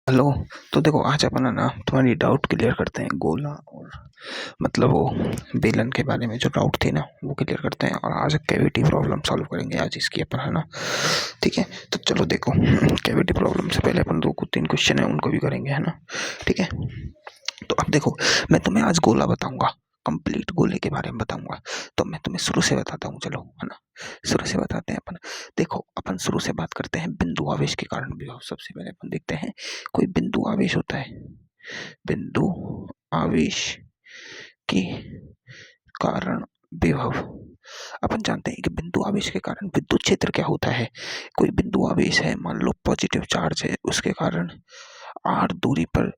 Hello. तो देखो आज अपन है ना तुम्हारी डाउट क्लियर करते हैं गोला और मतलब वो बेलन के बारे में जो डाउट थी ना वो क्लियर करते हैं और आज कैविटी प्रॉब्लम सॉल्व करेंगे आज इसकी अपन है ना। ठीक है। तो चलो देखो कैविटी प्रॉब्लम से पहले अपन दो तीन क्वेश्चन है उनको भी करेंगे है ना। ठीक है। तो अब देखो मैं तुम्हें आज गोला बताऊंगा, कंप्लीट गोले के बारे में बताऊंगा। तो मैं तुम्हें शुरू से बताता हूँ, चलो है ना। शुरू से बताते हैं अपन। देखो अपन शुरू से बात करते हैं बिंदु आवेश के कारण विभव। सबसे पहले अपन देखते हैं कोई बिंदु आवेश होता है, बिंदु आवेश के कारण विभव। अपन जानते हैं कि बिंदु आवेश के कारण विद्युत क्षेत्र क्या होता है। कोई बिंदु आवेश है, मान लो पॉजिटिव चार्ज है, उसके कारण आर दूरी पर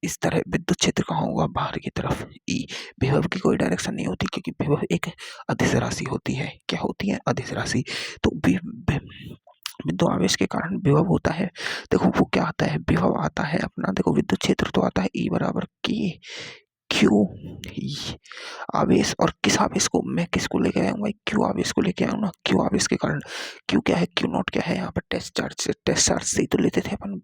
इस तरह विद्युत क्षेत्र कहाँ होगा, बाहर की तरफ ई। विभव की कोई डायरेक्शन नहीं होती क्योंकि विभव एक अदिश राशि होती है। क्या होती है? अदिश राशि। तो बिंदु आवेश के कारण विभव होता है। देखो वो क्या आता है, विभव आता है अपना, देखो विद्युत क्षेत्र तो आता है ई बराबर के क्यू आवेश। और किस आवेश को मैं किसको लेके आया हूँ भाई, क्यू आवेश को लेके आया हूँ ना। क्यू आवेश के कारण क्यू क्या है, क्यू नॉट क्या है, यहाँ पर टेस्ट चार्ज से, टेस्ट चार्ज से ही तो लेते थे अपन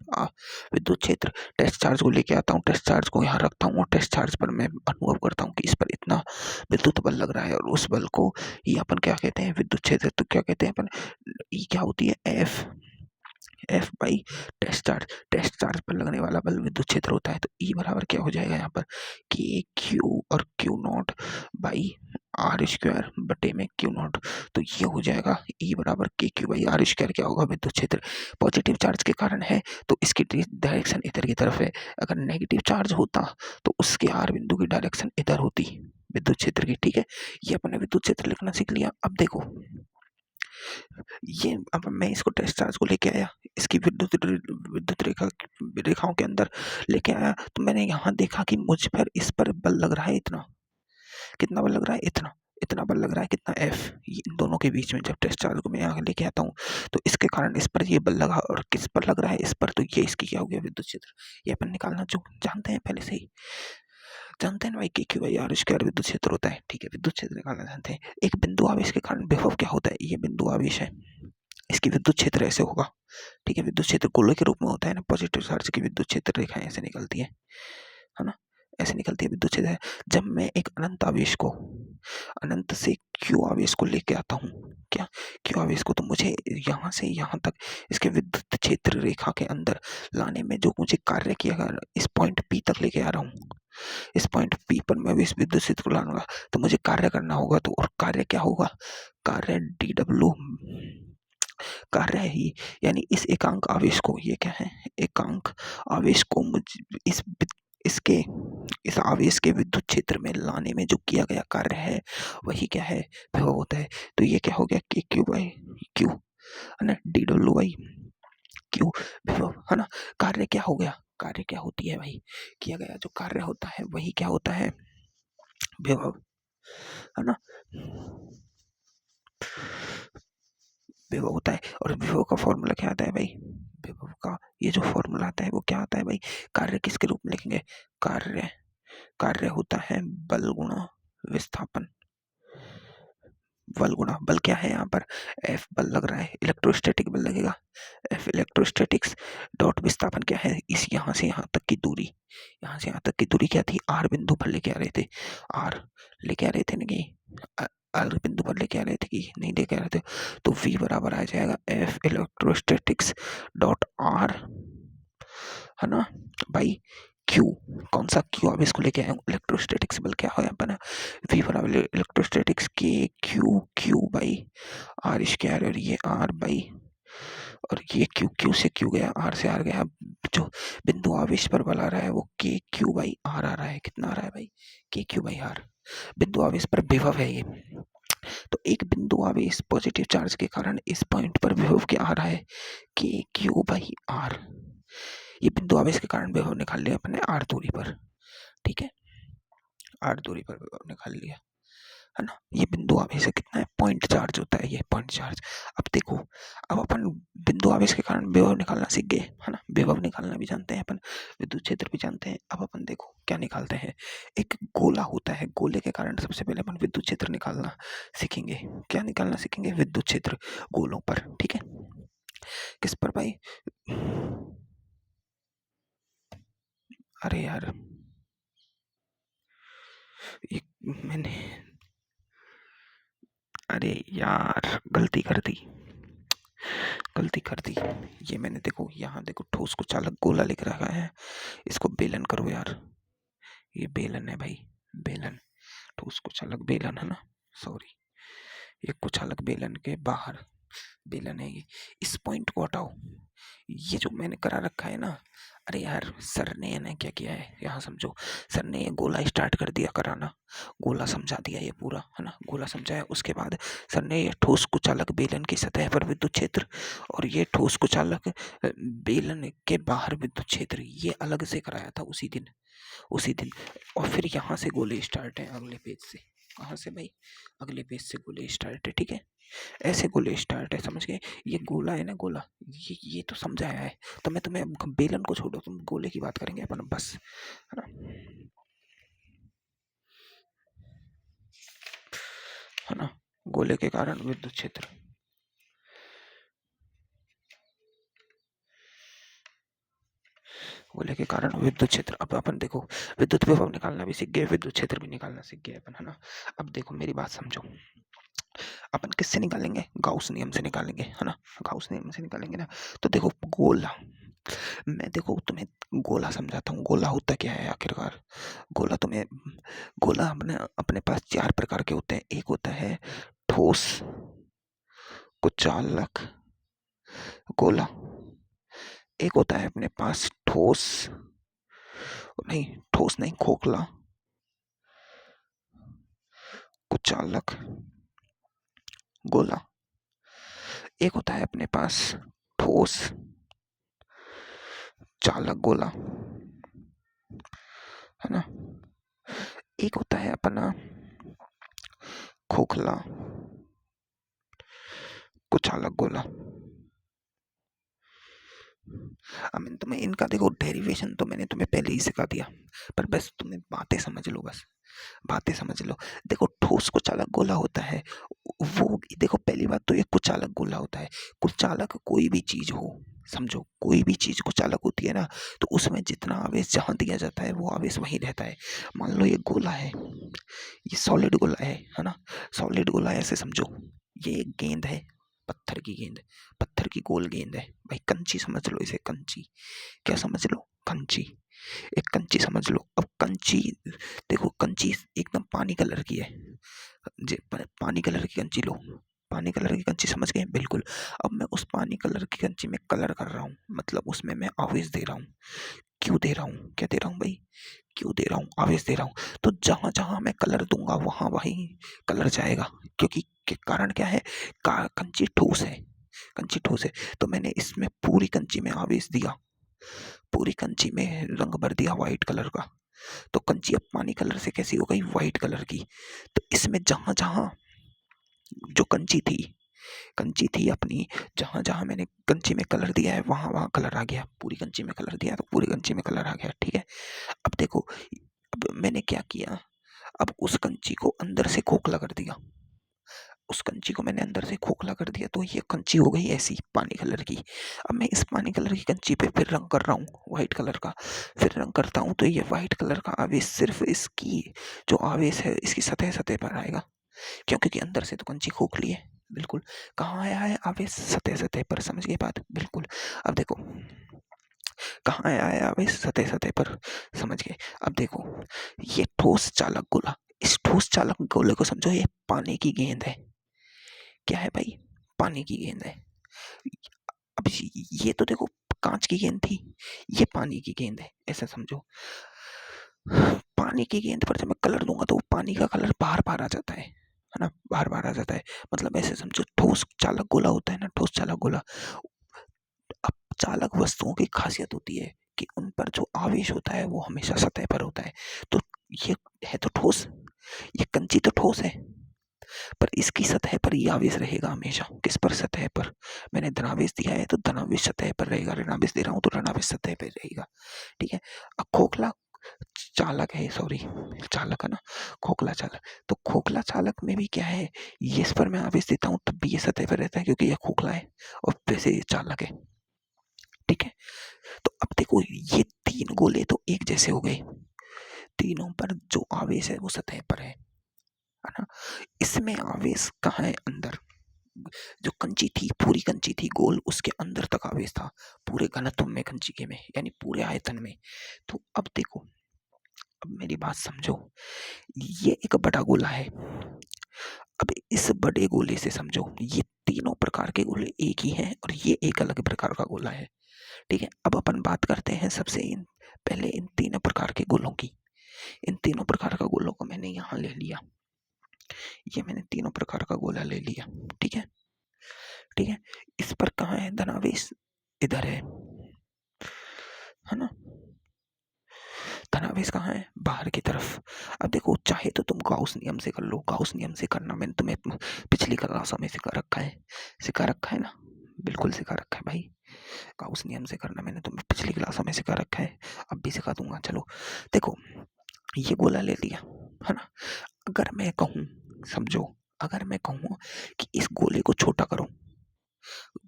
विद्युत क्षेत्र। टेस्ट चार्ज को लेके आता हूँ, टेस्ट चार्ज को यहाँ रखता हूँ और टेस्ट चार्ज पर मैं अनुभव करता हूँ कि इस पर इतना विद्युत बल लग रहा है और उस बल को ये अपन क्या कहते हैं, विद्युत क्षेत्र। तो क्या कहते हैं अपन, ई क्या होती है, एफ बाई टेस्ट चार्ज पर लगने वाला बल विद्युत क्षेत्र होता है। तो ई बराबर क्या हो जाएगा यहाँ पर, के क्यू और Q not by R square बटे में क्यू नॉट। तो ये हो जाएगा ई बराबर के क्यू बाई आर स्क्वायर। क्या होगा, विद्युत क्षेत्र पॉजिटिव चार्ज के कारण है तो इसकी डायरेक्शन इधर की तरफ है। अगर नेगेटिव चार्ज होता तो उसके आर बिंदु की डायरेक्शन इधर होती विद्युत क्षेत्र की। ठीक है, ये अपने विद्युत क्षेत्र लिखना सीख लिया। अब देखो ये, अब मैं इसको टेस्ट चार्ज को लेके आया, इसकी विद्युत विद्युत रेखाओं के अंदर लेके आया। तो मैंने यहाँ देखा कि मुझ पर इस पर बल लग रहा है इतना। कितना बल लग रहा है, इतना। इतना बल लग रहा है कितना, एफ। इन दोनों के बीच में जब टेस्ट चार्ज को मैं यहाँ लेके आता हूँ तो इसके कारण इस पर ये बल लगा और किस पर लग रहा है, इस पर। तो ये इसकी क्या हो गया, विद्युत क्षेत्र। ये अपन निकालना जो जानते हैं पहले से ही, जानते हैं ना भाई, K Q by R square विद्युत क्षेत्र होता है। ठीक है, विद्युत क्षेत्र निकालना जानते हैं। एक बिंदु आवेश के कारण विभव क्या होता है, ये बिंदु आवेश है, इसकी विद्युत क्षेत्र ऐसे होगा। ठीक है, विद्युत क्षेत्र गोले के रूप में होता है ना, पॉजिटिव चार्ज की विद्युत क्षेत्र रेखाएं ऐसे निकलती है ना, ऐसे निकलती है विद्युत क्षेत्र। जब मैं एक अनंत आवेश को, अनंत से क्यू आवेश को लेके आता हूँ, क्या, क्यू आवेश को, तो मुझे यहाँ से यहाँ तक इसके विद्युत क्षेत्र रेखा के अंदर लाने में जो मुझे कार्य किया गया, इस पॉइंट पी तक लेके आ रहा हूँ, इस पॉइंट पी पर मैं भी इस विद्युत क्षेत्र को लाऊंगा तो मुझे कार्य करना होगा। तो और कार्य क्या होगा, कार्य डी डब्ल्यू कार्य ही, यानी इस एकांक आवेश को, ये क्या है, एकांक आवेश को मुझ इसके इस आवेश के विद्युत क्षेत्र में लाने में जो किया गया कार्य है वही क्या है, विभव होता है। तो ये क्या हो गया, के क्यू बाई क्यू है ना, डी डब्ल्यू बाई क्यू विभव है ना। कार्य क्या हो गया, कार्य क्या होती है भाई, किया गया जो कार्य होता है वही क्या होता है, विभव है ना, विभव होता है। और विभव का फॉर्मूला क्या आता है भाई, विभव का ये जो फॉर्मूला आता है वो क्या आता है भाई, कार्य किसके रूप में लिखेंगे, कार्य, कार्य होता है बल गुणा विस्थापन। बल गुणा, बल क्या है यहाँ पर, एफ बल लग रहा है, इलेक्ट्रोस्टैटिक बल लगेगा, एफ इलेक्ट्रोस्टैटिक्स डॉट विस्थापन क्या है, इस यहाँ से यहाँ तक की दूरी, यहाँ से यहाँ तक की दूरी क्या थी, आर बिंदु पर लेके आ रहे थे, आर लेके आ रहे थे नहीं, आर बिंदु पर लेके आ रहे थे कि नहीं लेके आ रहे थे। तो v बराबर आ जाएगा एफ इलेक्ट्रोस्टैटिक्स डॉट आर है ना, भाई क्यू। कौन सा क्यू, अब इसको लेके आया हूँ, इलेक्ट्रोस्टैटिक्स बल क्या हो यहाँ पर ना, v बराबर electrostatics K Q Q by R square, और ये आर बाई, और ये क्यू, क्यू से क्यू गया, आर से आर गया। जो बिंदु आवेश पर बल आ रहा है वो के क्यू बाई आर आ रहा है। कितना आ रहा है भाई, के क्यू बाई आर। बिंदु आवेश पर विभव है ये। तो एक बिंदु आवेश पॉजिटिव चार्ज के कारण इस पॉइंट पर विभव क्या आ रहा है, के क्यू बाई आर। ये बिंदु आवेश के कारण विभव निकाल लिया अपने आर दूरी पर। ठीक है, आर दूरी पर विभव निकाल लिया है ना। ये बिंदु आवेश है, कितना है, पॉइंट चार्ज होता है ये, पॉइंट चार्ज। अब देखो, अब अपन बिंदु आवेश के कारण विभव निकालना सीख गए है ना, विभव निकालना भी जानते हैं अपन, विद्युत क्षेत्र भी जानते हैं। अब अपन देखो क्या निकालते हैं, एक गोला होता है, गोले के कारण सबसे पहले अपन विद्युत क्षेत्र निकालना सीखेंगे। क्या निकालना सीखेंगे, विद्युत क्षेत्र गोलों पर। ठीक है, किस पर भाई, अरे यार, ये मैंने, अरे यार, गलती कर दी। ये मैंने, देखो यहाँ देखो, ठोस कुचालक गोला लिख रखा है, इसको बेलन करो यार। ये बेलन है भाई, बेलन। ठोस कुचालक बेलन है ना, सॉरी। ये कुचालक बेलन के बाहर बेलन है ये। इस पॉइंट को हटाओ, ये जो मैंने करा रखा है ना। अरे यार, सर ने ना क्या किया है यहाँ समझो। सर ने ये गोला स्टार्ट कर दिया कराना, गोला समझा दिया ये पूरा, है ना, गोला समझाया। उसके बाद सर ने ये ठोस कुचालक बेलन की सतह पर विद्युत क्षेत्र और ये ठोस कुचालक बेलन के बाहर विद्युत क्षेत्र, ये अलग से कराया था उसी दिन। और फिर यहाँ से गोले स्टार्ट है, अगले पेज से। कहाँ से भाई? अगले पेज से गोले स्टार्ट है, ठीक है। ऐसे गोले स्टार्ट है, समझ गए? ये गोला है ना, गोला, ये तो समझाया है। तो मैं तुम्हें बेलन को छोड़ो, तुम गोले की बात करेंगे अपन बस, है ना, है ना। गोले के कारण विद्युत क्षेत्र, गोले के कारण विद्युत क्षेत्र। अब अपन देखो, विद्युत विभव निकालना भी सीख गए, विद्युत क्षेत्र भी निकालना सीख गए अपन, है ना। अब देखो मेरी बात समझो, अपन किससे निकालेंगे? गाउस नियम से निकालेंगे, है ना। गाउस नियम से निकालेंगे ना। तो देखो गोला, मैं देखो तुम्हें गोला समझाता हूँ। गोला होता क्या है आखिरकार? गोला तुम्हें, गोला अपने अपने पास चार प्रकार के होते हैं। एक होता है ठोस कुचालक गोला, एक होता है अपने पास ठोस, नहीं ठोस नहीं, खोखला कुचालक गोला, एक होता है अपने पास ठोस चालक गोला, है ना। एक होता है अपना खोखला कुचालक गोला। अब मैंने तुम्हें इनका देखो डेरिवेशन तो मैंने तुम्हें पहले ही सिखा दिया, पर बस तुम्हें बातें समझ लो, बस बातें समझ लो। देखो ठोस कुचालक गोला होता है वो, देखो पहली बात तो ये कुचालक गोला होता है। कुचालक कोई भी चीज हो, समझो, कोई भी चीज कुचालक होती है ना, तो उसमें जितना आवेश जहां दिया जाता है वो आवेश वहीं रहता है। मान लो ये गोला है, ये सॉलिड गोला है ना। सॉलिड गोला ऐसे समझो, ये एक गेंद है, पत्थर की गेंद, पत्थर की गोल गेंद है भाई। कंची समझ लो इसे, कंची। क्या समझ लो? कंची, एक कंची समझ लो। अब कंची, देखो कंची एकदम पानी कलर की है, पानी कलर की कंची लो, पानी कलर की कंची, समझ गए? बिल्कुल। अब मैं उस पानी कलर की कंची में कलर कर रहा हूँ, मतलब उसमें मैं आवेश दे रहा हूँ। क्यों दे रहा हूँ? क्या दे रहा हूँ भाई? क्यों दे रहा हूँ? आवेश दे रहा हूँ। तो जहां जहां मैं कलर दूंगा वहां वहीं कलर जाएगा, क्योंकि के कारण क्या है, कंची ठोस है, कंची ठोस है। तो मैंने इसमें पूरी कंची में आवेश दिया, पूरी कंची में रंग भर दिया व्हाइट कलर का। तो कंची अब पानी कलर से कैसी हो गई? व्हाइट कलर की। तो इसमें जहां जहां जो कंची थी अपनी, जहां जहां मैंने कंची में कलर दिया है वहां वहां कलर आ गया। पूरी कंची में कलर दिया तो पूरी कंची में कलर आ गया, ठीक है। अब देखो, अब मैंने क्या किया, अब उस कंची को अंदर से खोखला कर दिया, उस कंची को मैंने अंदर से खोखला कर दिया, तो ये कंची हो गई ऐसी पानी कलर की। अब मैं इस पानी कलर की कंची पे फिर रंग कर रहा हूँ व्हाइट कलर का, फिर रंग करता हूँ तो ये व्हाइट कलर का आवेश सिर्फ इसकी जो आवेश है इसकी सतह सतह पर आएगा। क्यों? क्योंकि अंदर से तो कंची खोखली है। बिल्कुल। कहाँ आया है आवेश? सतह सतह पर, समझ गए बात? बिल्कुल। अब देखो कहाँ आया है आवेश? सतह सतह पर, समझ गए? अब देखो ये ठोस चालक गोला, इस ठोस चालक गोले को समझो, ये पानी की गेंद है। क्या है भाई? पानी की गेंद है। अब ये तो देखो कांच की गेंद थी, ये पानी की गेंद है, ऐसा समझो। पानी की गेंद पर जब मैं कलर दूंगा तो पानी का कलर बाहर बाहर आ जाता है ना, बाहर बाहर आ जाता है। मतलब ऐसे समझो, ठोस चालक गोला होता है ना, ठोस चालक गोला। अब चालक वस्तुओं की खासियत होती है कि उन पर जो आवेश होता है वो हमेशा सतह पर होता है। तो ये है तो ठोस, ये कंची तो ठोस है, पर इसकी सतह पर ही आवेश रहेगा हमेशा। किस पर? सतह पर। मैंने धनावेश दिया है तो धनावेश सतह पर रहेगा, ऋणावेश दे रहा हूँ तो ऋणावेश सतह पर रहेगा, ठीक है। अब खोखला चालक है, सॉरी, चालक है ना, खोखला चालक। तो खोखला चालक में भी क्या है, ये इस पर मैं आवेश देता हूँ तब भी ये सतह पर रहता है क्योंकि यह खोखला है और वैसे ये चालक है, ठीक है। तो अब देखो ये तीन गोले तो एक जैसे हो गए। तीनों पर जो आवेश है वो सतह पर है ना। इसमें आवेश कहाँ है? अंदर। जो कंची थी, पूरी कंची थी गोल, उसके अंदर तक आवेश था, पूरे घनत्व में, कंची के में, यानी पूरे आयतन में। तो अब देखो, अब मेरी बात समझो, ये एक बड़ा गोला है। अब इस बड़े गोले से समझो, ये तीनों प्रकार के गोले एक ही हैं और ये एक अलग प्रकार का गोला है। ठीक है, अब अपन बात करते हैं सबसे पहले इन तीनों प्रकार के गोलों की। इन तीनों प्रकार का गोलों को मैंने यहाँ ले लिया, ये मैंने तीनों प्रकार का गोला ले लिया। ठीक है, ठीक है। इस पर कहाँ है धनावेश? इधर है ना। धनावेश कहाँ है? बाहर की तरफ। अब देखो, चाहे तो तुम गाउस नियम से कर लो। गाउस नियम से करना मैंने तुम्हें पिछली क्लासों में सिखा रखा है, सिखा रखा है ना, बिल्कुल सिखा रखा है भाई। गाउस नियम से करना मैंने तुम्हें पिछली क्लासों में सिखा रखा है, अब भी सिखा दूंगा। चलो देखो, ये गोला ले लिया है ना। अगर मैं कहूँ, समझो, अगर मैं कहूँ कि इस गोले को छोटा करो,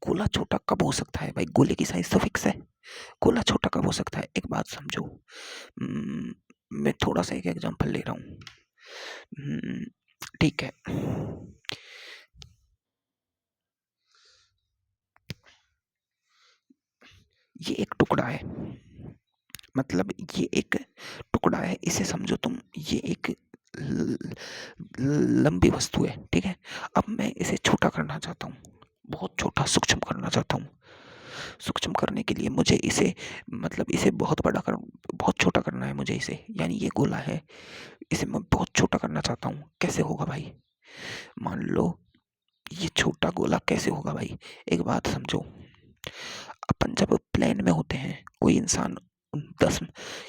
गोला छोटा कब हो सकता है भाई? गोले की साइज तो फिक्स है, गोला छोटा कब हो सकता है? एक बात समझो, मैं थोड़ा सा एक एग्जांपल ले रहा हूँ। ठीक है, ये एक टुकड़ा है, मतलब ये एक टुकड़ा है, इसे समझो तुम, ये एक लंबी वस्तु है। ठीक है, अब मैं इसे छोटा करना चाहता हूँ, बहुत छोटा, सूक्ष्म करना चाहता हूँ। सूक्ष्म करने के लिए मुझे इसे, मतलब इसे बहुत बड़ा कर, बहुत छोटा करना है मुझे इसे, यानी ये गोला है, इसे मैं बहुत छोटा करना चाहता हूँ। कैसे होगा भाई? मान लो ये छोटा गोला कैसे होगा भाई? एक बात समझो, अपन जब प्लेन में होते हैं, कोई इंसान 10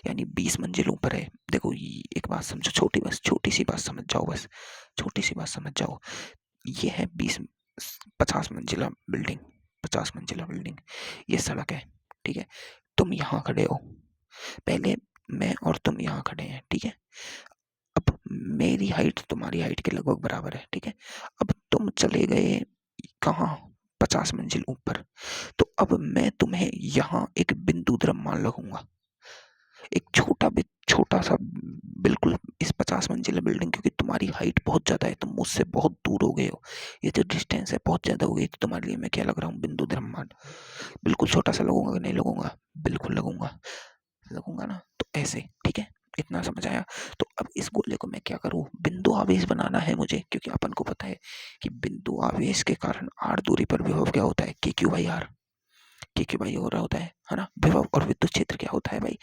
यानी 20 मंजिल ऊपर है। देखो एक बात समझो, छोटी, बस छोटी सी बात समझ जाओ, बस छोटी सी बात समझ जाओ। ये है 50 मंजिला बिल्डिंग, 50 मंजिला बिल्डिंग, ये सड़क है। ठीक है, तुम यहाँ खड़े हो, पहले मैं और तुम यहाँ खड़े हैं। ठीक है, अब मेरी हाइट तुम्हारी हाइट के लगभग बराबर है। ठीक है, अब तुम चले गए कहाँ? 50 मंजिल ऊपर। तो अब मैं तुम्हें यहाँ एक बिंदु द्रव्यमान लगूंगा, एक छोटा सा, बिल्कुल इस 50 मंजिला बिल्डिंग, क्योंकि तुम्हारी हाइट बहुत ज्यादा है, तुम मुझसे बहुत दूर हो गए हो, ये जो डिस्टेंस है बहुत ज्यादा हो गई, तो तुम्हारे लिए मैं क्या लग रहा हूँ? बिंदु द्रव्यमान। बिल्कुल छोटा सा लगूंगा कि नहीं लगूंगा? बिल्कुल लगूंगा, लगूंगा ना। तो ऐसे, ठीक है, इतना समझ आया। तो अब इस गोले को मैं क्या करूं? बिंदु आवेश बनाना है मुझे, क्योंकि अपन को पता है कि बिंदु आवेश के कारण आर दूरी पर विभव क्या होता है? K Q by R, K Q by हो रहा होता है ना। विभव और विद्युत क्षेत्र क्या होता है भाई?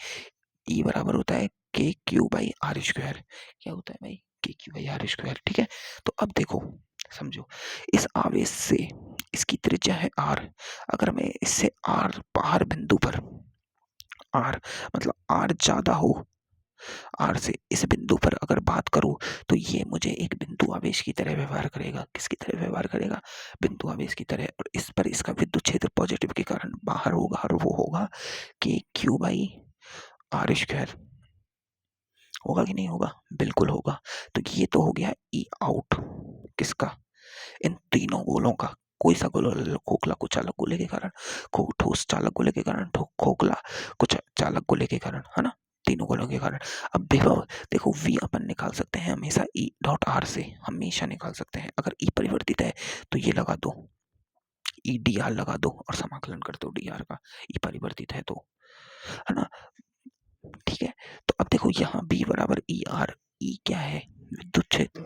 ई बराबर होता है K Q by R square. क्या होता है भाई? K Q by R square. ठीक है, तो अब देखो, समझो, इस आवेश से, इसकी त्रिज्या है आर, अगर मैं इससे आर बिंदु पर, आर मतलब आर ज्यादा हो, आर से इस बिंदु पर अगर बात करूं, तो ये मुझे एक बिंदु आवेश की तरह व्यवहार करेगा। किसकी तरह व्यवहार करेगा? बिंदु आवेश की तरह। और इस पर इसका विद्युत क्षेत्र पॉजिटिव के कारण बाहर होगा, और वो होगा के क्यू बाई आर स्क्वायर। होगा कि नहीं होगा? बिल्कुल होगा। तो ये तो हो गया ई आउट, किसका? इन तीनों गोलों का। कोई सा गोला ले लो, खोखला कुछ चालक गोले के कारण, ठोस चालक गोले के कारण, खोखला कुछ चालक गोले के कारण, है ना, तीनों गोलों के कारण। अब विभव देखो, v अपन निकाल सकते हैं हमेशा ई डॉट आर से, हमेशा निकाल सकते हैं। अगर ई परिवर्तित है तो ये लगा दो, ई डी आर लगा दो और समाकलन कर दो डी आर का, ई परिवर्तित है तो, है ना। ठीक है, तो अब देखो यहाँ b बराबर ई आर, ई क्या है? विद्युत क्षेत्र,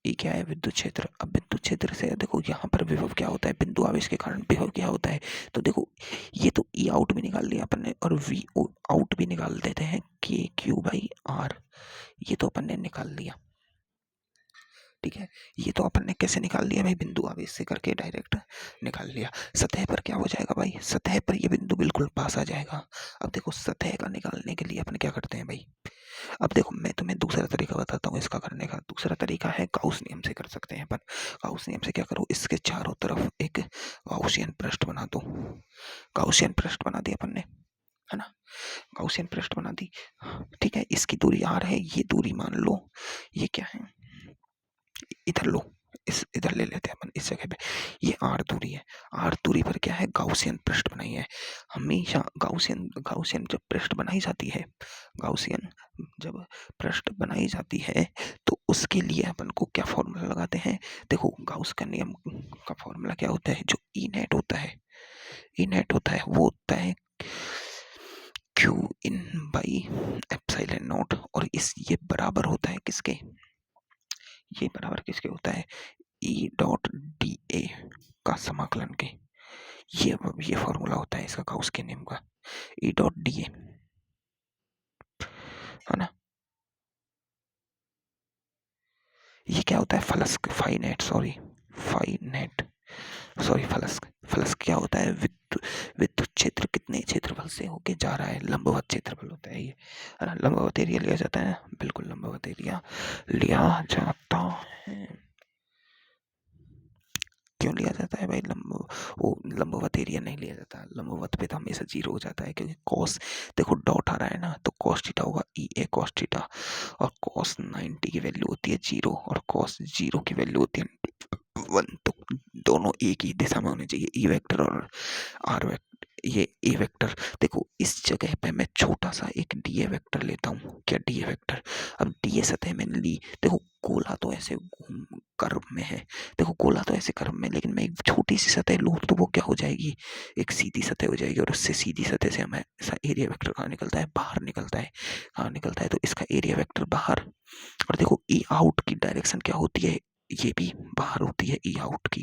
ये क्या है? विद्युत क्षेत्र। अब विद्युत क्षेत्र से देखो यहाँ पर विभव क्या होता है? बिंदु आवेश के कारण विभव क्या होता है? तो देखो, ये तो ई आउट भी निकाल लिया अपन ने और वी आउट भी निकाल देते हैं, के क्यू बाई आर, ये तो अपन ने निकाल लिया। ठीक है, ये तो अपन ने कैसे निकाल लिया भाई? बिंदु आवेश से करके डायरेक्ट निकाल लिया। सतह पर क्या हो जाएगा भाई? सतह पर ये बिंदु बिल्कुल पास आ जाएगा। अब देखो, सतह का निकालने के लिए अपन क्या करते हैं भाई? अब देखो, मैं तुम्हें दूसरा तरीका बताता हूँ इसका करने का। दूसरा तरीका है गाउस नियम से कर सकते हैं अपन। गाउस नियम से क्या करो, इसके चारों तरफ एक गाउसियन पृष्ठ बना दो। गाउसियन पृष्ठ बना दी अपन ने, है ना, गाउसियन पृष्ठ बना दी। ठीक है, इसकी दूरी आर है, ये दूरी मान लो, ये क्या है? इधर लो, इस इधर ले लेते हैं अपन इस जगह पे, ये आर दूरी है। आर दूरी पर क्या है, गाउसियन पृष्ठ बनाई है। हमेशा गाउसियन गाउसियन जब पृष्ठ बनाई जाती है, गाउसियन जब पृष्ठ बनाई जाती है तो उसके लिए अपन को क्या फॉर्मूला लगाते हैं। देखो गाउस का नियम का फॉर्मूला क्या होता है, जो ई नेट होता है, ई नेट होता है वो होता है Q in by epsilon not, और इस ये बराबर होता है किसके, ये बराबर किसके होता है, ई डॉट डी ए का समाकलन के। ये फॉर्मूला होता है इसका गाउस के नियम का, ई डॉट डी ए, है ना। ये क्या होता है, फ्लक्स फाइनेट, सॉरी फाइनेट, सॉरी फ्लक्स, फ्लक्स क्या होता है, विद्युत क्षेत्र कितने क्षेत्रफल से होके जा रहा है, लंबवत क्षेत्रफल होता है ये, है ना। लंबवत एरिया लिया जाता है, बिल्कुल लंबवत एरिया लिया जाता है। क्यों लिया जाता है भाई, लंबवत एरिया नहीं लिया जाता, लंबवत पे तो हमेशा जीरो हो जाता है, क्योंकि कॉस, देखो डॉट आ रहा है ना, तो कॉस थीटा होगा ई ए कॉस थीटा, और कॉस 90 की वैल्यू होती है जीरो, और कॉस जीरो की वैल्यू होती है 1, तो दोनों एक ही दिशा में होने चाहिए, ई वेक्टर और आर वेक्टर, ये ए वेक्टर। देखो इस जगह पे मैं छोटा सा एक डी ए वेक्टर लेता हूँ, क्या डी ए वेक्टर, अब डी ए सतह मैंने ली, देखो गोला तो ऐसे घूम कर्व में है, देखो गोला तो ऐसे कर्व में, लेकिन मैं एक छोटी सी सतह लूँ तो वो क्या हो जाएगी, एक सीधी सतह हो जाएगी, और उससे सीधी सतह से हमें ऐसा एरिया वेक्टर कहाँ निकलता है, बाहर निकलता है, कहाँ निकलता है, तो इसका एरिया वेक्टर बाहर। और देखो ई आउट की डायरेक्शन क्या होती है, ये भी बाहर होती है, ई आउट की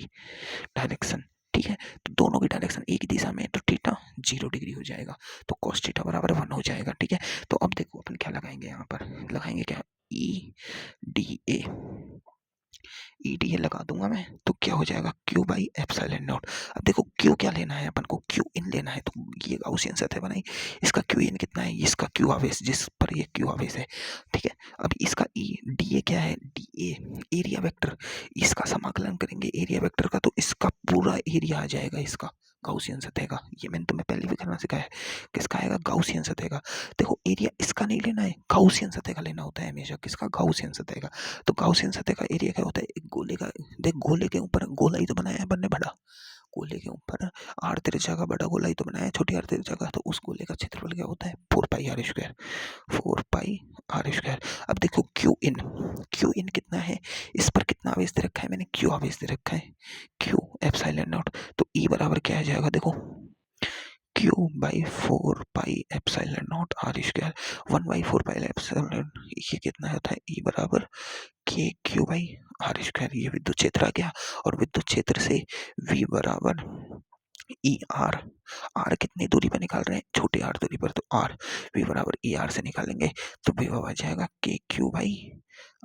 डायरेक्शन, ठीक है। तो दोनों की डायरेक्शन एक ही दिशा में है, तो थीटा 0 डिग्री हो जाएगा, तो कॉस थीटा बराबर 1 हो जाएगा, ठीक है। तो अब देखो अपन क्या लगाएंगे, यहाँ पर लगाएंगे क्या, E D A, E D A लगा दूंगा मैं, तो क्या हो जाएगा, क्यू बाई एप्सिलॉन नॉट। अब देखो क्यू क्या लेना है अपन को, क्यू इन लेना है, तो ये गाउसियन सतह बनाई, इसका क्यू इन कितना है, इसका क्यू आवेश जिस पर ये क्यू आवेश है, ठीक है। अब इसका ई डी ए क्या है, डी ए एरिया वेक्टर, इसका समाकलन करेंगे एरिया वेक्टर का, तो इसका पूरा एरिया आ जाएगा इसका गाउसियन सतह का, ये मैंने तुम्हें पहले भी करना सिखाया है, किसका आएगा, गाउसियन सतह का। देखो एरिया इसका नहीं लेना है, गाउसियन सतह का लेना होता है हमेशा, किसका, गाउसियन सतह का। तो गाउसियन सतह का एरिया क्या होता है, एक गोले का, देख गोले के ऊपर गोला ही तो बनाया है अपन ने बड़ा, गोले के ऊपर आर त्रिज्या का बड़ा गोला ही तो बनाया है छोटी आर त्रिज्या का, तो उस गोले का क्षेत्रफल क्या होता है, 4 pi R square, 4 pi R square. अब देखो क्यू इन कितना है, इस पर कितना आवेश दे रखा है मैंने, क्यू आवेश दे रखा है, क्यू एप्सिलॉन नॉट, तो ई बराबर क्या आ जाएगा, देखो Q by 4 pi epsilon not R square, 1/4 pi epsilon, ये कितना होता है, ई बराबर के क्यू बाई आर स्क्वायर, ये विद्युत क्षेत्र आ गया, और विद्युत क्षेत्र से वी बराबर ई आर, आर कितनी दूरी पर निकाल रहे हैं, छोटी आर दूरी पर, तो आर वी बराबर ई आर से निकालेंगे, तो वी आ जाएगा के क्यू बाई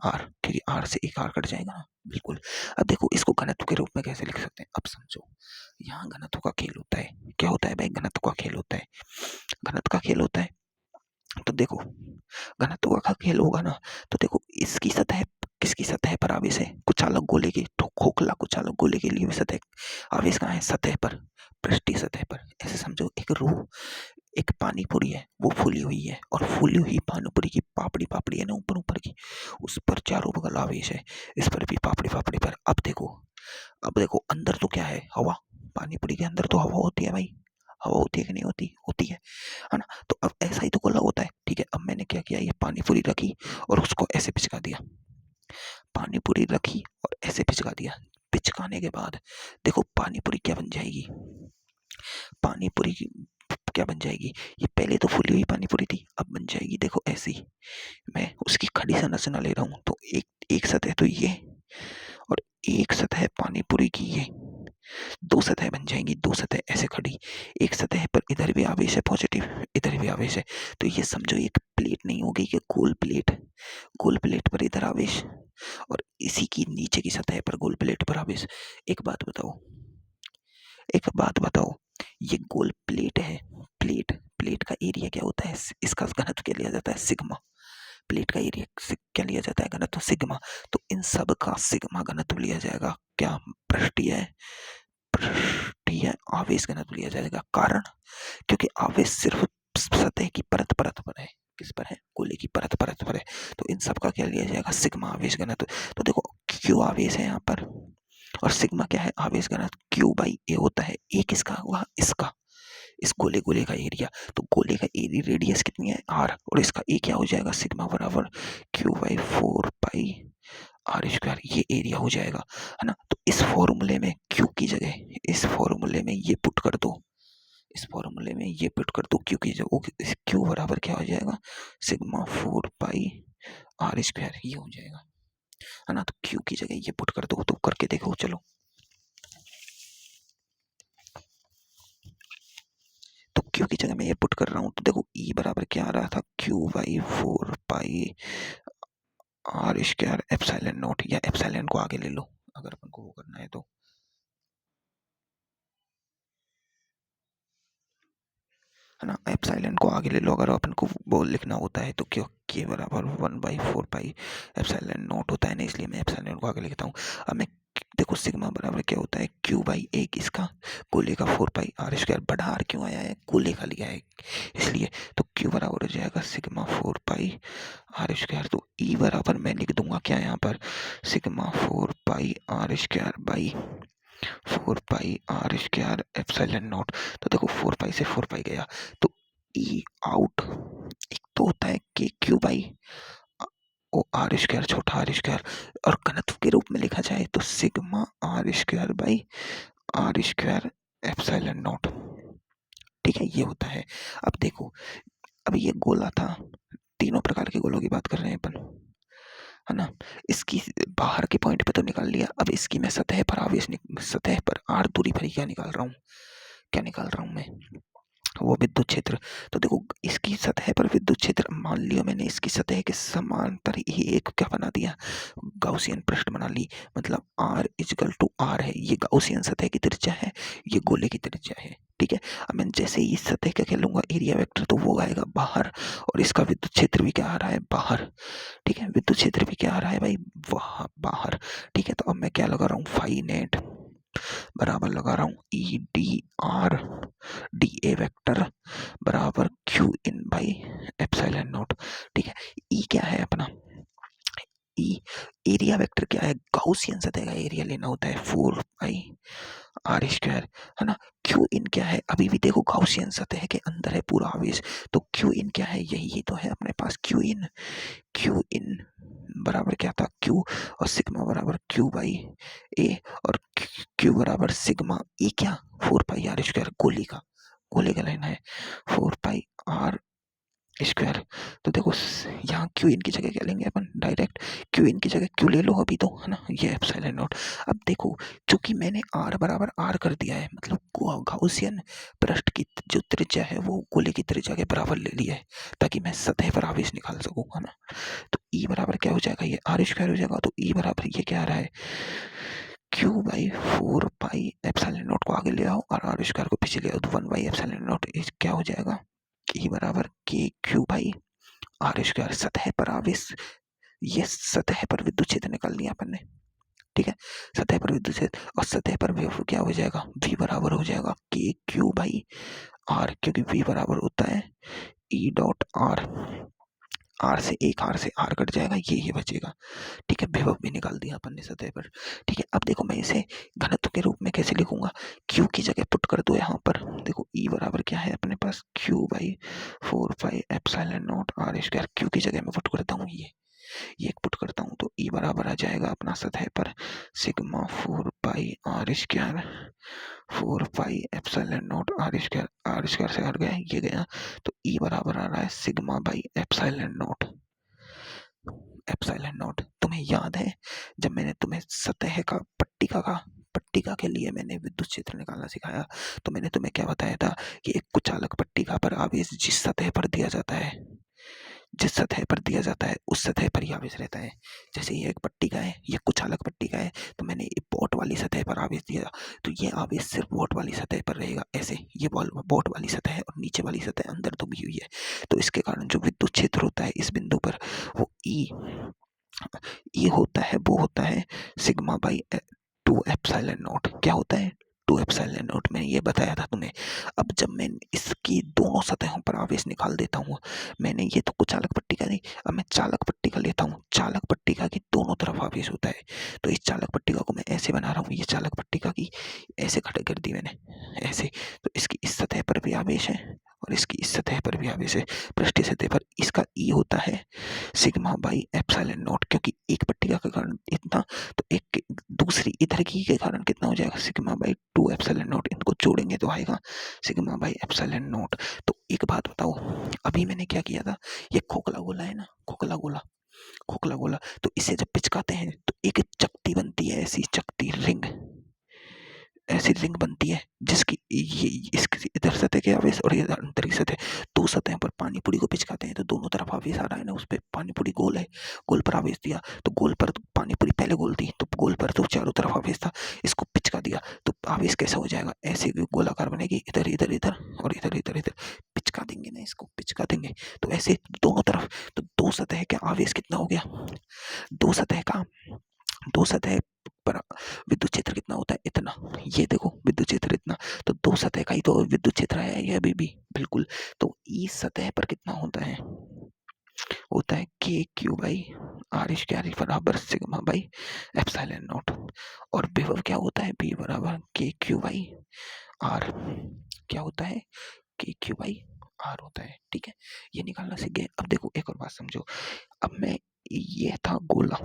आर, ठीक है, आर से एक आर कट जाएगा ना, बिल्कुल। अब देखो इसको घनत्व के रूप में कैसे लिख सकते हैं, अब समझो, यहाँ घनत्व का खेल होता है, क्या होता है भाई, घनत्व का खेल होता है, घनत्व का खेल होता है, तो देखो घनत्व का खेल होगा ना, तो देखो इसकी सतह किसकी सतह पर आवेश है, कुचालक गोले की, तो खोखला कुचालक गोले के लिए भी सतह आवेश कहाँ है, सतह पर, पृष्ठीय सतह पर। ऐसे समझो एक रूह, एक पानी पूरी है, वो फूली हुई है, और फूली हुई पानी पूरी की पापड़ी पापड़ी है ना ऊपर ऊपर की, उस पर चारों बगल आवेश है, इस पर भी पापड़ी पापड़ी पर। अब देखो अंदर तो क्या है, हवा, पानी पूरी के अंदर तो हवा होती है भाई, हवा होती है कि नहीं होती, होती है ना। तो अब ऐसा ही तो गोला होता है, ठीक है। अब मैंने क्या किया, ये पानी पूरी रखी और उसको ऐसे पिचका दिया, पानी पूरी रखी और ऐसे पिचका दिया, पिचकाने के बाद देखो पानी पूरी क्या बन जाएगी, पानी पूरी क्या बन जाएगी, ये पहले तो फूली हुई पानी पूरी थी, अब बन जाएगी देखो ऐसी, मैं उसकी खड़ी संरचना ले रहा हूँ, तो एक सतह तो ये, और एक सतह पानी पूरी की ये, दो सतह बन जाएंगी, दो सतह ऐसे खड़ी, एक सतह पर इधर भी आवेश है पॉजिटिव, इधर भी आवेश है, तो ये समझो एक प्लेट नहीं होगी कि गोल प्लेट, गोल प्लेट पर इधर आवेश, और इसी की नीचे की सतह पर गोल प्लेट पर आवेश। एक बात बताओ, एक बात बताओ, ये गोल प्लेट है, प्लेट प्लेट का एरिया क्या होता है, इसका घनत्व क्या लिया जाता है, सिग्मा, प्लेट का एरिया क्या लिया जाता है, घनत्व सिग्मा, तो इन सब का सिग्मा घनत्व लिया जाएगा, क्या, पृष्ठीय पृष्ठीय आवेश घनत्व लिया जाएगा, कारण क्योंकि आवेश सिर्फ सतह की परत परत पर है, किस पर है, गोले की परत परत पर है, तो इन सब का क्या लिया जाएगा, सिग्मा आवेश घनत्व। तो देखो क्यों आवेश है यहाँ पर, और सिग्मा क्या है, आवेश घनत्व क्यू बाई ए होता है। ए किसका हुआ, इसका, इस गोले का एरिया। तो गोले का एरिया रेडियस कितनी है, आर, और इसका ए क्या हो जाएगा, सिग्मा बराबर Q by 4 pi R square, ये एरिया हो जाएगा, है ना। तो इस फॉर्मूले में क्यू की जगह, इस फॉर्मूले में ये पुट कर दो, इस फॉर्मूले में ये पुट कर दो, क्यू की जगह क्यू बराबर क्या हो जाएगा, सिग्मा 4 पाई आर स्क्वायर, ये हो जाएगा, है ना। तो क्यू की जगह ये पुट कर दो, तो करके देखो चलो। तो क्यू की जगह मैं ये पुट कर रहा हूँ, तो देखो ई बराबर क्या आ रहा था, Q by 4 pi R square epsilon not, या एप्सिलॉन को आगे ले लो अगर अपन को वो करना है तो, है ना। एप्सिलॉन को आगे ले लो अगर अपन को वो लिखना होता है तो, क्यों के बराबर 1/4 पाई एप्सिलॉन नॉट होता है ना, इसलिए मैं एप्सिलॉन को आगे लिखता हूँ। अब मैं देखो सिग्मा बराबर क्या होता है, क्यू बाई ए किसका, गोले का 4 पाई आर स्क्वायर, बड़ा आर क्यों आया है, गोले का लिया है इसलिए। तो क्यू बराबर हो जाएगा सिग्मा 4 पाई आर स्क्वायर। तो ई बराबर मैं लिख दूंगा क्या यहाँ पर, sigma 4 pi R square by 4 pi R square epsilon not. तो देखो 4 पाई से 4 पाई गया, तो ई आउट एक तो होता है K Q by O R square, छोटा आर स्क्वायर, और घनत्व के रूप में लिखा जाए तो sigma R square by R square epsilon not, ठीक है, ये होता है। अब देखो, अब ये गोला था, तीनों प्रकार के गोलों की बात कर रहे हैं अपन, है ना। इसकी बाहर के पॉइंट पे तो निकाल लिया, अब इसकी मैं सतह पर आवेश, सतह पर आर दूरी पर क्या निकाल रहा हूँ, क्या निकाल रहा हूँ मैं, वो विद्युत क्षेत्र। तो देखो इसकी सतह पर विद्युत क्षेत्र, मान लिया मैंने इसकी सतह के समांतर ही एक क्या बना दिया, गाउसियन पृष्ठ बना ली, मतलब r इजकल टू r है, ये गाउसियन सतह की त्रिज्या है, ये गोले की त्रिज्या है, ठीक है। अब मैं जैसे ही इस सतह का खेलूंगा एरिया वेक्टर, तो वो आएगा बाहर, और इसका विद्युत क्षेत्र भी क्या आ रहा है, बाहर, ठीक है, विद्युत क्षेत्र भी क्या आ रहा है भाई, वहां बाहर, ठीक है। तो अब मैं क्या लगा रहा हूँ, फाई नेट बराबर लगा रहा हूँ E D R D A vector बराबर Q in by epsilon not, ठीक है। ई क्या है अपना, ई एरिया वेक्टर क्या है, गाउसियन सतह का एरिया लेना होता है 4 पाई आर स्क्वायर, है ना। क्यू इन क्या है, अभी भी देखो गाउसियन सतह के अंदर है पूरा आवेश, तो क्यू इन क्या है, यही तो है अपने पास, क्यू इन, क्यू इन बराबर क्या था, क्यू, और सिग्मा बराबर क्यू बाई ए, और क्यू बराबर सिग्मा ए क्या, 4 पाई आर स्क्वायर, गोले का लेना है 4 पाई आर स्क्वायर। तो देखो यहाँ क्यू इन की जगह क्या लेंगे अपन, डायरेक्ट क्यू इन की जगह क्यू ले लो अभी तो, है ना, ये एप्सिलॉन नॉट। अब देखो चूंकि मैंने आर बराबर आर कर दिया है, मतलब गाउसियन पृष्ठ की जो त्रिज्या है वो गोले की त्रिज्या के बराबर ले लिया है, ताकि मैं सतह पर आवेश निकाल सकूं, है ना। तो ई बराबर क्या हो जाएगा, ये आर स्क्वायर हो जाएगा, तो ई बराबर ये क्या आ रहा है, Q by 4 pi epsilon not को आगे ले आओ और आर स्क्वायर को पीछे ले आओ, तो 1/एप्सिलॉन नॉट क्या हो जाएगा, ई बराबर के क्यू बाई आर स्क्वायर। सतह पर आवेश, ये सतह पर विद्युत क्षेत्र निकाल लिया अपन ने, ठीक है, सतह पर विद्युत क्षेत्र, और सतह पर वेव क्या हो जाएगा, v बराबर हो जाएगा के क्यू बाई आर, क्योंकि v बराबर होता है ई डॉट आर, आर से एक आर से आर कट जाएगा, ये बचेगा, ठीक है। विभव भी निकाल दिया अपन ने सतह पर, ठीक है। अब देखो मैं इसे घनत्व के रूप में कैसे लिखूंगा, क्यू की जगह पुट कर दो यहाँ पर, देखो ई बराबर क्या है अपने पास, Q by 4 pi epsilon not R square, Q की जगह मैं पुट करता हूँ ये एक पुट करता हूँ, तो ई बराबर आ जाएगा अपना सतह पर sigma 4 pi R square, 4 pi epsilon not R square से हट गया, ये गया, तो ई बराबर आ रहा है sigma by epsilon not, epsilon not. तुम्हें याद है जब मैंने तुम्हें सतह का पट्टिका के लिए मैंने विद्युत क्षेत्र निकालना सिखाया, तो मैंने तुम्हें क्या बताया था कि एक कुचालक पट्टिका पर आवेश जिस सतह पर दिया जाता है, जिस सतह पर दिया जाता है उस सतह पर ही आवेश रहता है। जैसे ये एक पट्टिका है, ये कुचालक पट्टिका है, तो मैंने बोट वाली सतह पर आवेश दिया, तो ये आवेश सिर्फ बोट वाली सतह पर रहेगा, ऐसे ये बोट वाली सतह है और नीचे वाली सतह अंदर डूबी हुई है, तो इसके कारण जो विद्युत क्षेत्र होता है इस बिंदु पर, वो ई होता है, वो होता है सिग्मा बाई 2 एप्सिलॉन नॉट, क्या होता है 2 एप्सिलॉन नॉट, मैंने ये बताया था तुम्हें। अब जब मैं इसकी दोनों सतहों पर आवेश निकाल देता हूँ, मैंने ये तो कुछ चालक पट्टी का नहीं, अब मैं चालक पट्टी का लेता हूँ। चालक पट्टिका की दोनों तरफ आवेश होता है, तो इस चालक पट्टिका को मैं ऐसे बना रहा हूँ, ये चालक पट्टिका की ऐसे खड़े कर दी मैंने, ऐसे। तो इसकी इस सतह पर भी आवेश है और इसकी इस सतह पर भी आवेश है, पृष्ठीय सतह पर। इसका ई होता है सिग्मा बाई एप्सिलॉन नॉट, क्योंकि एक पट्टिका के कारण इतना, तो एक दूसरी इधर की के कारण कितना हो जाएगा, सिग्मा बाई 2 एप्सिलॉन नॉट। इनको जोड़ेंगे तो आएगा सिग्मा बाई एप्सिलॉन नॉट। तो एक बात बताओ, अभी मैंने क्या किया था, ये खोखला गोला है ना, खोखला गोला, खोखला गोला, तो इसे जब पिचकाते हैं तो एक चकती बनती है, ऐसी चकती रिंग, ऐसी रिंग बनती है जिसकी ये इसकी इधर सतह के आवेश और ये अंतर की सतह, दो सतह पर पानी पूरी को पिचकाते हैं तो दोनों तरफ आवेश आ रहा है ना, उस पर पानी पूरी गोल है, गोल पर आवेश दिया तो गोल पर तो पानी पूरी पहले गोल थी तो गोल पर तो चारों तरफ आवेश था, इसको पिचका दिया तो आवेश कैसा हो जाएगा, ऐसे गोलाकार बनेगी, इधर इधर इधर और इधर इधर इधर, पिचका देंगे ना, इसको पिचका देंगे तो ऐसे दोनों तरफ, तो दो सतह का आवेश कितना हो गया, दो सतह का, दो सतह पर विद्युत क्षेत्र कितना होता है, इतना। ये देखो विद्युत क्षेत्र इतना, तो दो सतह का ही तो विद्युत क्षेत्र है ये अभी भी, बिल्कुल। तो इस सतह पर कितना होता है, होता है K Q by R square बराबर सिग्मा बाई एप्सिलॉन नॉट। और विभव क्या होता है, बी बराबर के क्यू बाई आर, क्या होता है, के क्यू बाई आर होता है, ठीक है। ये निकालना सीख गए। अब देखो एक और बात समझो, अब मैं, ये था गोला,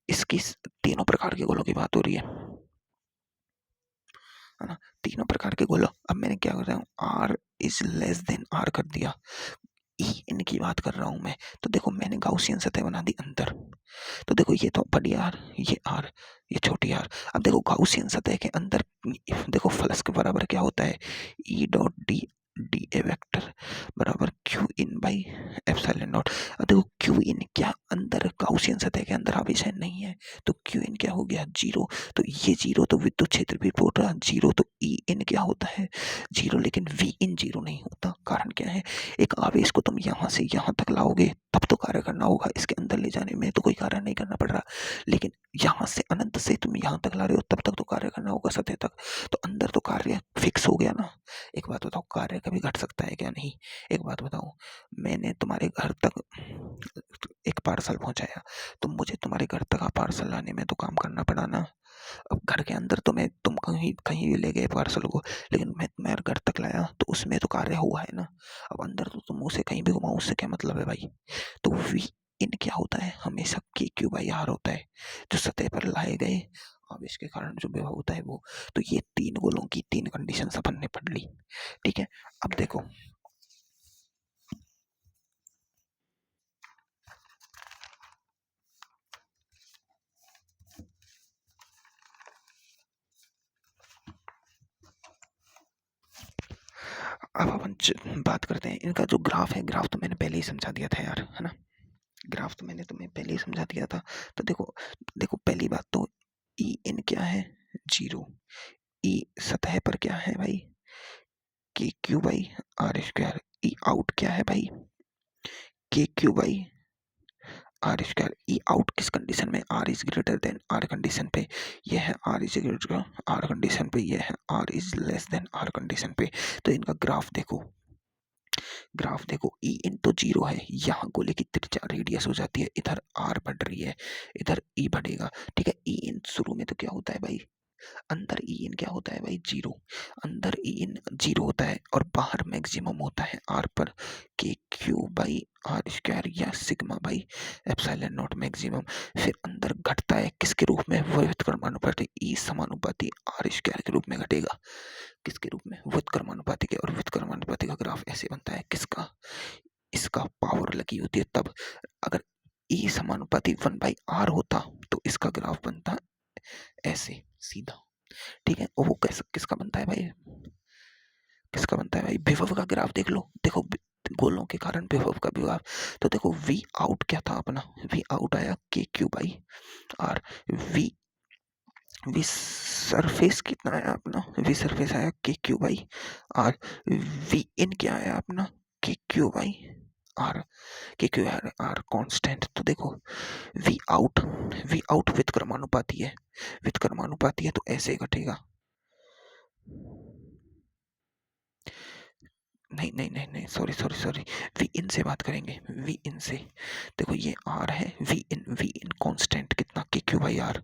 इसकी तीनों प्रकार के गोलों की बात हो रही है ना, तीनों प्रकार के गोलों। अब मैंने क्या कर रहा हूँ, R is less than R कर दिया, ई इनकी बात कर रहा हूँ मैं। तो देखो मैंने गाउसियन सतह बना दी अंदर, तो देखो ये तो बड़ी आर, ये आर, ये छोटी आर। अब देखो गाउसियन सतह के अंदर देखो फ्लक्स के बराबर क्या होता है, E dot D, D A vector बराबर Q in by epsilon naught. अब देखो क्यू इन क्या अंदर गाउसियन सतह के अंदर आवेश है, नहीं है, तो क्यू इन क्या हो गया, जीरो। तो ये जीरो तो विद्युत क्षेत्र भी बोल रहा जीरो, तो ई इन क्या होता है, जीरो। लेकिन वी इन जीरो नहीं होता, कारण क्या है, एक आवेश को तुम यहाँ से यहाँ तक लाओगे तब तो कार्य करना होगा, इसके अंदर ले जाने में तो कोई कार्य नहीं करना पड़ रहा, लेकिन यहाँ से अनंत से तुम यहाँ तक ला रहे हो तब तक तो कार्य करना होगा सतह तक, तो अंदर तो कार्य फिक्स हो गया ना। एक बात बताओ, कार्य कभी घट सकता है क्या, नहीं। एक बात बताओ, मैंने तुम्हारे घर तक एक पार्सल पहुंचाया, तो मुझे तुम्हारे घर तक पार्सल लाने में तो काम करना पड़ा ना। अब घर के अंदर तो मैं, तुम कहीं कहीं भी ले गए पार्सल को, लेकिन मैं तुम्हारे घर तक लाया तो उसमें तो कार्य हुआ है ना। अब अंदर तो तुम उसे कहीं भी घुमाओ, उससे क्या मतलब है भाई। तो वी इन क्या होता है, हमेशा के क्यू बाई आर होता है, जो सतह पर लाए गए आवेश के कारण जो विभव होता है वो। तो ये तीन गोलों की तीन कंडीशन अपन ने पढ़ ली, ठीक है। अब देखो, अब अपन बात करते हैं इनका जो ग्राफ है, ग्राफ तो मैंने पहले ही समझा दिया था यार, है ना, ग्राफ तो मैंने तुम्हें पहले ही समझा दिया था। तो देखो, देखो पहली बात तो ई इन क्या है, जीरो। ई सतह पर क्या है भाई, K Q by R square. E out क्या है भाई, K Q by R square. E out किस कंडीशन में, R is greater than R condition पे, ये है R is greater R condition पे, ये है R is less than R condition पे। तो इनका ग्राफ देखो, ग्राफ देखो, ई इन तो जीरो है, यहाँ गोले की त्रिज्या रेडियस हो जाती है, इधर आर बढ़ रही है, इधर ई बढ़ेगा, ठीक है। ई इन शुरू में तो क्या होता है भाई, अंदर ई इन क्या होता है भाई, जीरो। अंदर ई इन जीरो होता है और बाहर मैक्सिमम होता है आर पर, K Q by R square या sigma by epsilon not maximum. फिर अंदर घटता है किसके रूप में, व्युत्क्रमानुपाती, ई समानुपाती आर स्क्वायर के रूप में घटेगा, किसके रूप में, व्युत्क्रमानुपाती के। और व्युत्क्रमानुपाती का ग्राफ ऐसे बनता है, किसका, इसका पावर लगी होती है तब। अगर ई समानुपाती 1/r होता तो इसका ग्राफ बनता ऐसे सीधा, ठीक है। और वो कैसा किसका बनता है भाई, किसका बनता है भाई, विभव का ग्राफ देख लो। देखो गोलों के कारण विभव का ग्राफ, तो देखो वी आउट क्या था अपना, वी आउट आया के Q by R. V V surface कितना आया अपना, वी सरफेस आया के Q by R. V in क्या आया अपना, K Q by R, K Q R R constant. तो देखो V out, V out with क्रमानुपाती है, विद क्रमानुपाती है तो ऐसे घटेगा, नहीं नहीं नहीं नहीं, सॉरी सॉरी सॉरी, वी इन से बात करेंगे, वी इन से। देखो ये आर है, वी इन कांस्टेंट कितना, के क्यू बाई आर,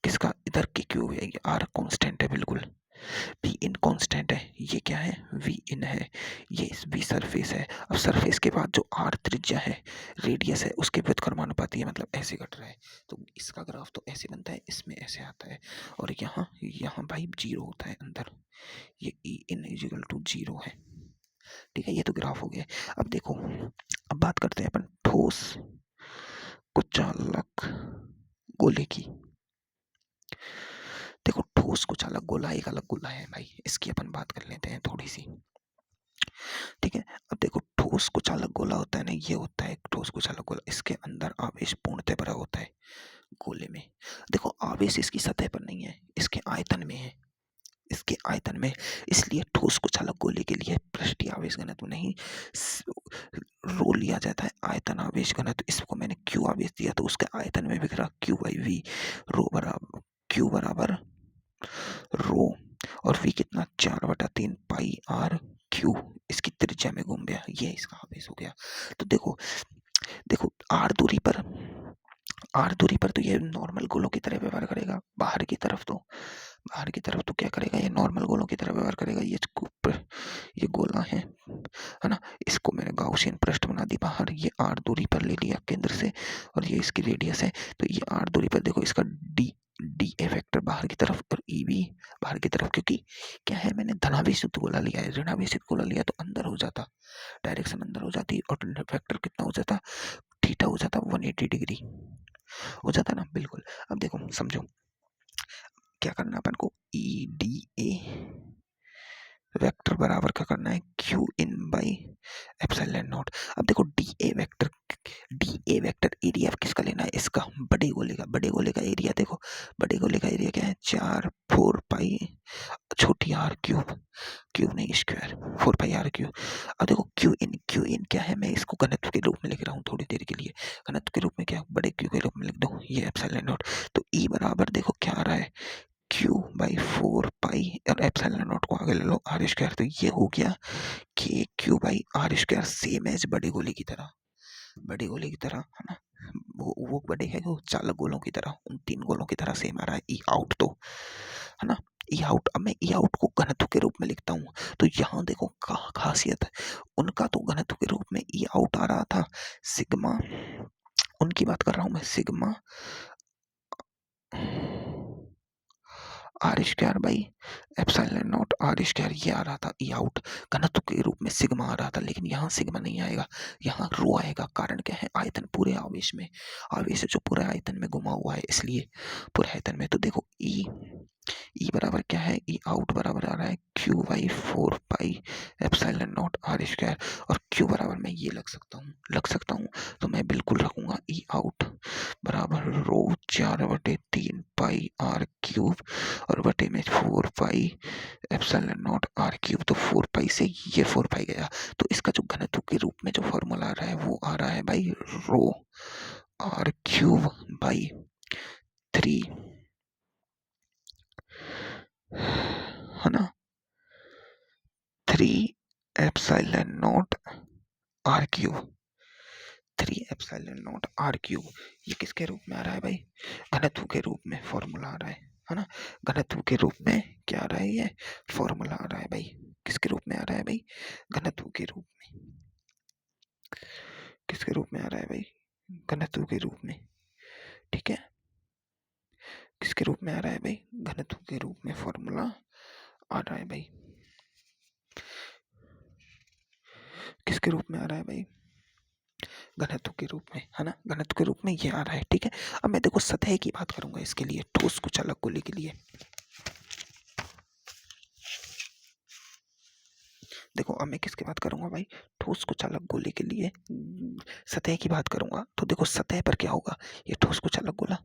किसका, इधर के क्यू है, ये आर कांस्टेंट है बिल्कुल, वी इन कांस्टेंट है, ये क्या है, वी इन है, ये वी सरफेस है। अब सरफेस के बाद जो आर त्रिज्या है, रेडियस है, उसके व्युत्क्रमानुपाती है, मतलब ऐसे घट रहा है, तो इसका ग्राफ तो ऐसे बनता है, इसमें ऐसे आता है, और यहाँ यहाँ भाई जीरो होता है अंदर, ये ई इन इजिकल टू जीरो है। ठीक है, ये तो ग्राफ हो गया। अब देखो, अब बात करते हैं अपन ठोस कुचालक गोले की। देखो ठोस कुचालक गोला एक अलग गोला है भाई, इसकी अपन बात कर लेते हैं थोड़ी सी। ठीक है, अब देखो ठोस कुचालक गोला होता है ना, ये होता है एक ठोस कुचालक गोला, इसके अंदर आवेश पूर्णतः भरा होता है गोले में। देखो आवेश इसकी सतह पर नहीं है, इसके आयतन में है, इसके आयतन में, इसलिए ठोस कुचालक गोले के लिए पृष्ठीय आवेश घनत्व नहीं रो लिया जाता है, आयतन आवेश घनत्व। इसको मैंने क्यू आवेश दिया तो उसके आयतन में बिखरा, क्यू बाई वी, रो बराबर क्यू बराबर रो, और वी कितना, 4/3 पाई आर क्यू, इसकी त्रिज्या में घूम गया, ये इसका आवेश हो गया। तो देखो देखो आर दूरी पर तो ये नॉर्मल गोलों की तरह व्यवहार करेगा, बाहर की तरफ तो क्या करेगा, ये नॉर्मल गोलों की तरह व्यवहार करेगा। ये गोला है ना, इसको मैंने गाउसियन पृष्ठ बना दी बाहर, ये आर दूरी पर ले लिया केंद्र से, और ये इसकी रेडियस है, तो ये आर दूरी पर देखो इसका डी डी ए वेक्टर बाहर की तरफ और ई भी बाहर की तरफ, क्योंकि क्या है, मैंने धनावेशित गोला लिया है, ऋणावेशित गोला लिया तो अंदर हो जाता, डायरेक्शन अंदर हो जाती, और वेक्टर कितना हो जाता, थीटा हो जाता 180 डिग्री हो जाता ना, बिल्कुल। अब देखो समझो क्या करना है अपन को, ई डी ए वेक्टर बराबर क्या करना है, Q in by epsilon naught. अब देखो डी ए वेक्टर एरिया किसका लेना है, इसका, बड़े गोले का एरिया। देखो बड़े गोले का एरिया क्या है, 4/4 पाई छोटी आर क्यूब, क्यूब नहीं स्क्वायर, 4 पाई आर क्यूब। अब देखो क्यू इन क्या है, मैं इसको घनत्व के रूप में लिख रहा हूँ थोड़ी देर के लिए, घनत्व के रूप में क्या, बड़े क्यू के रूप में लिख दो, ये एप्सिलॉन नॉट। तो ई बराबर देखो क्या आ रहा है, क्यू बाई 4 पाई, और एप्सिलॉन नॉट को आगे ले लो आर स्क्वायर, तो ये हो गया K Q by R square, same as बड़े गोले की तरह, बड़े गोले की तरह है ना, वो बड़े है, वो चालक गोलों की तरह, उन तीन गोलों की तरह सेम आ रहा है ई आउट, तो है ना, ई आउट। अब मैं ई आउट को घनत्व के रूप में लिखता हूँ, तो यहाँ देखो खासियत है, उनका तो घनत्व के रूप में ई आउट आ रहा था सिग्मा, उनकी बात कर रहा हूँ मैं, sigma R square by epsilon not R square, ये आ रहा था ई आउट, घनत्व के रूप में सिग्मा आ रहा था, लेकिन यहाँ सिग्मा नहीं आएगा, यहाँ रो आएगा। कारण क्या है, आयतन पूरे आवेश में, आवेश जो पूरे आयतन में घुमा हुआ है, इसलिए पूरे आयतन में। तो देखो ई बराबर क्या है, ई आउट बराबर आ रहा है Q by 4 pi epsilon not R square, और क्यू बराबर मैं ये लग सकता हूँ, तो मैं बिल्कुल रखूंगा ई आउट बराबर रो 4/3 पाई आर क्यूब, और बटे में 4 pi epsilon not R cube, तो 4 पाई से ये 4 पाई गया, तो इसका जो घनत्व के रूप में जो फॉर्मूला आ रहा है वो आ रहा है भाई रो आर क्यूब बाई 3, है ना, 3 epsilon not R cube, 3 epsilon not R cube, ये किसके रूप में आ रहा है भाई, घनत्व के रूप में फॉर्मूला आ रहा है ना, घनत्व के रूप में क्या आ रहा है, ये फॉर्मूला आ रहा है भाई, किसके रूप में आ रहा है भाई, घनत्व के रूप में, किसके रूप में आ रहा है भाई, घनत्व के रूप में। ठीक है, किसके रूप में आ रहा है भाई, घनत्व के रूप में फॉर्मूला आ रहा है भाई, किसके रूप में आ रहा है भाई, घनत्व के रूप में, है ना, घनत्व के रूप में ये आ रहा है। ठीक है, अब मैं देखो सतह की बात करूंगा इसके लिए, ठोस कुचालक गोले के लिए। देखो अब मैं किसकी बात करूंगा भाई, ठोस कुचालक गोले के लिए सतह की बात करूंगा, तो देखो सतह पर क्या होगा, ये ठोस कुचालक गोला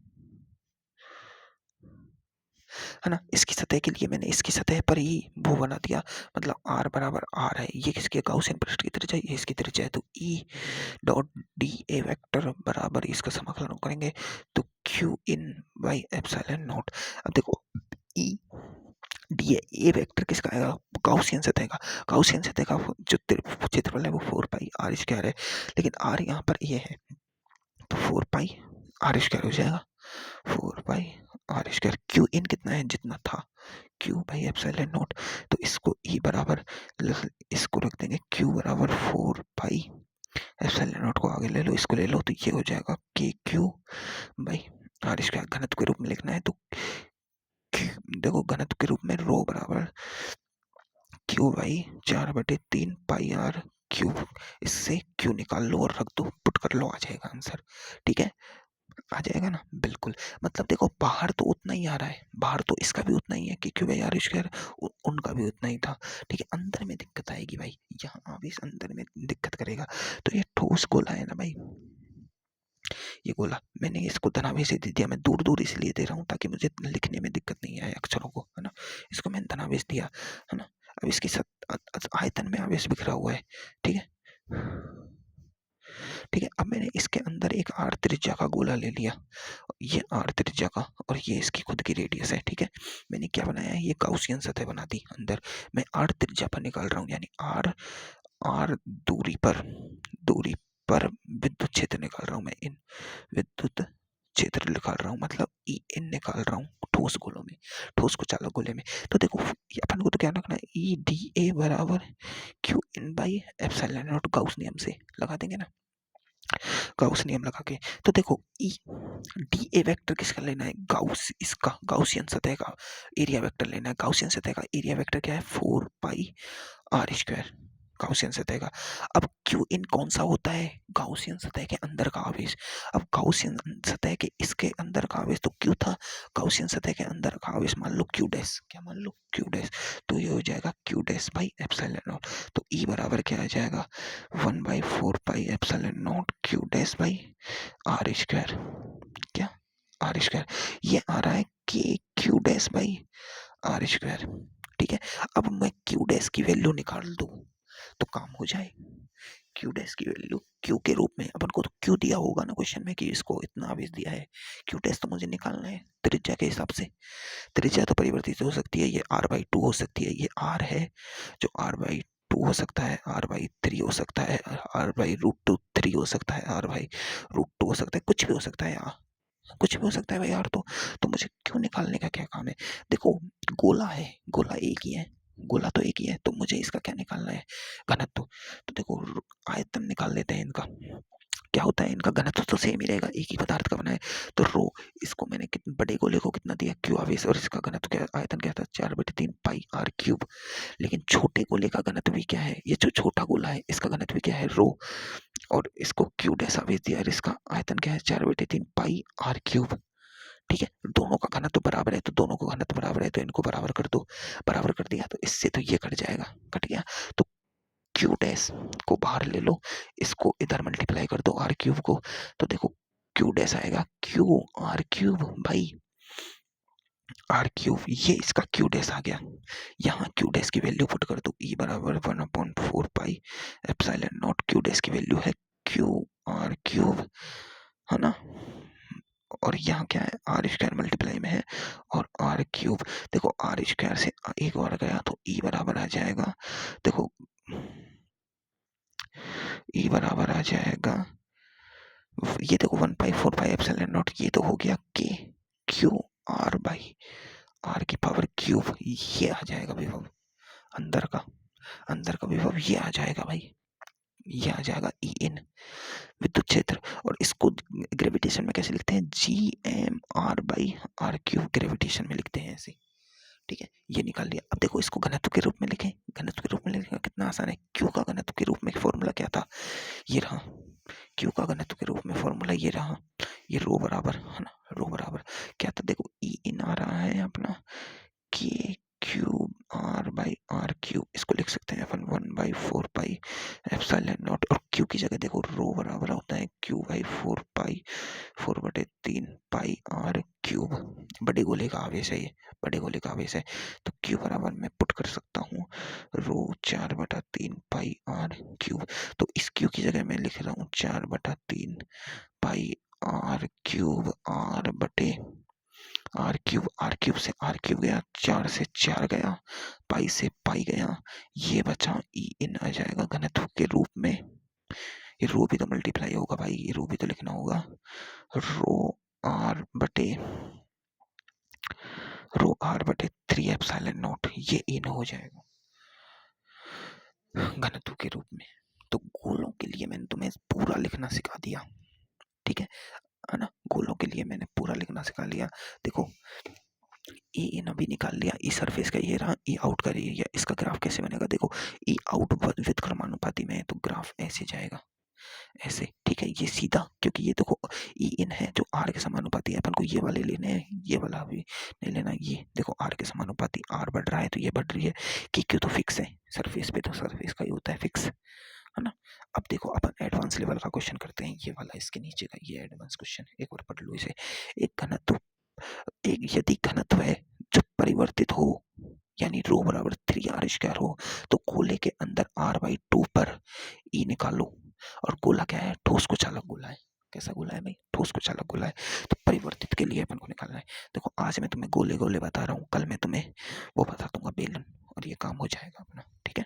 है ना, इसकी सतह के लिए मैंने इसकी सतह पर ही वो बना दिया, मतलब आर बराबर आर है, ये किसके, गाउसियन पृष्ठ की त्रिज्या, ये इसकी त्रिज्या है, तो ई डॉट डी ए वेक्टर बराबर इसका समाकलन करेंगे तो Q in by epsilon naught. अब देखो ई डी ए वेक्टर किसका आएगा, गाउसियन सतह का। गाउसियन सतह का जो क्षेत्रफल है वो 4 पाई r² है, लेकिन r यहाँ पर ये है तो 4 पाई r² हो जाएगा। 4 पाई r²। क्यू इन कितना है, जितना था, क्यू बाई एप्सिलॉन नॉट। तो इसको ई बराबर, इसको रख देंगे क्यू बराबर 4 पाई एप्सिलॉन नॉट को आगे ले लो, इसको ले लो, तो ये हो जाएगा के क्यू बाई r²। घनत्व के रूप में लिखना है तो देखो घनत्व के रूप में रो बराबर क्यू बाई 4/3 पाई r³। इससे क्यू निकाल लो और रख दो, पुट कर लो, आ जाएगा आंसर। ठीक है, आ जाएगा ना, बिल्कुल। मतलब देखो बाहर तो उतना ही आ रहा है, बाहर तो इसका भी उतना ही है कि क्यू बाई r², उनका भी उतना ही था। ठीक है, अंदर में दिक्कत आएगी भाई, यहाँ भी इस अंदर में दिक्कत करेगा। तो ये ठोस गोला है ना भाई, ये गोला, मैंने इसको धनावेश दे दिया, मैं दूर दूर इसलिए दे रहा हूँ ताकि मुझे लिखने में दिक्कत नहीं आए अक्षरों को, है ना। इसको मैंने धनावेश दिया, है ना। अब इसकी आयतन में आवेश बिखरा हुआ है। ठीक है, ठीक है। अब मैंने इसके अंदर एक r त्रिज्या का गोला ले लिया, ये r त्रिज्या का, और ये इसकी खुद की रेडियस है। ठीक है, मैंने क्या बनाया है, ये गाउसियन सतह बना दी। अंदर मैं r त्रिज्या पर निकाल रहा हूँ, यानी r दूरी पर विद्युत क्षेत्र निकाल रहा हूँ मैं, इन विद्युत क्षेत्र निकाल रहा हूँ, मतलब ई इन निकाल रहा हूँ ठोस गोलों में, ठोस को चालक गोले में। तो देखो अपन को तो क्या रखना है, ई डी ए बराबर Q in by epsilon not, Gauss नियम से लगा देंगे ना, गाउस नियम लगा के। तो देखो ई डी ए वेक्टर किसका लेना है, गाउस, इसका गाउसियन सतह का एरिया वेक्टर लेना है। गाउसियन सतह का एरिया वेक्टर क्या है, 4 पाई r², गाउसियन सतह का। अब क्यू इन कौन सा होता है, गाउसियन सतह के अंदर का आवेश। अब गाउसियन सतह के इसके अंदर का आवेश तो क्यू था, गाउसियन सतह के अंदर का आवेश मान लो क्यू डैश, क्या मान लो क्यू डैश। तो ये हो जाएगा Q dash by epsilon not. तो ई बराबर क्या आ जाएगा, 1/4 pi epsilon not Q dash by r², क्या r²। ये आ रहा है K Q dash by r²। ठीक है, अब मैं क्यू डैश की वैल्यू निकाल दूं तो काम हो जाए। क्यू डैश की वैल्यू क्यू के रूप में, अपन को तो क्यू दिया होगा ना क्वेश्चन में कि इसको इतना आवेश दिया है, क्यू डैश तो मुझे निकालना है त्रिज्या के हिसाब से। त्रिज्या तो परिवर्तित हो सकती है, ये r/2 हो सकती है, ये r है जो r/2 हो सकता है, r/3 हो सकता है, r/√2 हो सकता है, r/√2 हो सकता है, कुछ भी हो सकता है यार, कुछ भी हो सकता है भाई यार। तो मुझे क्यों निकालने का क्या काम है, देखो गोला है, गोला एक ही है, गोला तो एक ही है, तो मुझे इसका क्या निकालना है, घनत्व। तो देखो आयतन निकाल लेते हैं इनका, क्या होता है, इनका घनत्व तो सेम ही रहेगा, एक ही पदार्थ का बना है। तो रो, इसको मैंने बड़े गोले को कितना दिया, क्यू आवेश, और इसका घनत्व क्या, आयतन क्या था, 4/3 पाई r³। लेकिन छोटे गोले का घनत्व भी क्या है, ये जो छोटा गोला है इसका घनत्व भी क्या है, रो, और इसको क्यू डैश आवेश दिया और इसका आयतन क्या है, 4/3 पाई r³। ठीक है, दोनों का घनत्व बराबर है, तो दोनों को घनत्व बराबर है तो इनको बराबर कर दो, बराबर कर दिया तो इससे तो ये कट जाएगा, कट गया। तो क्यू डैश को बाहर ले लो, इसको इधर मल्टीप्लाई कर दो r³ को, तो देखो क्यू डैश आएगा क्यू r³ भाई r³, ये इसका क्यू डैश आ गया। यहाँ क्यू डैश की वैल्यू पुट कर दो, ई बराबर 1/4 pi epsilon not, Q dash की वैल्यू है क्यू r³, है ना। और यहाँ क्या है, r² मल्टीप्लाई में है और r³। देखो r² से एक और गया तो ई बराबर आ जाएगा, देखो ई बराबर आ जाएगा, ये देखो 1/4 पाई एप्सिलॉन नॉट, ये तो हो गया K Q r by r की पावर क्यूब, ये आ जाएगा विभव अंदर का, अंदर का विभव ये आ जाएगा भाई, ये आ जाएगा ई इन विद्युत क्षेत्र। और इसको ग्रेविटेशन में कैसे लिखते हैं, G(m)r/r³, ग्रेविटेशन में लिखते हैं ऐसे। ठीक है, ये निकाल लिया। अब देखो इसको घनत्व के रूप में लिखें, घनत्व के रूप में लिखना कितना आसान है, क्यू का घनत्व के रूप में फॉर्मूला क्या था, ये रहा, क्यू का घनत्व के रूप में फॉर्मूला ये रहा, ये रो बराबर, है ना, रो बराबर क्या था, देखो ई इन आ रहा है अपना के क्यूब r/r³, इसको लिख सकते हैं अपन 1/4 पाई एप्सिलॉन नॉट, और क्यू की जगह देखो रो बराबर होता है q/4 पाई, 4/3 पाई r³। बड़े गोले का आवेश है, ये बड़े गोले का आवेश है, तो q बराबर मैं पुट कर सकता हूँ रो 4/3 पाई r³। तो इस q की जगह मैं लिख रहा हूँ 4/3 पाई r³ r बटे आर क्यूब से आर क्यूब गया, 4 से 4 गया, पाई से पाई गया, ये बचा ई इन आ जाएगा घनत्व के रूप में। ये रो भी तो मल्टीप्लाई होगा भाई, ये रो भी तो लिखना होगा, रो आर बटे 3 एप्सिलॉन नॉट, ये इन हो जाएगा घनत्व के रूप में। तो गोलों के लिए मैंने तुम्हें पूरा लिखना सिखा दिया, ठीक है ना। गोलों के लिए मैंने पूरा लिखना सिखा लिया। देखो ई इन अभी निकाल लिया, ई सरफेस का ये रहा, ई आउट का एरिया, इसका ग्राफ कैसे बनेगा, देखो ई आउट व्युत्क्रमानुपाती में है तो ग्राफ ऐसे जाएगा, ऐसे, ठीक है। ये सीधा, क्योंकि ये देखो ई इन है जो आर के समानुपाती है, अपन को ये वाले लेने हैं, ये वाला भी नहीं लेना। ये देखो आर के समानुपाती, आर बढ़ रहा है तो ये बढ़ रही है, कि क्यों तो फिक्स है सरफेस पे, तो सरफेस का ही होता है फिक्स, है ना। अब देखो अपन एडवांस लेवल का क्वेश्चन करते हैं, ये वाला इसके नीचे का, ये एडवांस क्वेश्चन एक और पढ़ लो इसे। एक घनत्व, एक यदि घनत्व है जो परिवर्तित हो, यानी रो बराबर 3r² हो, तो गोले के अंदर r/2 पर ई निकालो। और गोला क्या है, ठोस को चालक गोला है। कैसा गोला है भाई, ठोस को चालक गोला है। तो परिवर्तित के लिए अपन को निकालना है। देखो आज मैं तुम्हें गोले गोले बता रहा हूँ, कल मैं तुम्हें वो बता दूंगा बेलन, और ये काम हो जाएगा अपना, ठीक है।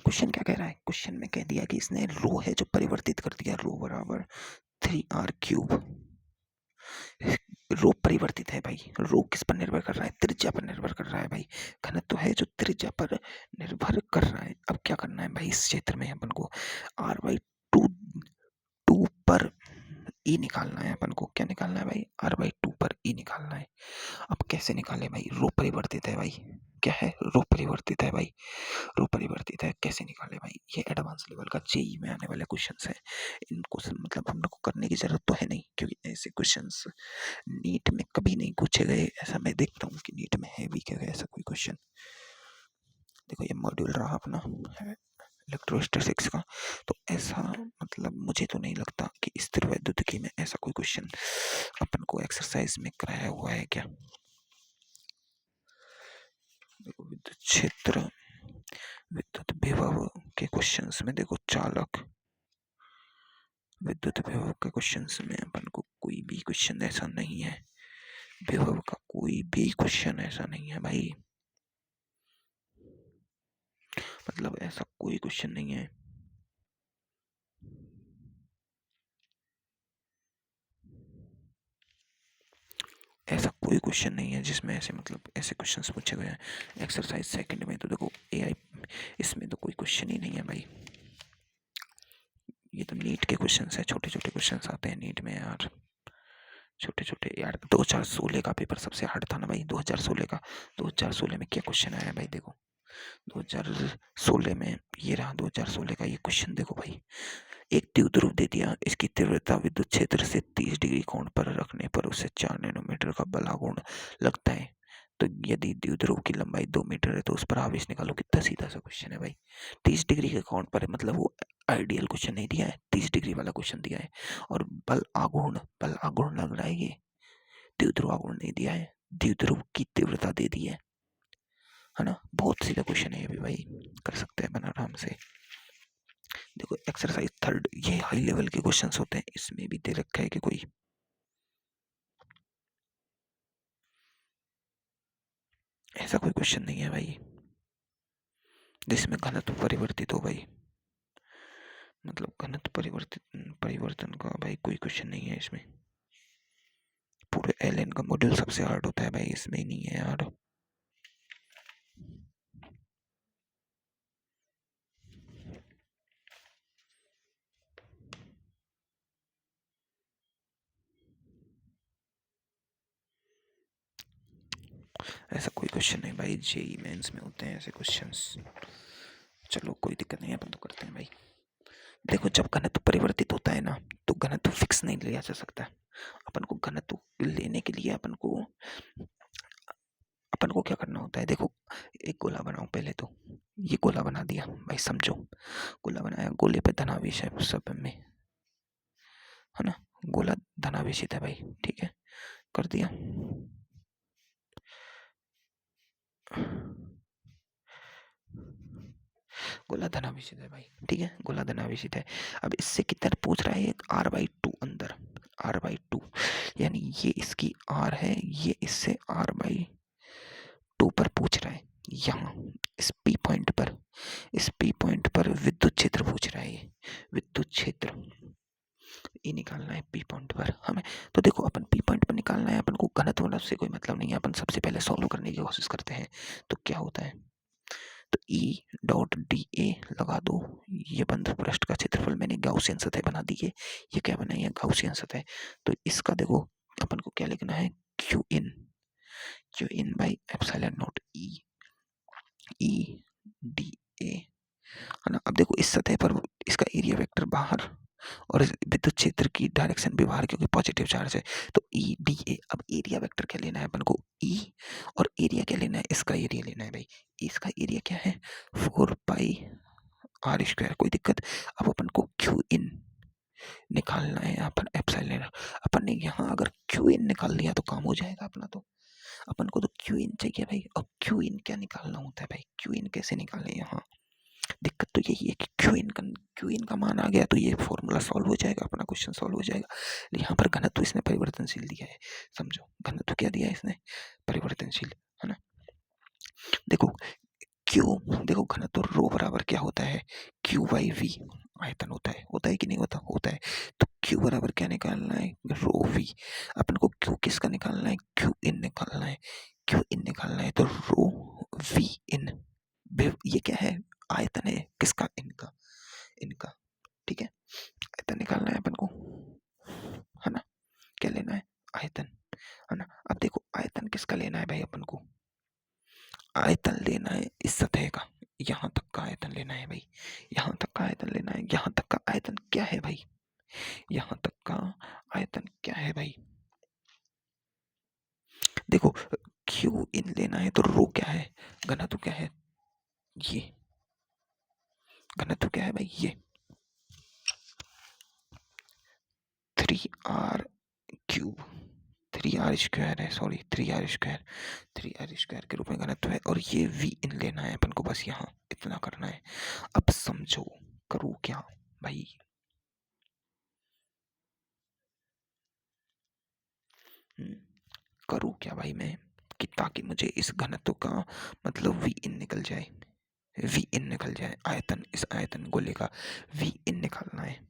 क्वेश्चन क्या कह रहा है, क्वेश्चन में कह दिया कि इसने रो है जो परिवर्तित कर दिया, रो बराबर 3r³। रो परिवर्तित है भाई, रो किस पर निर्भर कर रहा है, त्रिज्या पर निर्भर कर रहा है भाई। घनत्व तो है जो त्रिज्या पर निर्भर कर रहा है। अब क्या करना है भाई, इस क्षेत्र में अपन को r/2 2 पर ई निकालना है। अपन को क्या निकालना है भाई, r/2 पर ई निकालना है। अब कैसे निकाले भाई, रो परिवर्तित है भाई, क्या है, रो परिवर्तित है भाई, रो परिवर्तित है, कैसे निकाले भाई। ये एडवांस लेवल का जेई में आने वाले क्वेश्चंस है। इनको मतलब हम लोग को करने की जरूरत तो है नहीं, क्योंकि ऐसे क्वेश्चंस नीट में कभी नहीं पूछे गए। ऐसा मैं देखता हूँ कि नीट में है भी क्या ऐसा कोई क्वेश्चन। देखो ये मॉड्यूल रहा अपना इलेक्ट्रोस्टैटिक्स का, तो ऐसा मतलब मुझे तो नहीं लगता कि स्थिर वैद्युतिकी में ऐसा कोई क्वेश्चन अपन को एक्सरसाइज में कराया हुआ है क्या। देखो विद्युत क्षेत्र, विद्युत विभव के क्वेश्चंस में देखो चालक, विद्युत विभव के क्वेश्चंस में अपन को कोई भी क्वेश्चन ऐसा नहीं है, विभव का कोई भी क्वेश्चन ऐसा नहीं है भाई, मतलब ऐसा कोई क्वेश्चन नहीं है। ऐसा कोई क्वेश्चन नहीं है जिसमें ऐसे मतलब ऐसे क्वेश्चंस पूछे गए हैं। एक्सरसाइज सेकंड में तो देखो एआई, इसमें तो कोई क्वेश्चन ही नहीं है भाई। ये तो नीट के क्वेश्चंस है, छोटे छोटे क्वेश्चंस आते हैं नीट में यार, छोटे छोटे यार। 2016 का पेपर सबसे हार्ड था ना भाई, 2016 का। 2016 में क्या क्वेश्चन आया भाई, देखो 2016 में ये रहा, 2016 का ये क्वेश्चन देखो भाई। एक द्विध्रुव दे दिया, इसकी तीव्रता विद्युत क्षेत्र से 30 डिग्री कोण पर रखने पर उसे 4 नैनोमीटर का बलागुण लगता है। तो यदि द्विध्रुव की लंबाई 2 मीटर है तो उस पर आवेश निकालो। कितना सीधा सा क्वेश्चन है भाई, 30 डिग्री के कोण पर है, मतलब वो आइडियल क्वेश्चन नहीं दिया है, 30 डिग्री वाला क्वेश्चन दिया है। और बल आघूर्ण लग रहा है, ये द्विध्रुव आघूर्ण नहीं दिया है, द्विध्रुव की तीव्रता दे दी है ना। बहुत सीधा क्वेश्चन है ये भी भाई, कर सकते हैं अपन आराम से। देखो एक्सरसाइज थर्ड, ये हाई लेवल के क्वेश्चंस होते हैं, इसमें भी दे रखा है कि कोई ऐसा कोई क्वेश्चन नहीं है भाई जिसमें घनत्व परिवर्तित हो भाई, मतलब घनत्व परिवर्तन का भाई कोई क्वेश्चन नहीं है इसमें। पूरे एलएन का मॉड्यूल सबसे हार्ड होता है भाई, इसमें ही नहीं है यार। ऐसा कोई क्वेश्चन नहीं भाई, जेई मेंस में होते हैं ऐसे क्वेश्चंस। चलो कोई दिक्कत नहीं है, अपन तो करते हैं भाई। देखो जब घनत्व परिवर्तित होता है ना, तो घनत्व फिक्स नहीं लिया जा सकता। अपन को घनत्व लेने के लिए अपन को क्या करना होता है, देखो एक गोला बनाओ पहले तो, ये गोला बना दिया भाई, समझो गोला बनाया, गोले पे धनावेश है सब में, है ना, गोला धनावेशित है भाई, ठीक है, कर दिया। गोला धनाभिषिक्त है भाई, ठीक है, गोला धनाभिषिक्त है। अब इससे कितना पूछ रहा है, r/2 अंदर, r/2 यानी ये इसकी r है, ये इससे r/2 पर पूछ रहा है। यहाँ इस P पॉइंट पर, इस P पॉइंट पर विद्युत क्षेत्र पूछ रहा है, ये विद्युत क्षेत्र ये निकालना है P पॉइंट पर हमें। तो देखो अपन P पॉइंट पर निकालना है, अपन को घनत्व से कोई मतलब नहीं है, अपन सबसे पहले सॉल्व करने की कोशिश करते हैं। तो क्या होता है, तो E.dA लगा दो, ये बंद पृष्ठ का क्षेत्रफल मैंने गाउसियन सतह बना दी है, ये क्या बनाई है, गाउसियन सतह। तो इसका देखो अपन को क्या लिखना है, Q in by epsilon not E.dA है ना। अब देखो इस सतह पर इसका एरिया वेक्टर बाहर और विद्युत क्षेत्र की डायरेक्शन भी बाहर, क्योंकि पॉजिटिव चार्ज है। तो E.dA, अब एरिया वेक्टर क्या लेना है अपन को, E, और एरिया क्या लेना है, इसका एरिया लेना है भाई। इसका एरिया क्या है, 4πr², कोई दिक्कत। अब अपन को क्यू इन निकालना है, अपन एप्सिलॉन, अपन ने यहाँ अगर क्यू इन निकाल लिया तो काम हो जाएगा अपना। तो अपन को तो क्यू इन चाहिए भाई। अब क्यू इन क्या निकालना होता है भाई, क्यू इन कैसे निकालें, यहाँ दिक्कत तो यही है कि क्यू इन का मान आ गया तो ये फॉर्मूला सॉल्व हो जाएगा, अपना क्वेश्चन सॉल्व हो जाएगा। यहाँ पर घनत्व इसने परिवर्तनशील दिया है, समझो घनत्व क्या दिया है इसने, परिवर्तनशील, है ना। देखो देखो घनत्व रो बराबर क्या होता है, Q/V आयतन होता है कि नहीं होता है। तो Q बराबर क्या निकालना है, रो V। अपन को Q किसका निकालना है, Q इन निकालना है, Q इन निकालना है। तो रो V इन, ये क्या है, आयतन है, किसका, इनका, ठीक है। आयतन निकालना है अपन को, है ना, क्या लेना है, आयतन, है ना। अब देखो आयतन किसका लेना है भाई, अपन को आयतन लेना है इस सतह का, यहाँ तक का आयतन लेना है भाई, यहाँ तक का आयतन लेना है। यहाँ तक का आयतन क्या है भाई, यहाँ तक का आयतन क्या है भाई, देखो क्यू इन लेना है तो रो क्या है, घनत्व क्या है, ये घनत्व क्या है भाई, ये 3r³ 3r² है, सॉरी 3r² के रूप में घनत्व है। और ये V इन लेना है अपन को, बस यहाँ इतना करना है। अब समझो करूँ क्या भाई, करूँ क्या भाई मैं, कि ताकि मुझे इस घनत्व का मतलब V इन निकल जाए, V इन निकल जाए, आयतन, इस आयतन गोले का V इन निकालना है।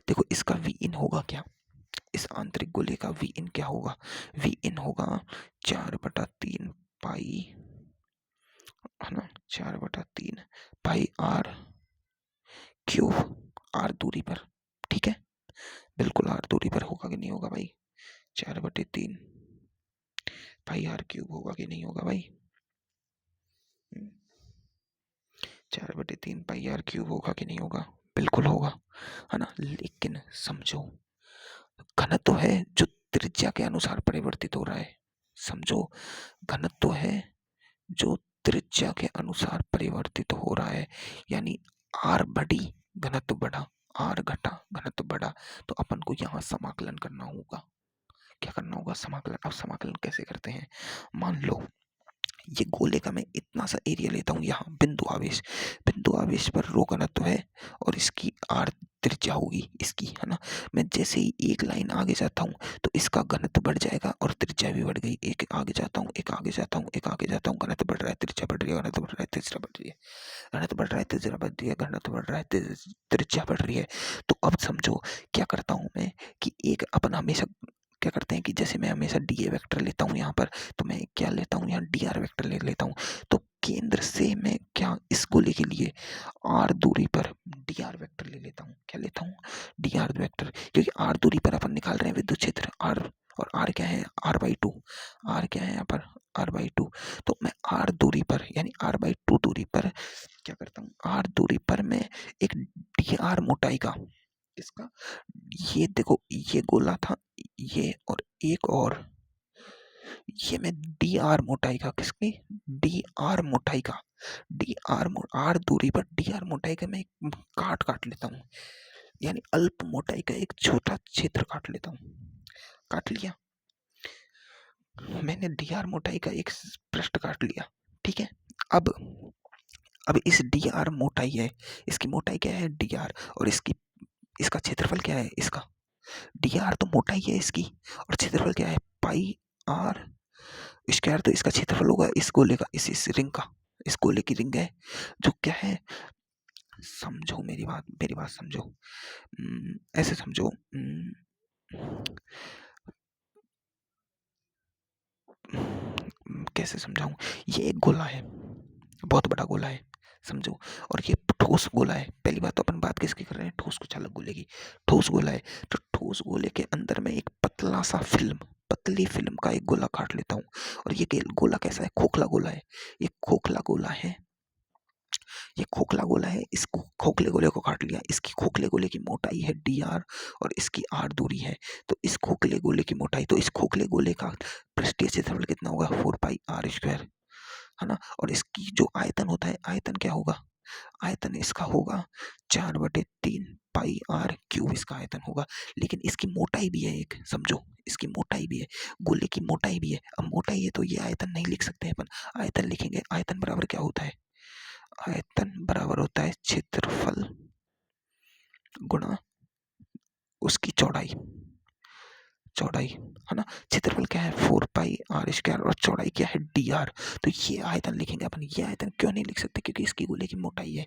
देखो इसका V इन होगा क्या, इस आंतरिक गोले का V इन क्या होगा, V इन होगा 4/3 पाई, है ना, 4/3 पाई r³ r दूरी पर, ठीक है, बिल्कुल r दूरी पर होगा कि नहीं होगा भाई, 4/3 पाई r³ होगा कि नहीं होगा भाई, 4/3 पाई r³ होगा कि नहीं होगा, बिल्कुल होगा, है ना। लेकिन समझो घनत्व है जो त्रिज्या के अनुसार परिवर्तित हो रहा है, समझो घनत्व है जो त्रिज्या के अनुसार परिवर्तित हो रहा है, यानी r बढ़ी घनत्व बढ़ा, r घटा घनत्व बढ़ा। तो अपन को यहाँ समाकलन करना होगा, क्या करना होगा, समाकलन। अब समाकलन कैसे करते हैं, मान लो ये गोले का मैं इतना सा एरिया लेता हूँ, यहाँ बिंदु आवेश पर रो घनत्व है और इसकी r त्रिज्या होगी इसकी, है ना। मैं जैसे ही एक लाइन आगे जाता हूँ तो इसका घनत्व बढ़ जाएगा और त्रिज्या भी बढ़ गई, एक आगे जाता हूँ, एक आगे जाता हूँ, एक आगे जाता हूँ, घनत्व बढ़ रहा है, त्रिज्या बढ़ रही है, घनत्व बढ़ रहा है, त्रिज्या बढ़ रही है, घनत्व बढ़ रहा है, त्रिज्या बढ़ रही है, घनत्व बढ़ रहा है, त्रिज्या बढ़ रही है। तो अब समझो क्या करता हूँ मैं, कि एक अपन हमेशा क्या करते हैं कि जैसे मैं हमेशा डी ए वेक्टर लेता हूँ यहाँ पर, तो मैं क्या लेता हूँ यहाँ डी आर वेक्टर ले लेता हूँ। तो केंद्र से मैं क्या इस गोले के लिए आर दूरी पर डी आर वेक्टर ले लेता हूँ, क्या लेता हूँ, डी आर वेक्टर, क्योंकि आर दूरी पर अपन निकाल रहे हैं विद्युत क्षेत्र आर, और आर क्या है, r/2, आर क्या है यहाँ पर, r/2। तो मैं आर दूरी पर यानी r/2 दूरी पर क्या करता हूँ, आर दूरी पर मैं एक डी आर मोटाई का, इसका, ये देखो ये गोला था, ये और एक और, ये मैं डी आर मोटाई का, किसकी, डी आर मोटाई का, आर दूरी पर डी आर मोटाई का मैं काट लेता हूँ, यानी अल्प मोटाई का एक छोटा क्षेत्र काट लेता हूँ, काट लिया मैंने डी आर मोटाई का एक पृष्ठ काट लिया, ठीक है। अब अब इस डी आर मोटाई है, इसकी मोटाई क्या है डी आर, और इसका क्षेत्रफल क्या है इसका, डी आर तो मोटाई है इसकी, और क्षेत्रफल क्या है पाई आर स्क्वायर। तो इसका क्षेत्रफल होगा इस गोले का, इस रिंग का, इस गोले की रिंग है जो क्या है, समझो मेरी बात समझो। ऐसे समझो, कैसे समझाऊं, ये एक गोला है, बहुत बड़ा गोला है समझो, और ये ठोस गोला है। पहली बात तो अपन बात किसकी कर रहे हैं, ठोस कुचालक गोले की। ठोस गोला है तो ठोस गोले के अंदर में एक पतला सा फिल्म, पतली फिल्म का एक गोला काट लेता हूँ, और ये गोला कैसा है, खोखला गोला है। ये खोखला गोला है, ये खोखला गोला है, इस खोखले गोले को काट लिया। इसकी खोखले गोले की मोटाई है डी आर, और इसकी आर दूरी है। तो इस खोखले गोले की मोटाई, तो इस खोखले गोले का पृष्ठीय क्षेत्रफल कितना होगा, 4 पाई r स्क्वायर, है ना। और इसकी जो आयतन होता है, आयतन क्या होगा, आयतन इसका होगा 4/3 पाई r क्यूब, इसका आयतन होगा। लेकिन इसकी मोटाई भी है एक, समझो इसकी मोटाई भी है, गोले की मोटाई भी है। अब मोटाई है तो ये आयतन नहीं लिख सकते अपन, आयतन लिखेंगे। आयतन बराबर क्या होता है, आयतन बराबर होता है क्षेत्रफल गुणा उसकी चौड़ाई, चौड़ाई, है ना। क्षेत्रफल क्या है 4 पाई r स्क्वायर, और चौड़ाई क्या है डी आर। तो ये आयतन लिखेंगे अपन। ये आयतन क्यों नहीं लिख सकते, क्योंकि इसकी गोले की मोटाई है,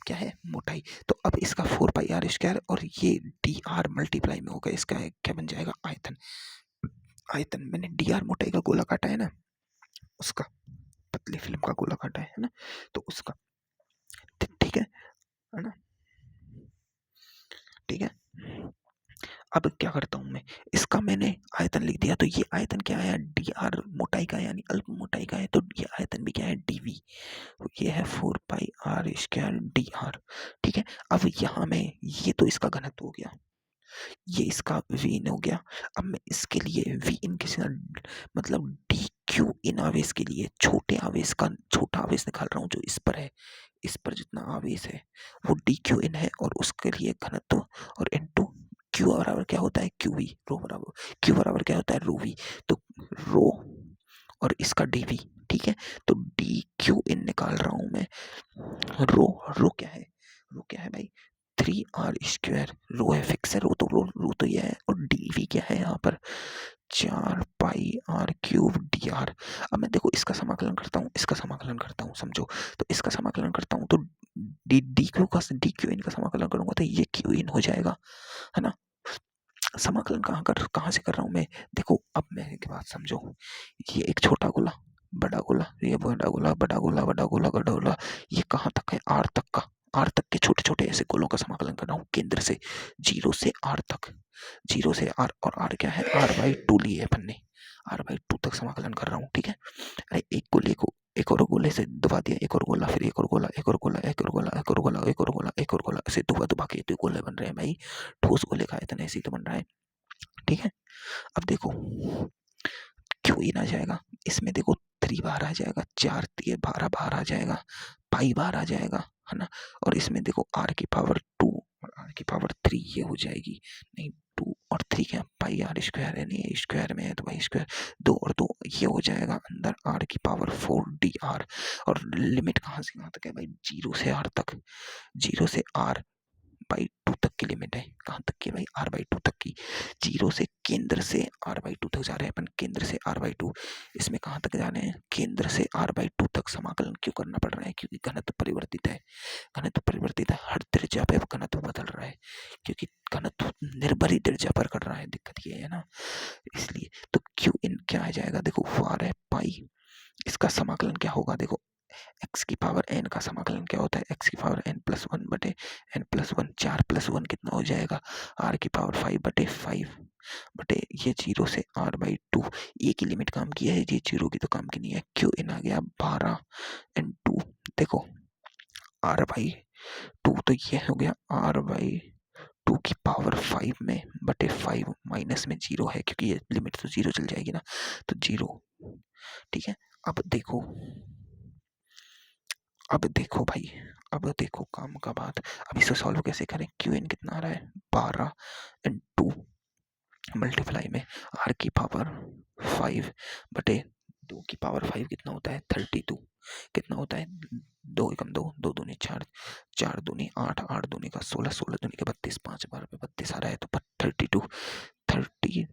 क्या है मोटाई। तो अब इसका 4 पाई r स्क्वायर और ये डी आर मल्टीप्लाई में होगा, इसका क्या बन जाएगा आयतन। आयतन मैंने डी आर मोटाई का गोला काटा है ना, उसका पतली फिल्म का गोला काटा है ना, तो उसका, ठीक है ना, ठीक है। अब क्या करता हूँ मैं, इसका मैंने आयतन लिख दिया, तो ये आयतन क्या है डी आर मोटाई का, यानी अल्प मोटाई का है, तो ये आयतन भी क्या है डीवी, ये है 4 पाई r स्क्वायर डी आर, ठीक है। अब यहाँ में ये तो इसका घनत्व हो गया, ये इसका वी इन हो गया। अब मैं इसके लिए वी इन किसी मतलब डी क्यू इन आवेश के लिए छोटे आवेश का छोटा आवेश निकाल रहा हूँ, जो इस पर है, इस पर जितना आवेश है वो डी क्यू इन है, और उसके लिए घनत्व, और इनटू क्यू बराबर क्या होता है क्यू वी, रो बराबर क्यू बराबर क्या होता है रो वी, तो रो और इसका डी वी, ठीक है। तो डी क्यू इन निकाल रहा हूं मैं, रो, रो क्या है, रो क्या है भाई 3r स्क्वायर, रो है फिक्स है, रो तो ये है, और डी वी क्या है यहाँ पर 4 पाई r क्यूब डी आर। अब मैं देखो इसका समाकलन करता हूँ, इसका समाकलन करता हूँ, समझो। तो इसका समाकलन करता हूँ तो डी क्यू इन का समाकलन करूंगा तो ये क्यू इन हो जाएगा, है ना। समाकलन कहाँ से कर रहा हूँ मैं, देखो अब मैं एक बात समझो, ये एक छोटा गोला, बड़ा गोला, ये बड़ा गोला, बड़ा गोला, बड़ा गोला, बड़ा गोला, ये कहाँ तक है आर तक का, आर तक के छोटे छोटे ऐसे गोलों का समाकलन कर रहा हूँ, केंद्र से 0 से r तक, 0 से r, और r क्या है r/2 लिए अपन ने, r/2 तक समाकलन कर रहा हूँ, ठीक है। अरे एक गोले को एक और गोले से दबा दिया, एक और गोला, फिर एक और गोला, एक और गोला, एक और गोला, एक और गोला, एक और गोला, एक और गोला, ऐसे दबा दबा के तो गोले बन रहे हैं भाई, ठोस गोले का आयतन ऐसे ही तो बन रहा है, ठीक है। अब देखो क्यों इन आ जाएगा, इसमें देखो 3 बाहर आ जाएगा, 4 3 12 बाहर आ जाएगा, पाई बाहर आ जाएगा, है ना। और इसमें देखो r⁴ और r⁴ ये हो जाएगी, नहीं 2 और 3 क्या पाई r स्क्वायर है, नहीं स्क्वायर में है तो भाई स्क्वायर, 2 और 2 ये हो जाएगा अंदर r⁴ डी आर। और लिमिट कहाँ से कहाँ तक है भाई, 0 से r तक, 0 से r/2 तक की लिमिट है, कहाँ तक की भाई r/2 तक की, 0 से केंद्र से r/2 तक जा रहे हैं अपन, केंद्र से r/2, इसमें कहाँ तक जा रहे हैं, केंद्र से r/2 तक। समाकलन क्यों करना पड़ रहा है, क्योंकि घनत्व परिवर्तित है, घनत्व परिवर्तित है, हर त्रिज्या पे घनत्व बदल रहा है, क्योंकि घनत्व निर्भर ही त्रिज्या पर कर रहा है, दिक्कत ये है ना, इसलिए। तो क्यू इन क्या आ जाएगा, देखो वार है पाई, इसका समाकलन क्या होगा, देखो एक्स की पावर एन का समाकलन क्या होता है, एक्स की पावर n+1 बटे n+1, 4+1 कितना हो जाएगा r⁵ बटे ये 0 से r/2, ए की लिमिट काम की है, ये 0 की तो काम की नहीं है। क्यू इन आ गया 12 n2, देखो r/2, तो ये हो गया r/2 की पावर 5 में बटे 5 माइनस में 0 है, क्योंकि ये लिमिट तो 0 चल जाएगी ना, तो 0, ठीक है। अब देखो, अब देखो भाई, अब देखो काम का बात, अब इसे सॉल्व कैसे करें, क्यू इन कितना आ रहा है 12 n2 मल्टीप्लाई में r⁵ 5 बटे 2 की पावर 5 कितना होता है 32, कितना होता है दो एकम दो, दो दूनी चार, चार दूनी आठ, आठ दूनी का 16, 16 दूनी के 32, 5 बार पे 32 आ रहा है तो 32, 32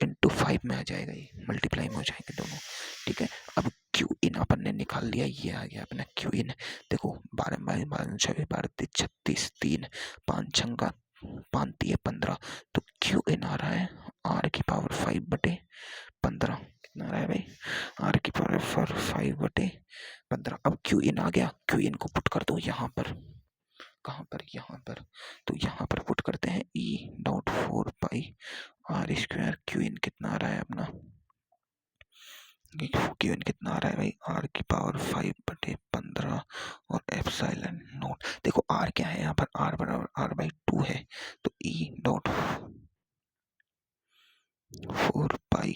into 5 में आ जाएगा, ये मल्टीप्लाई में हो जाएंगे दोनों। ठीक है, अब क्यू इन अपन ने निकाल लिया, ये आ गया अपना क्यू इन। देखो 12 बाई 12 छः 12 36, 3 5 छंगा 5 3 15, तो क्यू इन आ रहा है R⁵/15। कितना आ रहा है भाई? R⁵/5/15। अब क्यू इन आ गया, क्यू इन को पुट कर दो यहाँ पर। कहाँ पर? यहाँ पर। तो यहाँ पर पुट करते हैं E.4 pi R² Q in कितना आ रहा है अपना? क्यू इन कितना आ रहा है भाई? R⁵5/15 और एप्सिलॉन नॉट। देखो R क्या है यहाँ पर? R बराबर R/2 है, तो E.4 पाई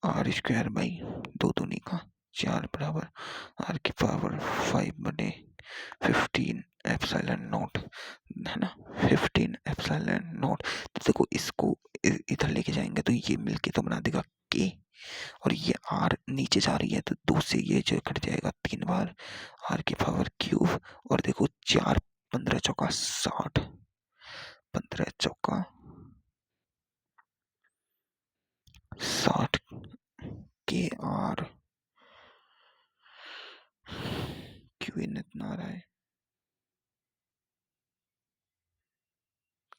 R² बाई 2 दूनी का 4 बराबर R⁵5/15 एप्सिलॉन नॉट, है ना? 15 एप्सिलॉन नॉट। तो देखो इसको इधर लेके जाएंगे तो ये मिलके तो बना देगा K, और ये R नीचे जा रही है तो 2 से ये जो कट जाएगा 3 बार R⁵3। और देखो 4 15 चौका 60, 15 चौका 60 KR क्यू इन इतना आ रहा है।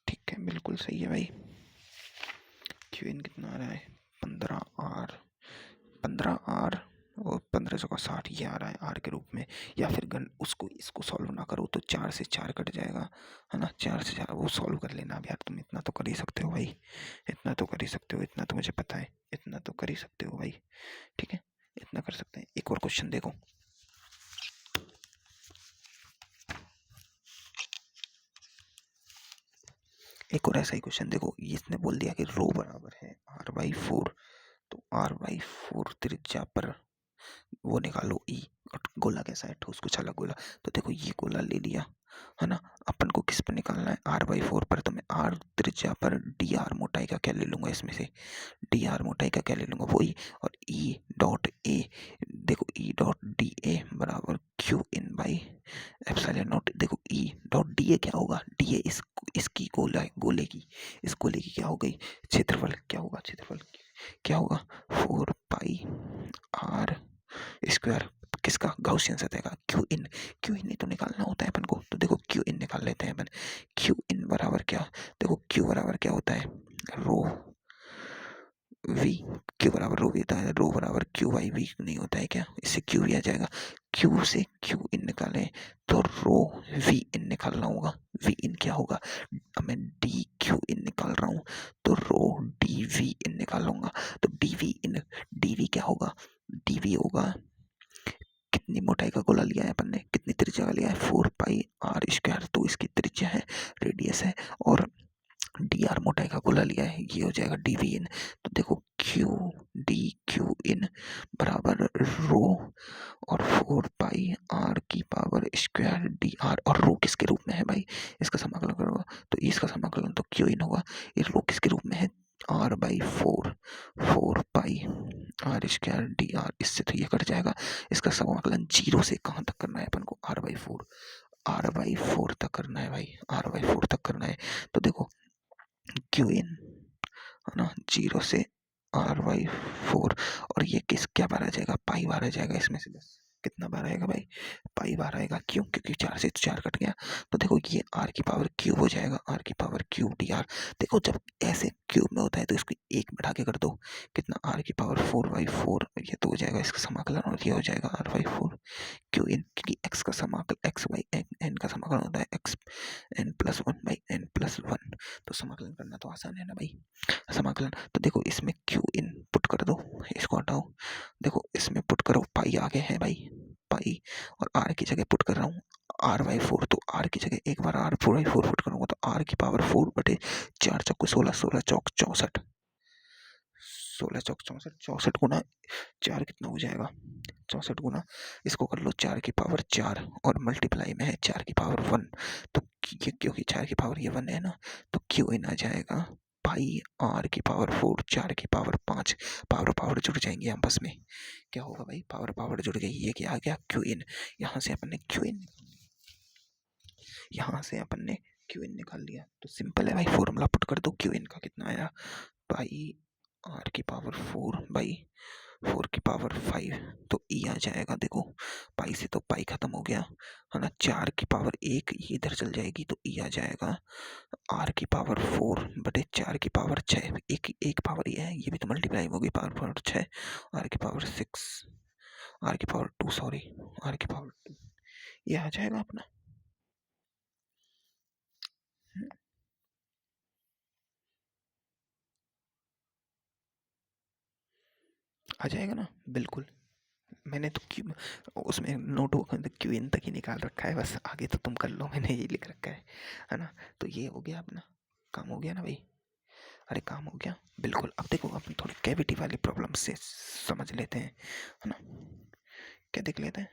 ठीक है, बिल्कुल सही है भाई। क्यू इन कितना आ रहा है? 15R, 15R और 15 चौका 60 ये आ रहा है R के रूप में। या फिर उसको इसको सॉल्व ना करो तो 4 से 4 कट जाएगा, है ना? 4 से 4 वो सॉल्व कर लेना। अब यार तुम इतना तो कर ही सकते हो भाई, इतना तो कर ही सकते हो, इतना तो मुझे पता है, इतना तो कर ही सकते हो भाई। ठीक है, इतना कर सकते हैं। एक और क्वेश्चन देखो। एक और ऐसा ही क्वेश्चन देखो, इसने बोल दिया कि रो बराबर है R/4, तो R/4 त्रिज्या पर वो निकालो E। गोला कैसा है? ठोस कुछ अलग गोला। तो देखो ये गोला ले लिया, है ना? अपन को किस पर निकालना है? R/4 पर। तो मैं R त्रिज्या पर dr मोटाई का क्या ले लूंगा इसमें से? dr मोटाई का क्या ले लूंगा? वही। और E.A, देखो E.dA बराबर Q in by epsilon not. देखो E.dA क्या होगा? dA इसकी गोले की, इस गोले की क्या हो गई? क्षेत्रफल। क्या होगा क्षेत्रफल? क्या होगा? 4 पाई R²। किसका? गॉसियन सतह का। क्यू इन, क्यू इन ही तो निकालना होता है अपन को। तो देखो क्यू इन निकाल लेते हैं अपन। क्यू इन बराबर क्या? देखो क्यू बराबर क्या होता है? रो वी। क्यू बराबर रो वी होता है, रो बराबर क्यू बाई वी नहीं होता है क्या? इससे क्यू भी आ जाएगा। क्यू से क्यू इन निकालें तो रो वी इन निकालना होगा। वी इन क्या होगा? अब मैं डी क्यू इन निकाल रहा हूँ तो रो डी वी इन निकाल लूंगा। तो D V in, D V क्या होगा? डी वी होगा, कितनी मोटाई का गोला लिया है अपन ने, कितनी त्रिज्या का लिया है? 4 पाई R²। तो इसकी त्रिज्या है, रेडियस है, और dr मोटाई का गोला लिया है, ये हो जाएगा डी वी इन। तो देखो क्यू डी क्यू इन बराबर रो और 4 पाई R² डी आर। और रो किसके रूप में है भाई? इसका समाकलन करोगे तो इसका समाकलन तो क्यू इन होगा। ये रो किसके रूप में है? R/4, 4 पाई R² डी आर। इससे तो ये कट जाएगा। इसका समाकलन 0 से कहाँ तक करना है अपन को? R/4, R/4 तक करना है भाई, R/4 तक करना है। तो देखो क्यू इन, है ना, 0 से R/4। और ये क्या बार आ जाएगा? पाई बार आ जाएगा इसमें से। बस कितना बार आएगा भाई? पाई बार आएगा। क्यों? क्योंकि 4 से 4 कट गया। तो देखो ये R³ हो जाएगा, R³ dr। देखो जब ऐसे क्यूब में होता है तो इसको 1 बढ़ा के कर दो, कितना? R⁴/4। ये तो हो जाएगा इसका समाकलन, और ये हो जाएगा R/4 क्यू इन। क्योंकि x का समाकलन x/n का समाकलन होता है xn+1/n+1। तो समाकलन करना तो आसान है ना भाई, समाकलन। तो देखो इसमें क्यू इन पुट कर दो, इसको हटाओ। देखो इसमें पुट करो, पाई आगे है भाई, पाई, और R की जगह पुट कर रहा हूँ R/4। तो R की जगह एक बार R/4 पुट करूंगा तो R⁴/4 चौक 16, 16 चौक 64, 16 चौक 64, 64 गुना 4 कितना हो जाएगा? 64 गुना, इसको कर लो 4⁴ और मल्टीप्लाई में है 4⁴1। तो ये क्योंकि 4⁴ ये 1 है ना, तो क्यू इन आ जाएगा पाई आर की पावर 4, 4 की पावर 5, पावर जुड़ जाएंगे आपस में। क्या होगा भाई, पावर जुड़ गई, ये क्या आ गया, क्यू इन। यहाँ से अपन ने क्यू इन निकाल लिया। तो सिंपल है भाई, फॉर्मूला पुट कर दो, क्यू इन का कितना आया, पाई आर की पावर 4 बाई 4 की पावर 5, तो ई आ जाएगा। देखो पाई से तो पाई खत्म हो गया है ना, 4 की पावर 1 ये इधर चल जाएगी, तो ई आ जाएगा आर की पावर 4 बटे 4 की पावर 6, एक पावर ये है, ये भी तो मल्टीप्लाई होगी, पावर 6, आर की पावर 6, आर की पावर 2, सॉरी आर की पावर 2, ये आ जाएगा अपना। आ जाएगा ना, बिल्कुल। मैंने तो क्यों उसमें नोटबुक में तो क्यों इन तक ही निकाल रखा है, बस आगे तो तुम कर लो, मैंने ये लिख रखा है ना। तो ये हो गया अपना, काम हो गया ना भाई, अरे काम हो गया बिल्कुल। अब देखो अपन थोड़ी कैविटी वाली प्रॉब्लम से समझ लेते हैं, है ना। क्या देख लेते हैं,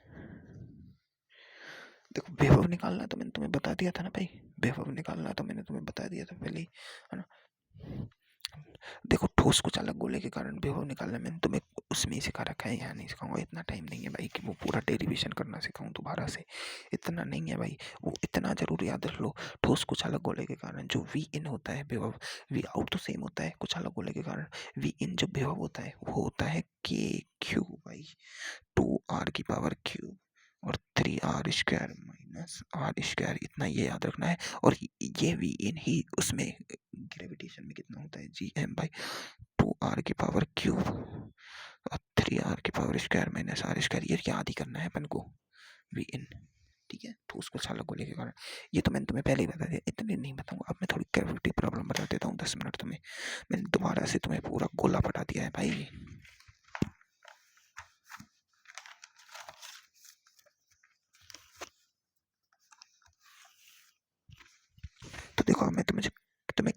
देखो वैभव निकालना तो मैंने तुम्हें बता दिया था ना भाई, वैभव निकालना तो मैंने तुम्हें बता दिया था पहले ही, है ना। देखो ठोस कुछ अलग गोले के कारण विभव निकालना मैंने तुम्हें उसमें ही सिखा रखा है, यहाँ नहीं सिखाऊंगा, इतना टाइम नहीं है भाई कि वो पूरा डेरिवेशन करना सिखाऊं दोबारा से, इतना नहीं है भाई। वो इतना जरूर याद रख लो, ठोस कुछ अलग गोले के कारण जो वी इन होता है विभव, वी आउट तो सेम होता है, कुछ अलग गोले के कारण वी इन जो विभव होता है वो होता है के क्यू भाई, 2 आर की पावर क्यूब और 3 r² माइनस r², इतना ये याद रखना है। और ये वी इन ही उसमें ग्रेविटेशन में कितना होता है, Gm/2 r की पावर क्यूब और 3 r की पावर स्क्वायर माइनस r², ये याद ही करना है अपन को, वी इन। ठीक है, तो उसको चालक गोले के कारण, ये तो मैंने तुम्हें पहले ही बता दिया, इतने नहीं बताऊंगा। अब मैं थोड़ी कैविटी प्रॉब्लम बता देता हूँ, 10 मिनट तुम्हें, मैंने दोबारा से तुम्हें पूरा गोला पटा दिया है भाई। तो देखो मैं तुम्हें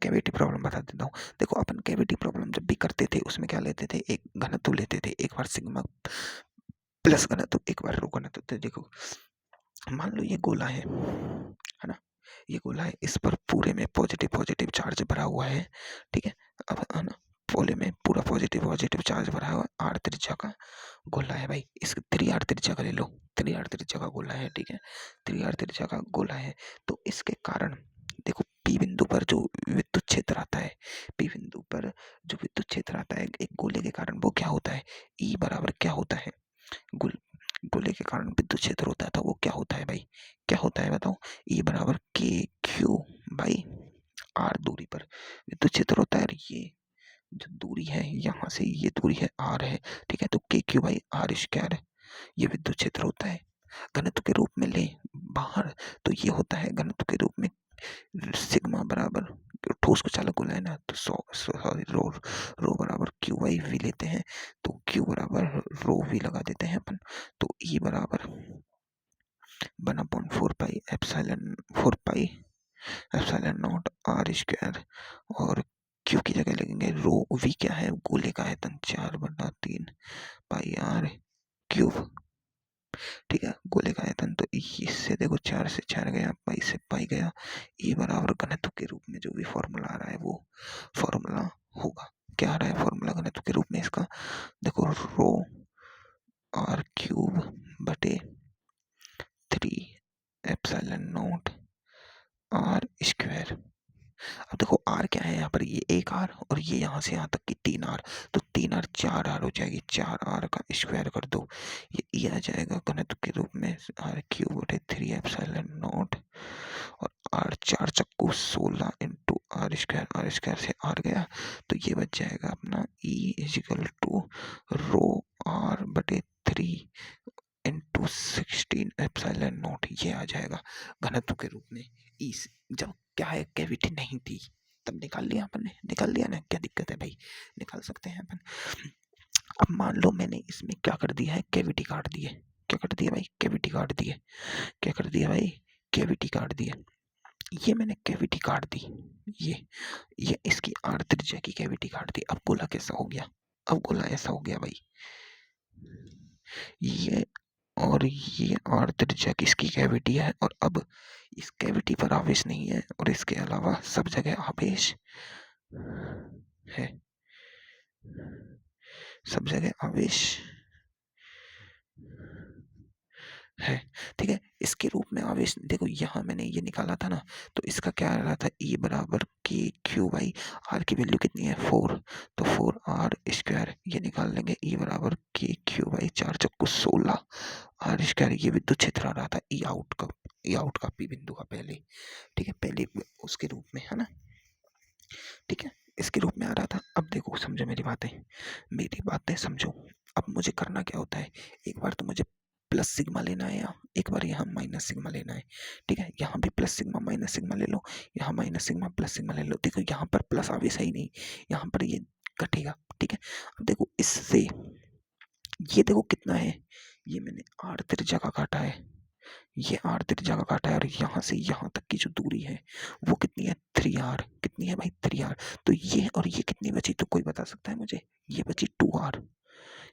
कैविटी प्रॉब्लम बता देता हूँ। देखो अपन कैविटी प्रॉब्लम जब भी करते थे उसमें क्या लेते थे, एक घनत्व लेते थे, एक बार सिग्मा प्लस घनत्व, एक बार रो घनत्व। तो देखो मान लो ये गोला है ना, ये गोला है, इस पर पूरे में पॉजिटिव पॉजिटिव चार्ज भरा हुआ है, ठीक है। अब है ना, पोले में पूरा पॉजिटिव पॉजिटिव चार्ज भरा हुआ है, आर त्रिज्या का गोला है भाई, इसका 3r त्रिज्या का ले लो, 3r त्रिज्या का गोला है, ठीक है, 3r त्रिज्या का गोला है। तो इसके कारण देखो पी बिंदु पर जो विद्युत क्षेत्र आता है, पी बिंदु पर जो विद्युत क्षेत्र आता है एक गोले के कारण, वो क्या होता है, ई बराबर क्या होता है, गोले के कारण विद्युत क्षेत्र होता है, तो वो क्या होता है भाई, क्या होता है बताओ, ई बराबर के क्यू बाई आर दूरी पर विद्युत क्षेत्र होता है। और ये जो दूरी है यहाँ से ये दूरी है आर है, ठीक है, तो के क्यू बाई r², ये विद्युत क्षेत्र होता है। घनत्व के रूप में ले बाहर, तो ये होता है घनत्व के रूप में सिग्मा बराबर, ठोस को चालक गोला है ना, तो सॉरी रो रो बराबर क्यू बाई वी लेते हैं, तो क्यू बराबर रो वी लगा देते हैं अपन, तो ई बराबर 1/4 pi epsilon 4 pi epsilon not r², और क्यू की जगह लगेंगे रो, वी क्या है, गोले का आयतन 4/3 पाई आर क्यूब, ठीक है, गोले का आयतन। तो इससे देखो 4 से 4 गया, पाई से पाई गया, ई बराबर घनत्व के रूप में जो भी फॉर्मूला आ रहा है वो फॉर्मूला होगा। क्या आ रहा है फॉर्मूला घनत्व के रूप में इसका, देखो रो आर क्यूब बटे 3 एप्सिलॉन नॉट r²। अब देखो आर क्या है यहाँ पर, ये 1 r और ये यहाँ से यहाँ तक की 3 r, तो 3 r 4 r हो जाएगी, 4 r का स्क्वायर कर दो, ये आ जाएगा घनत्व के रूप में r³ बटे 3 एप्सिलॉन नॉट, और r 4×16 इंटू r² से r गया, तो ये बच जाएगा अपना E = रो r बटे 3×16 एप्सिलॉन नॉट, ये आ जाएगा घनत्व के रूप में। इस जब क्या है कैविटी नहीं थी तब निकाल लिया अपन ने, निकाल लिया ना, क्या दिक्कत है भाई, निकाल सकते हैं अपन। अब मान लो मैंने इसमें क्या कर दिया है, कैविटी काट दी है, क्या कर दिया भाई, कैविटी काट दी है, क्या कर दिया भाई, कैविटी काट दी है, ये मैंने कैविटी काट दी, ये इसकी आर त्रिज्या की कैविटी काट दी। अब गोला कैसा हो गया, अब गोला ऐसा हो गया भाई, ये और ये आर त्रिज्या किसकी कैविटी है, और अब इस कैविटी पर आवेश नहीं है, और इसके अलावा सब जगह आवेश है, सब जगह आवेश है। ठीक है, इसके रूप में आवेश देखो, यहाँ मैंने ये निकाला था ना, तो इसका क्या आ रहा था, E बराबर के क्यू बाई आर की वैल्यू कितनी है 4, तो 4r², ये निकाल लेंगे E बराबर के क्यू बाई 4×16 r²। ये विद्युत क्षेत्र आ रहा था ई आउट का पी बिंदु का पहले, ठीक है, पहले उसके रूप में, है ना, ठीक है, इसके रूप में आ रहा था। अब देखो समझो मेरी बातें समझो। अब मुझे करना क्या होता है, एक बार तो मुझे प्लस सिग्मा लेना है, यहाँ एक बार यहाँ माइनस सिग्मा लेना है। ठीक है, यहाँ भी प्लस सिग्मा माइनस सिग्मा ले लो, यहाँ माइनस सिग्मा प्लस सिग्मा ले लो। देखो यहाँ पर प्लस आवेश है ही नहीं, यहाँ पर ये कटेगा। ठीक है, अब देखो इससे ये देखो कितना है, ये मैंने आर त्रिज्या का काटा है, ये आर त्रिज्या का काटा है, और यहाँ से यहाँ तक की जो दूरी है वो कितनी है 3r। कितनी है भाई 3r। तो ये और ये कितनी बची, तो कोई बता सकता है मुझे, ये बची 2r।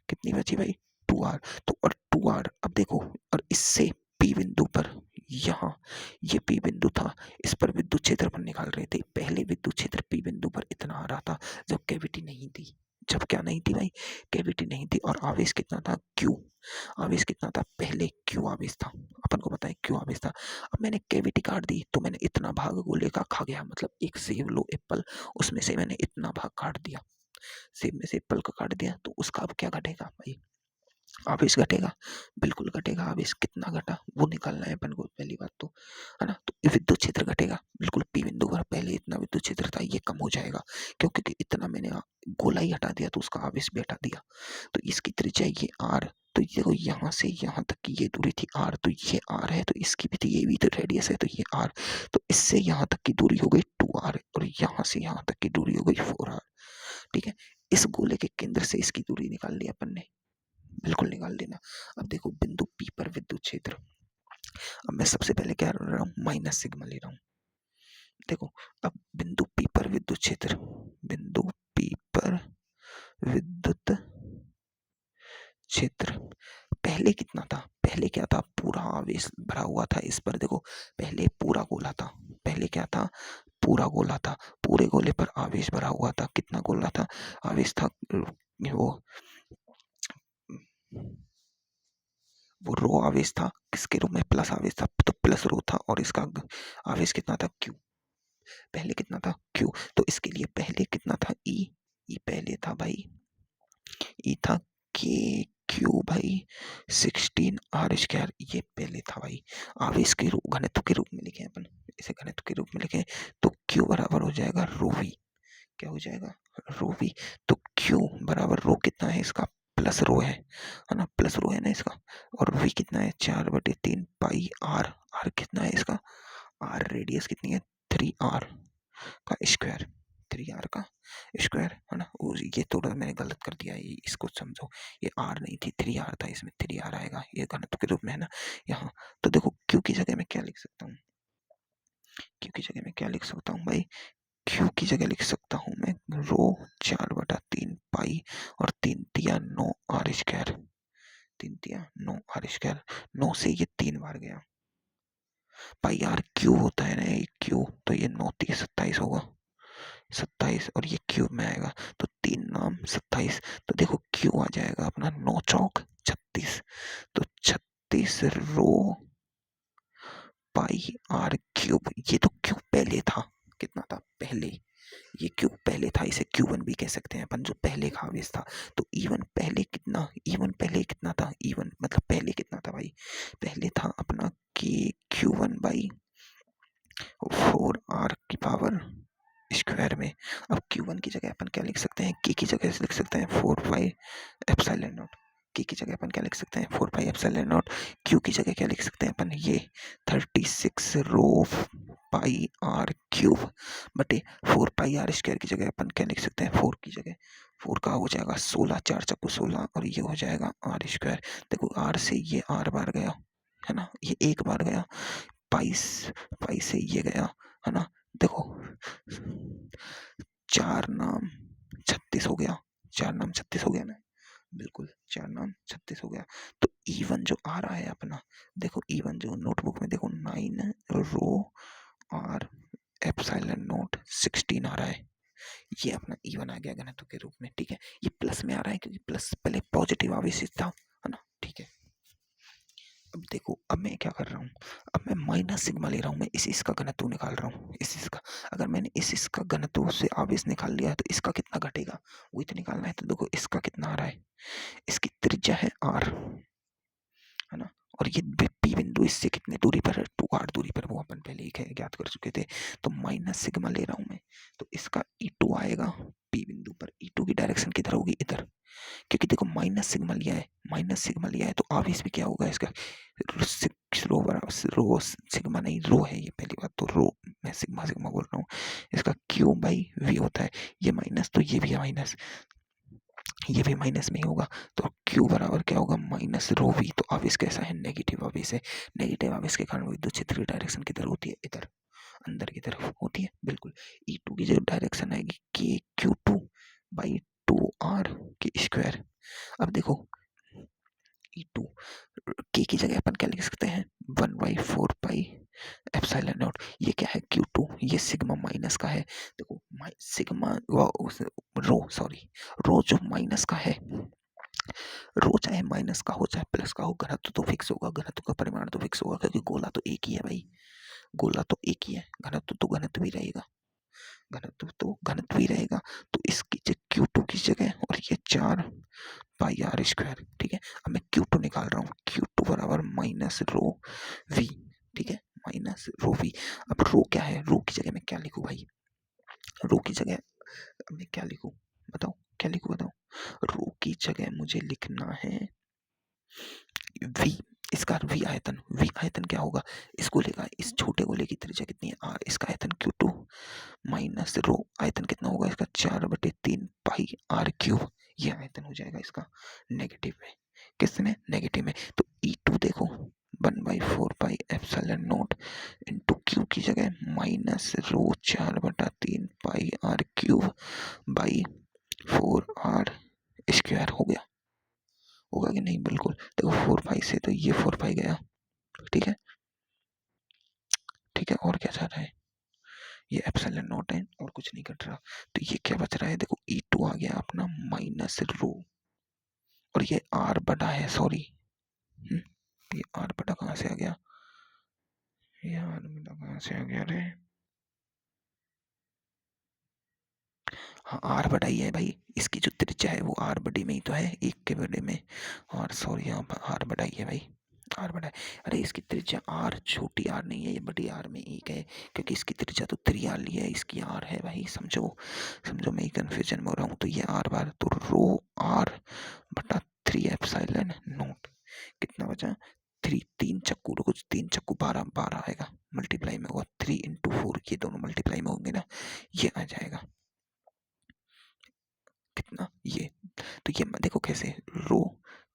कितनी बची भाई 2r। तो और 2r, अब देखो, और इससे P बिंदु पर, यहाँ ये P बिंदु था, इस पर विद्युत क्षेत्र पर निकाल रहे थे। पहले विद्युत क्षेत्र P बिंदु पर इतना आ रहा था जब कैविटी नहीं थी, जब क्या नहीं थी भाई, कैविटी नहीं थी। और आवेश कितना था Q, आवेश कितना था, पहले Q आवेश था, अपन को पता है Q आवेश था। अब मैंने कैविटी काट दी, तो मैंने इतना भाग गोले का खा गया, मतलब एक सेब लो एप्पल, उसमें से मैंने इतना भाग काट दिया, सेब में से एप्पल का काट दिया, तो उसका अब क्या घटेगा भाई, आवेश घटेगा, बिल्कुल घटेगा। आवेश कितना घटा वो निकालना है अपन को, पहली बात तो, है ना। तो विद्युत क्षेत्र घटेगा, बिल्कुल P बिंदु पर पहले इतना विद्युत क्षेत्र था, ये कम हो जाएगा, क्योंकि इतना मैंने गोला ही हटा दिया, तो उसका आवेश भी हटा दिया। तो इसकी त्रिज्या ये r, तो ये देखो यहाँ से यहाँ तक की ये दूरी थी r, तो ये r है, तो इसकी भी थी, ये भी तो रेडियस है, तो ये r, तो इससे यहाँ तक की दूरी हो गई 2r, और यहाँ से यहाँ तक की दूरी हो गई 4r। ठीक है, इस गोले के केंद्र से इसकी दूरी निकाल ली अपन ने, बिल्कुल निकाल लेना। अब देखो बिंदु P पर विद्युत क्षेत्र, अब मैं सबसे पहले क्या कर रहा हूँ, माइनस सिग्मा ले रहा हूँ। देखो अब बिंदु P पर विद्युत क्षेत्र, बिंदु P पर विद्युत क्षेत्र पहले कितना था, पहले क्या था, पूरा आवेश भरा हुआ था इस पर। देखो पहले पूरा गोला था, पहले क्या था, पूरा गोला था, पूरे गोले पर आवेश भरा हुआ था। कितना गोला था, आवेश था वो रो आवेश था, किसके रूप में, प्लस आवेश था, तो प्लस रो था, और इसका आवेश कितना था Q, पहले कितना था Q, तो इसके लिए पहले कितना था E पहले था भाई, E था के क्यू भाई 16r², ये पहले था भाई। आवेश के रूप, घनत्व के रूप में लिखे अपन, इसे घनत्व के रूप में लिखे, तो Q बराबर हो जाएगा रो वी, क्या हो जाएगा, रो वी। तो Q बराबर रो कितना है इसका, प्लस रो है ना, प्लस रो है ना इसका, और V कितना है 4/3 पाई आर, आर कितना है इसका, आर रेडियस कितनी है 3r का स्क्वायर, 3r का स्क्वायर, है ना। ये थोड़ा मैंने गलत कर दिया, ये इसको समझो, ये r नहीं थी 3r था, इसमें 3r आएगा, ये घनत्व के रूप में है ना यहाँ। तो देखो Q की जगह मैं क्या लिख सकता हूँ, Q की जगह मैं क्या लिख सकता हूँ भाई, Q की जगह लिख सकता हूँ मैं रो 4/3 पाई, और 3×9r², 3×9r², 9 से ये 3 बार गया, पाई आर क्यू होता है ना, ये क्यू, तो ये 9×3 = 27 होगा, 27, और ये क्यूब में आएगा, तो 3×9 = 27। तो देखो क्यू आ जाएगा अपना 9×4 = 36, तो 36 रो पाई आर क्यूब। ये तो क्यूब पहले था, कितना था पहले, ये क्यूब पहले था, इसे Q1 भी कह सकते हैं अपन, जो पहले का आवेश था। तो E1 पहले कितना, E1 पहले कितना था, E1 मतलब पहले कितना था भाई, पहले था अपना के Q1/4r² में। अब Q1 की जगह अपन क्या लिख सकते हैं, K की जगह लिख सकते हैं 4πε0, K की जगह अपन क्या लिख सकते हैं 4πε0, Q की जगह क्या लिख सकते हैं अपन, ये 36 रो पाई आर क्यूब बटे 4πr² की जगह अपन क्या लिख सकते हैं, 4 की जगह 4 का हो जाएगा 16, 4×4 = 16, और ये हो जाएगा r²। देखो r से ये r बार गया, है ना, ये एक बार गया, पाई से ये गया, है ना। देखो 4×9 = 36 हो गया, 4×9 = 36 हो गया ना, बिल्कुल 4×9 = 36 हो गया। तो E1 जो आ रहा है अपना, देखो E1 जो नोटबुक में देखो 9 रो r ε0 16 आ रहा है, ये अपना E1 आ गया घनत्व के रूप में, ठीक है। ये प्लस में आ रहा है क्योंकि प्लस पहले पॉजिटिव आवेशित था, है ना, ठीक है। अब देखो, अब मैं क्या कर रहा हूँ, अब मैं माइनस सिग्मा ले रहा हूँ, मैं इस इसका घनत्व निकाल रहा हूँ, इस इसका। अगर मैंने इस इसका घनत्व से आवेश निकाल लिया है तो इसका कितना घटेगा वही तो निकालना है। तो देखो इसका कितना आ रहा है, इसकी त्रिज्या है R, है ना, और ये पी बिंदु इससे कितने दूरी पर है, 2r दूरी पर, वो अपन पहले ही ज्ञात कर चुके थे। तो माइनस सिग्मा ले रहा हूँ मैं, तो इसका E2 आएगा पी बिंदु पर। E2 की डायरेक्शन किधर होगी, इधर, क्योंकि देखो माइनस सिग्मा लिया है, माइनस सिग्मा लिया है तो आवेश भी क्या होगा इसका, रो बराबर रो, सिग्मा नहीं रो है ये, पहली बात तो रो, मैं सिग्मा सिग्मा बोल रहा हूँ, इसका क्यू बाई वी होता है। ये माइनस तो ये भी है माइनस, ये भी माइनस में ही होगा, तो क्यू बराबर क्या होगा, माइनस रो वी। तो आवेश कैसा है, नेगेटिव आवेश है। नेगेटिव आवेश के कारण विद्युत क्षेत्र की डायरेक्शन किधर होती है, इधर, अंदर की तरफ होती है, बिल्कुल। E2 की जो डायरेक्शन आएगी के क्यू टू बाई 2r के स्क्वायर। अब देखो E2 के की जगह अपन क्या लिख सकते हैं, 1/4 पाई एप्सिलॉन नॉट। ये क्या है, Q2, ये सिग्मा माइनस का है। देखो सिग्मा रो, सॉरी, रो जो माइनस का है, रो चाहे माइनस का हो चाहे प्लस का हो, घनत्व तो फिक्स होगा, घनत्व का परिमाण तो फिक्स होगा, क्योंकि गोला तो एक ही है भाई, गोला तो एक ही है, घनत्व तो घनत्व ही रहेगा, घनत्व तो घनत्व ही रहेगा। तो इसकी Q2 की जगह और ये 4 पाई r स्क्वायर, ठीक है। अब मैं Q2 निकाल रहा हूँ, Q2 बराबर माइनस रो वी, ठीक है, माइनस रो वी। अब रो क्या है, रो की जगह मैं क्या लिखूं भाई, रो की जगह मैं क्या लिखूं, बताओ क्या लिखूं, बताओ। रो की जगह मुझे लिखना है वी, इसका वी आयतन, वी आयतन क्या होगा, इस गोले का, इस छोटे गोले की त्रिज्या कितनी है r, इसका आयतन Q2 माइनस रो आयतन कितना होगा इसका, 4/3 पाई r क्यूब। ये आयतन हो जाएगा इसका नेगेटिव में, किस में, नेगेटिव में। तो E2 देखो 1/4 pi epsilon not into Q की जगह minus rho 4/3 pi r cube by 4r square हो गया, होगा कि नहीं, बिल्कुल। देखो 4 पाई से तो ये 4 पाई गया, ठीक है, ठीक है। और क्या चाह रहा है, ये एप्सिलॉन नॉट है और कुछ नहीं कट रहा, तो ये क्या बच रहा है, देखो E2 आ गया अपना माइनस रो, और ये R बड़ा है, सॉरी, ये R बड़ा कहाँ से आ गया, ये R बड़ा कहाँ से आ गया रे, हाँ R बड़ा ही है भाई, इसकी जो त्रिज्या है वो R बड़ी में ही तो है, एक के बड़े में, और सॉरी यहाँ पर R बड़ा ही है भाई, R बड़ा है। अरे इसकी त्रिज्या R, छोटी R नहीं है, ये बड़ी R में एक है, क्योंकि इसकी त्रिज्या तो 3r ली है, इसकी R है भाई, समझो, समझो, मैं कंफ्यूजन में हो रहा हूँ। तो ये R बार, तो रो R/3 एप्सिलॉन नॉट, कितना बचा, 3, 3 चक्कू, कुछ 3 चक्कू 12, 12 आएगा, मल्टीप्लाई में होगा 3 × 4, ये दोनों मल्टीप्लाई में होंगे ना, ये आ जाएगा कितना, ये। तो ये देखो कैसे, रो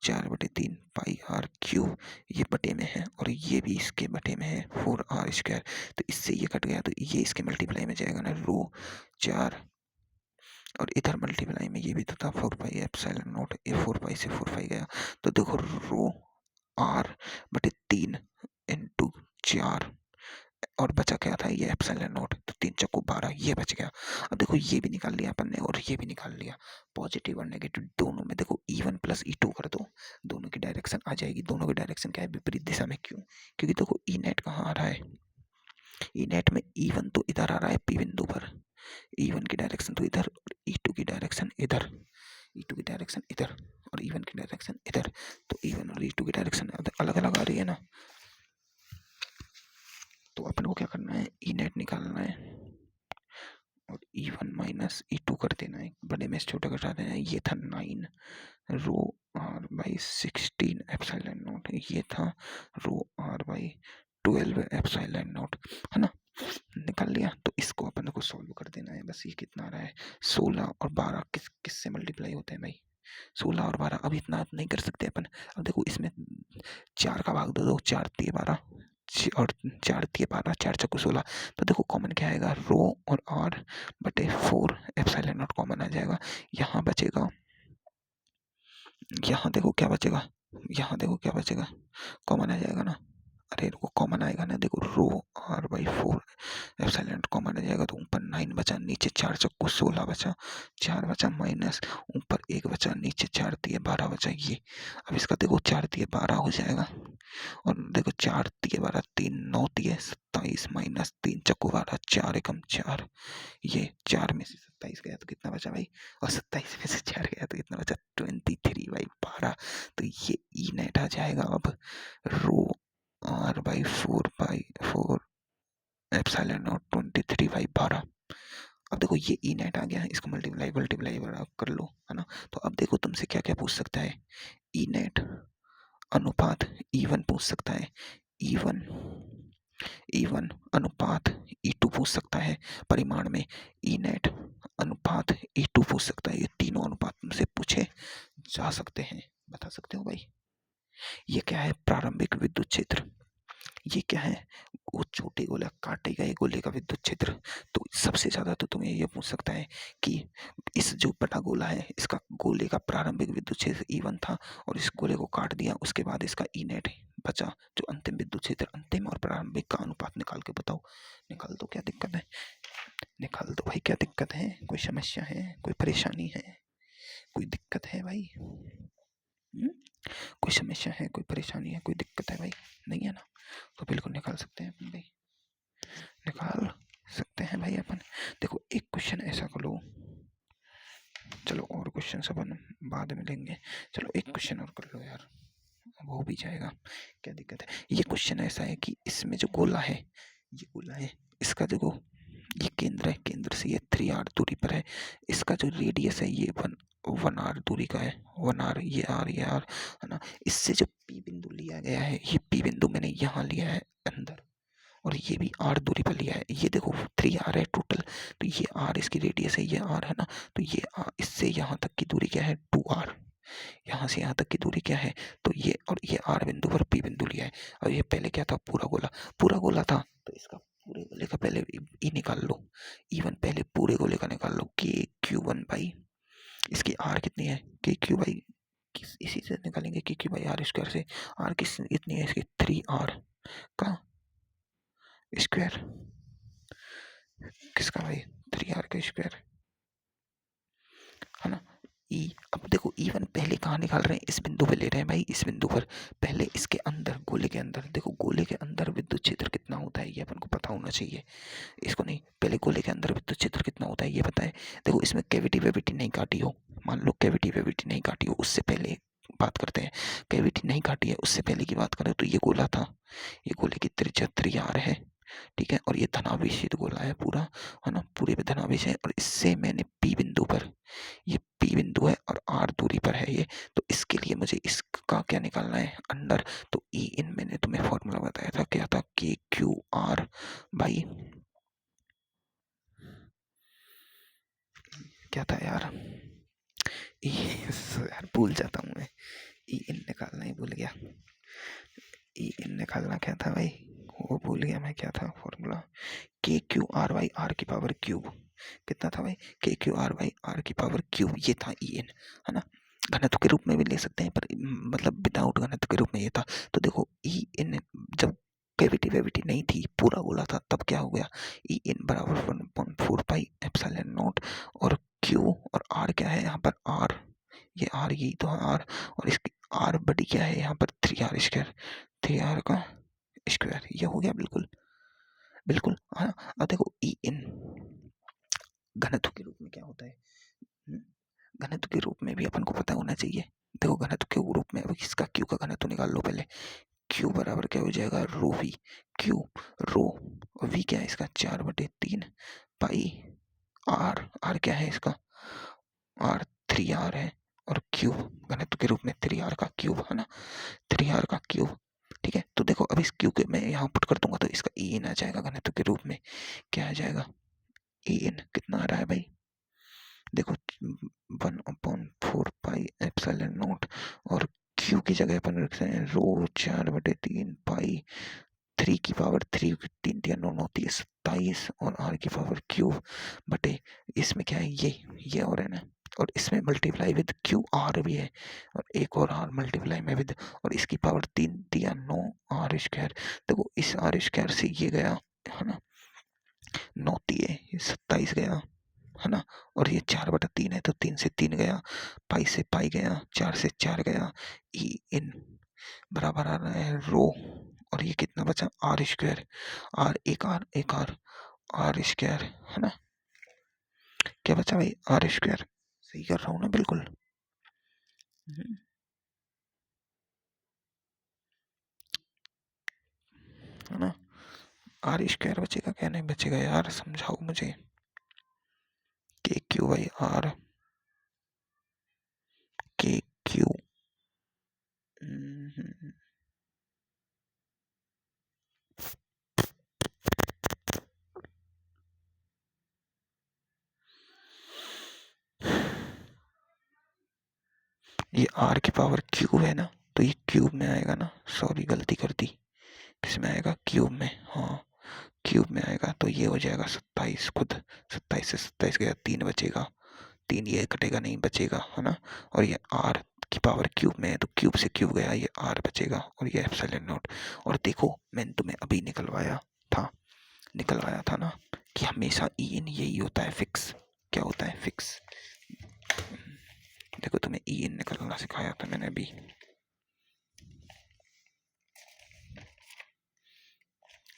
4/3 पाई r क्यूब, ये बटे में है और ये भी इसके बटे में है 4r स्क्वायर, तो इससे ये कट गया, तो ये इसके मल्टीप्लाई में जाएगा ना, रो 4, और इधर मल्टीप्लाई में ये भी तो था 4 पाई एप्सिलॉन नॉट, ये 4 पाई से 4 पाई गया, तो देखो रो r/3 इंटू 4, और बचा क्या था, ये एप्सिलॉन नॉट, तो 3 चक्कू 12, ये बच गया। अब देखो ये भी निकाल लिया अपन ने और ये भी निकाल लिया, पॉजिटिव और नेगेटिव दोनों में देखो E1 प्लस E2 कर दो, दोनों की डायरेक्शन आ जाएगी, दोनों की डायरेक्शन क्या है, विपरीत दिशा में, क्यों, क्योंकि देखो ई नेट कहाँ आ रहा है, ई नेट में E1 तो इधर आ रहा है पी बिंदु पर, E1 की डायरेक्शन तो इधर, और E2 की डायरेक्शन इधर, E2 की डायरेक्शन इधर, और E1 की डायरेक्शन इधर, तो E1 और E2 की डायरेक्शन अलग अलग आ रही है ना, तो अपन को क्या करना है, ई नेट निकालना है और E1 माइनस E2 कर देना है, बड़े में से छोटा घटा देना है। ये था 9 रो r/16 एप्सिलॉन नॉट, ये था रो r/12 एप्सिलॉन नॉट, है ना, निकाल लिया। तो इसको अपन को सॉल्व कर देना है, बस। ये कितना आ रहा है, 16 और 12 किससे मल्टीप्लाई होते हैं भाई, 16 और 12, अब इतना नहीं कर सकते अपन। अब देखो इसमें 4 का भाग दो, 4×3 = 12, और 4×3 = 12, 4 चक्कू 16, तो देखो कॉमन क्या आएगा, रो और r/4 एप्सिलॉन नॉट कॉमन आ जाएगा। यहाँ बचेगा, यहाँ देखो क्या बचेगा, यहाँ देखो क्या बचेगा, कॉमन आ जाएगा ना, अरे रुको, कॉमन आएगा ना, देखो रो r/4 एप्सिलॉन कॉमन आ जाएगा तो ऊपर 9 बचा, नीचे 4 चक्कू 16 बचा, 4 बचा माइनस, ऊपर 1 बचा, नीचे 4 दिए 12 बचा ये। अब इसका देखो 4 दिए 12 हो जाएगा, और देखो 4 दिए 12, 3 9 दिए 27 माइनस 3 चक्कू 12, 4 एकम 4, ये 4 में से 27 गया तो कितना बचा भाई, और 27 में से 4 गया तो कितना बचा, 23/12। तो ये ई नेट आ जाएगा अब रो r/4 एप्सिलॉन नॉट 23/12। अब देखो ये ई नेट आ गया, इसको मल्टीप्लाई मल्टीप्लाई कर लो, है ना। तो अब देखो तुमसे क्या क्या पूछ सकता है, ई नेट अनुपात E1 पूछ सकता है, E1 E1 अनुपात E2 पूछ सकता है परिमाण में, ई नेट अनुपात E2 पूछ सकता है। ये तीनों अनुपात तुमसे पूछे जा सकते हैं, बता सकते हो भाई। ये क्या है, प्रारंभिक विद्युत क्षेत्र। ये क्या है, वो छोटे गोला काटे गए गोले का विद्युत क्षेत्र। तो सबसे ज्यादा तो तुम्हें ये पूछ सकता है कि इस जो बड़ा गोला है, इसका गोले का प्रारंभिक विद्युत क्षेत्र E1 था, और इस गोले को काट दिया, उसके बाद इसका ई नेट बचा जो अंतिम विद्युत क्षेत्र, अंतिम और प्रारंभिक का अनुपात निकाल के बताओ। निकाल दो, क्या दिक्कत है, निकाल दो भाई, क्या दिक्कत है, कोई समस्या है, कोई परेशानी है, कोई दिक्कत है भाई, कोई समस्या है, कोई परेशानी है, कोई दिक्कत है भाई, नहीं है ना। तो बिल्कुल निकाल सकते हैं अपन भाई, निकाल सकते हैं भाई अपन। देखो एक क्वेश्चन ऐसा कर लो, चलो और क्वेश्चन अपन बाद में लेंगे, चलो एक क्वेश्चन और कर लो यार, वो भी जाएगा, क्या दिक्कत है। ये क्वेश्चन ऐसा है कि इसमें जो गोला है, ये गोला है, इसका देखो ये केंद्र है, केंद्र से ये 3r दूरी पर है, इसका जो रेडियस है ये 1r दूरी का है, 1r, ये r है ना। इससे जो P बिंदु लिया गया है, ये P बिंदु मैंने यहाँ लिया है अंदर, और ये भी r दूरी पर लिया है, ये देखो 3r है टोटल, तो ये r इसकी रेडियस है, ये r है ना, तो ये इससे यहाँ तक की दूरी क्या है 2r, यहाँ से यहाँ तक की दूरी क्या है, तो ये, और ये r बिंदु पर P बिंदु लिया है, और ये पहले क्या था, पूरा गोला था, तो इसका पूरे गोले का पहले ई निकाल लो, E1 पहले पूरे गोले का निकाल लो, KQ1 बाई, इसकी r कितनी है, KQ बाई, इसी से निकालेंगे KQ बाई r स्क्वायर से, r कितनी है इसकी 3r का स्क्वायर, किसका भाई 3r का स्क्वायर, है ना। अब देखो E1 पहले कहाँ निकाल रहे हैं, इस बिंदु पे ले रहे हैं भाई, इस बिंदु पर पहले इसके अंदर, गोले के अंदर, देखो गोले के अंदर विद्युत क्षेत्र कितना होता है ये अपन को पता होना चाहिए, इसको नहीं, पहले गोले के अंदर विद्युत क्षेत्र कितना होता है ये पता है। देखो इसमें कैविटी वेविटी नहीं काटी हो, मान लो कैविटी वेविटी नहीं काटी हो, उससे पहले बात करते हैं, कैविटी नहीं काटी है उससे पहले की बात करें तो ये गोला था, ये गोले की त्रिज्या 3r है, ठीक है, और ये धनावेशित गोला है पूरा, है ना, पूरे पे धनावेश है, और इससे मैंने P बिंदु पर, ये P बिंदु है और R दूरी पर है ये, तो इसके लिए मुझे इसका क्या निकालना है अंडर, तो E इन मैंने तुम्हें फॉर्मूला बताया था, क्या था, KQR बाई, क्या था यार, यार भूल जाता हूँ मैं, ई इन निकालना ही भूल गया, ई इन निकालना क्या था भाई, वो भूल गया मैं, क्या था फॉर्मूला, KQR/r⁻³ कितना था भाई, KQR/r⁻³ ये था ई इन, है ना। घनत्व के रूप में भी ले सकते हैं, पर मतलब विदाउट घनत्व के रूप में ये था। तो देखो ई इन जब कैविटी वेविटी नहीं थी, पूरा गोला था, तब क्या हो गया, ई इन बराबर 1.4 पाई एप्सिलॉन नॉट, और क्यू और आर क्या है यहाँ पर, आर, ये आर, यही तो आर, और इसकी आर बड़ी क्या है यहाँ पर 3r स्क्वायर, 3r का स्क्वायर, ये हो गया बिल्कुल बिल्कुल, हाँ। अब देखो ई इन घनत्व के रूप में क्या होता है, घनत्व के रूप में भी अपन को पता होना चाहिए। देखो घनत्व के रूप में, अब इसका क्यू का घनत्व निकाल लो पहले, क्यू बराबर क्या हो जाएगा, रो वी, क्यू रो वी क्या है इसका 4/3 पाई आर, आर क्या है इसका, आर 3r है, और क्यूब घनत्व के रूप में 3r का क्यूब, है ना, 3r का क्यूब, ठीक है। तो देखो अब इस क्यू के मैं यहाँ पुट कर दूंगा तो इसका ई इन आ जाएगा घनत्व के रूप में, क्या आ जाएगा, ई इन कितना आ रहा है भाई, देखो 1/4 पाई एप्सिलॉन नॉट, और क्यू की जगह अपन रखते हैं रो 4/3 पाई 3 की पावर 3, 3 3 9 9 27, और r की पावर क्यूब बटे, इसमें क्या है ये और है ना, और इसमें मल्टीप्लाई विद क्यू आर भी है, और एक और आर मल्टीप्लाई में विद, और इसकी पावर 3 दिया 9 आर स्क्वायर। देखो इस आर स्क्वायर से ये गया है ना 9 दिए, ये 27 गया है ना, और ये 4/3 है तो 3 से 3 गया, पाई से पाई गया, 4 से 4 गया, ई इन बराबर आ रहा है रो, और ये कितना बचा आर स्क्वायर, आर एक आर एक आर स्क्वायर है ना, क्या बचा भाई आर स्क्वायर। सही कर रहा हूँ ना बिल्कुल। है ना, आर स्क्वायर बचेगा क्या नहीं बचेगा यार, समझाओ मुझे। के Q by R, K Q, ये आर की पावर क्यूब है ना, तो ये क्यूब में आएगा ना, सॉरी गलती कर दी, किसमें आएगा क्यूब में, हाँ क्यूब में आएगा, तो ये हो जाएगा 27 खुद, 27 से 27 गया 3 बचेगा, 3 ये कटेगा नहीं बचेगा है ना, और ये आर की पावर क्यूब में है तो क्यूब से क्यूब गया, ये आर बचेगा, और ये एप्सिलॉन नॉट। और देखो मैंने तुम्हें अभी निकलवाया था ना कि हमेशा ई इन यही होता है फिक्स, क्या होता है फिक्स। देखो तुम्हें ई इन निकलना सिखाया था मैंने अभी,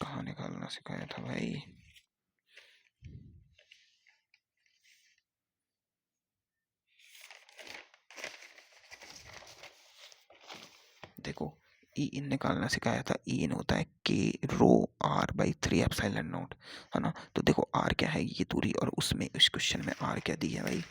कहाँ निकालना सिखाया था भाई, देखो ई इन निकालना सिखाया था, ई इन होता है के रो आर बाई 3 एप्सिलॉन नॉट है ना, तो देखो आर क्या है ये दूरी, और उसमें इस क्वेश्चन में आर क्या दी है भाई,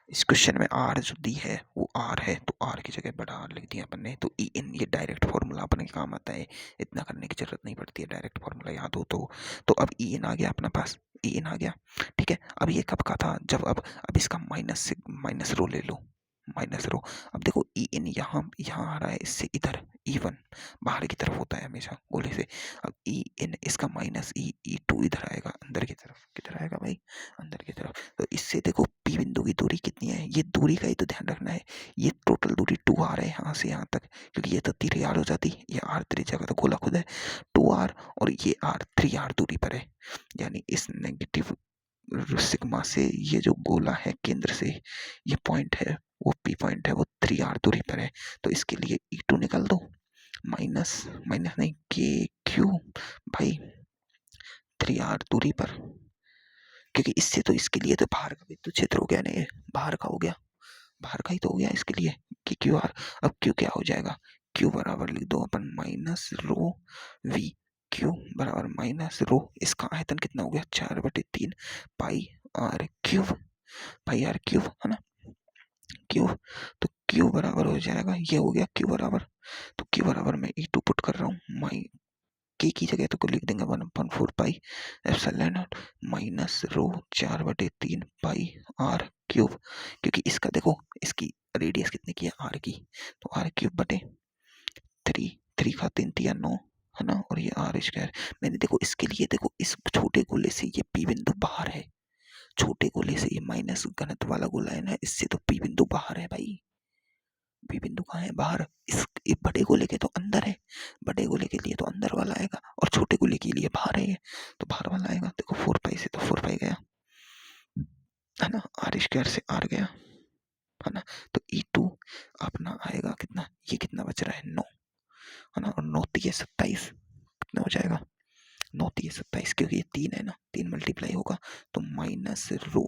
इस क्वेश्चन में आर जो दी है वो आर है, तो आर की जगह बड़ा आर लिख दिया अपन ने, तो ई इन ये डायरेक्ट फॉर्मूला अपने काम आता है, इतना करने की जरूरत नहीं पड़ती है, डायरेक्ट फॉर्मूला याद हो तो अब ई इन आ गया अपने पास, ई इन आ गया ठीक है। अब ये कब का था, जब अब इसका माइनस रो ले लो, माइनस रो। अब देखो ई इन यहाँ यहाँ आ रहा है, इससे इधर ई वन बाहर की तरफ होता है हमेशा गोले से, अब ई इन इसका माइनस ई टू इधर आएगा अंदर की तरफ, किधर आएगा भाई अंदर की तरफ, तो इससे देखो पी बिंदु की दूरी कितनी है, ये दूरी का ही तो ध्यान रखना है, ये टोटल दूरी 2r है यहाँ से यहाँ तक, क्योंकि ये तो 3r हो जाती, ये r 3 जगह तो गोला खुद है 2r, और ये r 3r दूरी पर है, यानी इस नेगेटिव सिग्मा से ये जो गोला है केंद्र से ये पॉइंट है, वो पी पॉइंट है, वो 3r दूरी पर है, तो इसके लिए E2 निकाल दो, माइनस माइनस नहीं के क्यू भाई 3r दूरी पर, क्योंकि इससे तो इसके लिए तो बाहर का विद्युत क्षेत्र हो गया, नहीं बाहर का हो गया, बाहर का ही तो हो गया इसके लिए कि क्यू आर। अब क्यू क्या हो जाएगा, क्यू बराबर लिख दो अपन माइनस रो वी, क्यू बराबर माइनस रो, इसका आयतन कितना हो गया 4/3 pi R cube, pi R cube है ना, क्यूब, तो क्यू बराबर हो जाएगा, ये हो गया क्यू बराबर, तो क्यू बराबर मैं E2 पुट कर रहा हूँ, माई के की जगह तो लिख देंगे 1/4 pi epsilon not minus rho 4/3 pi R cube, क्योंकि इसका देखो इसकी रेडियस कितने की है आर की, तो आर क्यूब बटे 3, 3 का 3 तिया 9 है ना, और ये आर स्क्वायर। मैंने देखो इसके लिए देखो इस छोटे गोले से ये पी बिंदु बाहर है, छोटे गोले से ये माइनस घनत्व वाला गोला है ना, इससे तो पी बिंदु बाहर है भाई, पी बिंदु कहाँ है बाहर, इस बड़े गोले के तो अंदर है, बड़े गोले के लिए तो अंदर वाला आएगा, और छोटे गोले के लिए बाहर है, तो बाहर वाला आएगा, देखो 4 पाई से तो 4 पाई गया है ना, आर स्क्वायर से आर गया है ना, तो E2 अपना आएगा कितना, ये कितना बच रहा है 9 है ना, और 9 3 27 कितना हो जाएगा, 9 3 27, क्योंकि ये 3 है ना, 3 मल्टीप्लाई होगा, तो माइनस रो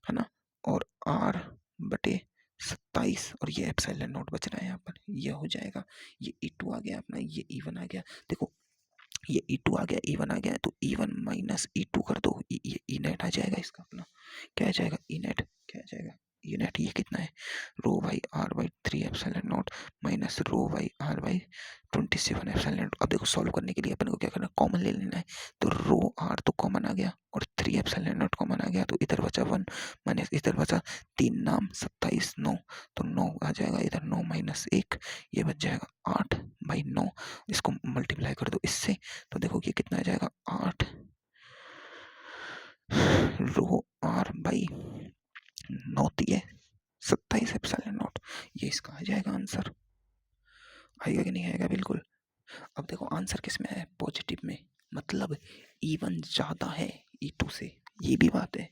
है ना, और आर बटे 27, और ये एप्सिलॉन नॉट बच रहा है यहाँ पर, ये हो जाएगा, ये E2 आ गया अपना, ये E1 आ गया, देखो ये E2 आ गया E1 आ गया, तो E1 माइनस E2 कर दो, ये E नेट आ जाएगा इसका अपना, क्या आ जाएगा E नेट, क्या आ जाएगा ये नेट ये कितना है, rho by R by 3 epsilon not minus rho by R by 27 epsilon naught. अब देखो सॉल्व करने के लिए अपन को क्या करना है, कॉमन ले लेना है। तो रो आर तो कॉमन आ गया और 3 एप्सिलॉन नॉट कॉमन आ गया, तो इधर बचा 1 माइनस इधर बचा 3 नाम 27 9, तो 9 आ जाएगा इधर, 9 माइनस 1 ये बच जाएगा 8/9। इसको मल्टीप्लाई कर दो इससे, तो देखो ये कितना आ जाएगा 8 रो आर बाई 9 दिए 27 एप्सिलॉन नॉट। ये इसका आ जाएगा आंसर। आएगा कि नहीं आएगा, बिल्कुल। अब देखो आंसर किस में है, पॉजिटिव में, मतलब E1 ज़्यादा है E2 से, ये भी बात है,